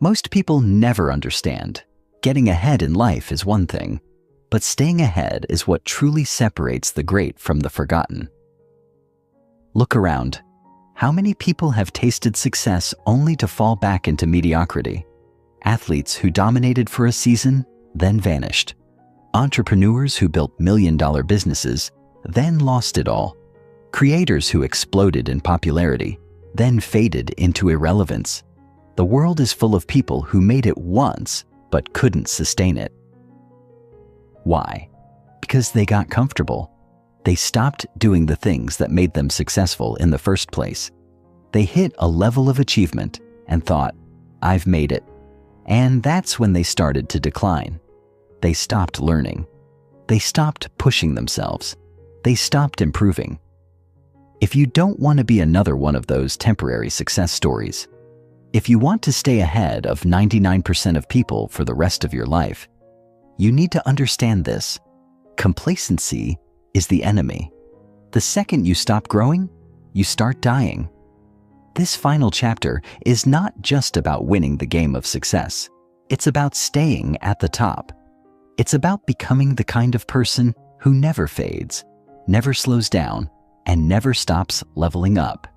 Most people never understand. Getting ahead in life is one thing, but staying ahead is what truly separates the great from the forgotten. Look around. How many people have tasted success only to fall back into mediocrity? Athletes who dominated for a season, then vanished. Entrepreneurs who built million-dollar businesses, then lost it all. Creators who exploded in popularity, then faded into irrelevance. The world is full of people who made it once, but couldn't sustain it. Why? Because they got comfortable. They stopped doing the things that made them successful in the first place. They hit a level of achievement and thought, I've made it. And that's when they started to decline. They stopped learning. They stopped pushing themselves. They stopped improving. If you don't want to be another one of those temporary success stories, if you want to stay ahead of 99% of people for the rest of your life, you need to understand this. Complacency is the enemy. The second you stop growing, you start dying. This final chapter is not just about winning the game of success. It's about staying at the top. It's about becoming the kind of person who never fades, never slows down, and never stops leveling up.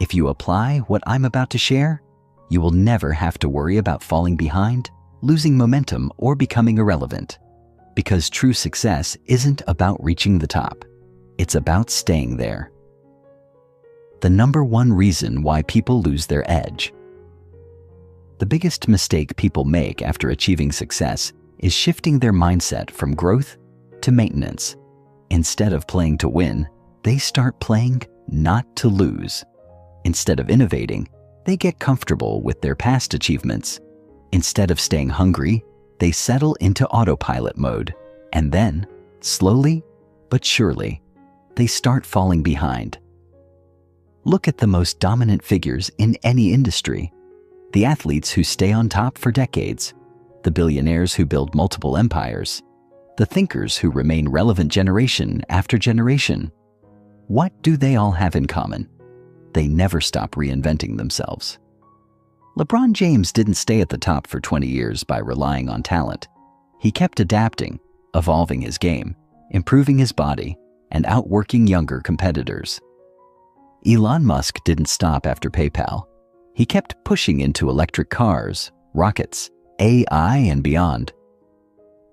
If you apply what I'm about to share, you will never have to worry about falling behind, losing momentum, or becoming irrelevant. Because true success isn't about reaching the top. It's about staying there. The number one reason why people lose their edge. The biggest mistake people make after achieving success is shifting their mindset from growth to maintenance. Instead of playing to win, they start playing not to lose. Instead of innovating, they get comfortable with their past achievements. Instead of staying hungry, they settle into autopilot mode. And then, slowly but surely, they start falling behind. Look at the most dominant figures in any industry. The athletes who stay on top for decades, the billionaires who build multiple empires, the thinkers who remain relevant generation after generation. What do they all have in common? They never stop reinventing themselves. LeBron James didn't stay at the top for 20 years by relying on talent. He kept adapting, evolving his game, improving his body, and outworking younger competitors. Elon Musk didn't stop after PayPal. He kept pushing into electric cars, rockets, AI, and beyond.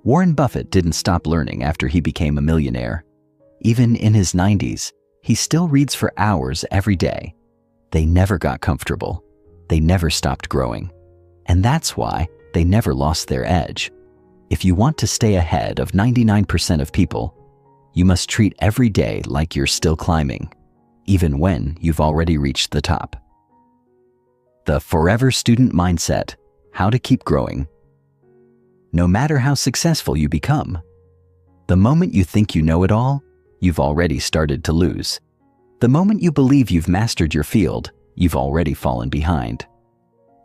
Warren Buffett didn't stop learning after he became a millionaire. Even in his 90s, he still reads for hours every day. They never got comfortable. They never stopped growing. And that's why they never lost their edge. If you want to stay ahead of 99% of people, you must treat every day like you're still climbing, even when you've already reached the top. The forever student mindset, how to keep growing. No matter how successful you become, the moment you think you know it all, you've already started to lose. The moment you believe you've mastered your field, you've already fallen behind.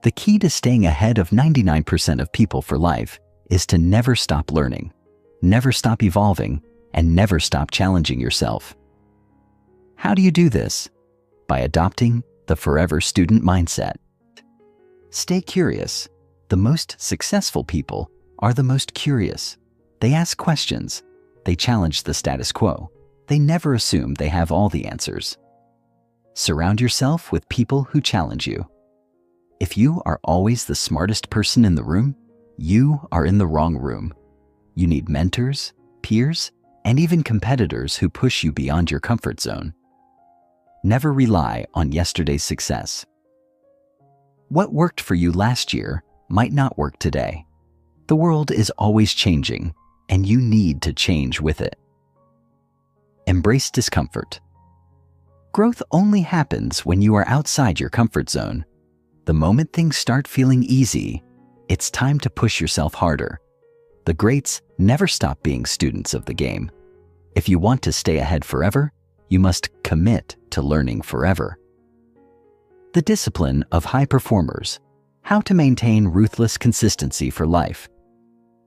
The key to staying ahead of 99% of people for life is to never stop learning, never stop evolving, and never stop challenging yourself. How do you do this? By adopting the forever student mindset. Stay curious. The most successful people are the most curious. They ask questions. They challenge the status quo. They never assume they have all the answers. Surround yourself with people who challenge you. If you are always the smartest person in the room, you are in the wrong room. You need mentors, peers, and even competitors who push you beyond your comfort zone. Never rely on yesterday's success. What worked for you last year might not work today. The world is always changing, and you need to change with it. Embrace discomfort. Growth only happens when you are outside your comfort zone. The moment things start feeling easy, it's time to push yourself harder. The greats never stop being students of the game. If you want to stay ahead forever, you must commit to learning forever. The discipline of high performers. How to maintain ruthless consistency for life.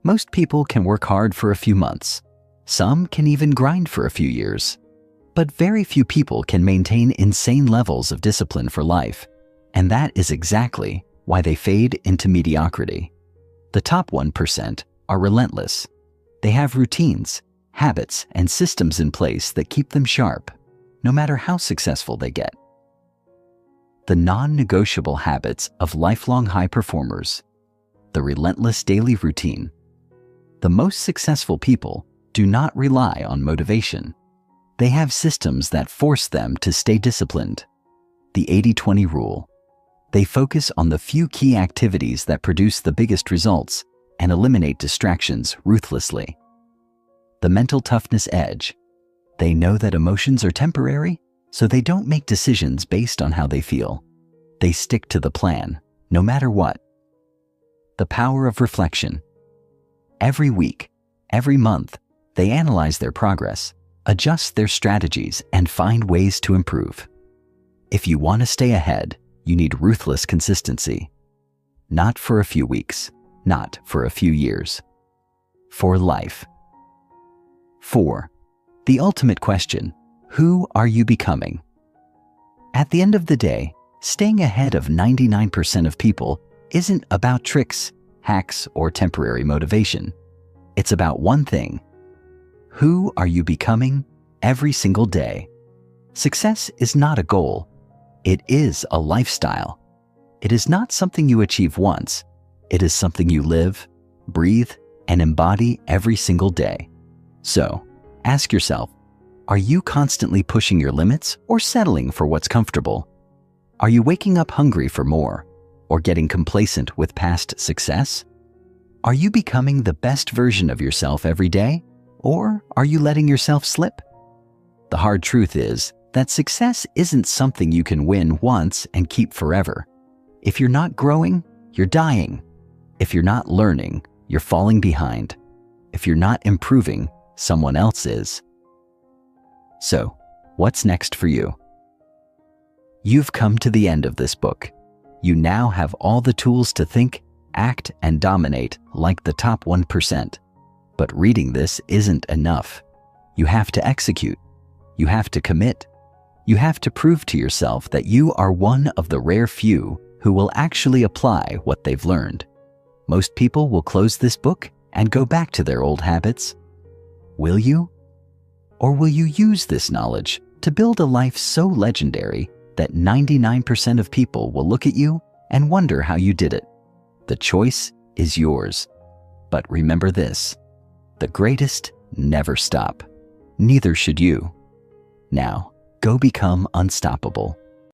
Most people can work hard for a few months. Some can even grind for a few years. But very few people can maintain insane levels of discipline for life. And that is exactly why they fade into mediocrity. The top 1% are relentless. They have routines, habits, and systems in place that keep them sharp, no matter how successful they get. The non-negotiable habits of lifelong high performers. The relentless daily routine. The most successful people do not rely on motivation. They have systems that force them to stay disciplined. The 80-20 rule. They focus on the few key activities that produce the biggest results and eliminate distractions ruthlessly. The mental toughness edge. They know that emotions are temporary, so they don't make decisions based on how they feel. They stick to the plan, no matter what. The power of reflection. Every week, every month, they analyze their progress, adjust their strategies, and find ways to improve. If you want to stay ahead, you need ruthless consistency. Not for a few weeks, not for a few years. For life. 4. The ultimate question. Who are you becoming? At the end of the day, staying ahead of 99% of people isn't about tricks, hacks, or temporary motivation. It's about one thing. Who are you becoming every single day? Success is not a goal. It is a lifestyle. It is not something you achieve once. It is something you live, breathe, and embody every single day. So, ask yourself, are you constantly pushing your limits or settling for what's comfortable? Are you waking up hungry for more or getting complacent with past success? Are you becoming the best version of yourself every day, or are you letting yourself slip? The hard truth is that success isn't something you can win once and keep forever. If you're not growing, you're dying. If you're not learning, you're falling behind. If you're not improving, someone else is. So, what's next for you? You've come to the end of this book. You now have all the tools to think, act, and dominate like the top 1%. But reading this isn't enough. You have to execute. You have to commit. You have to prove to yourself that you are one of the rare few who will actually apply what they've learned. Most people will close this book and go back to their old habits. Will you? Or will you use this knowledge to build a life so legendary that 99% of people will look at you and wonder how you did it? The choice is yours. But remember this: the greatest never stop. Neither should you. Now, go become unstoppable.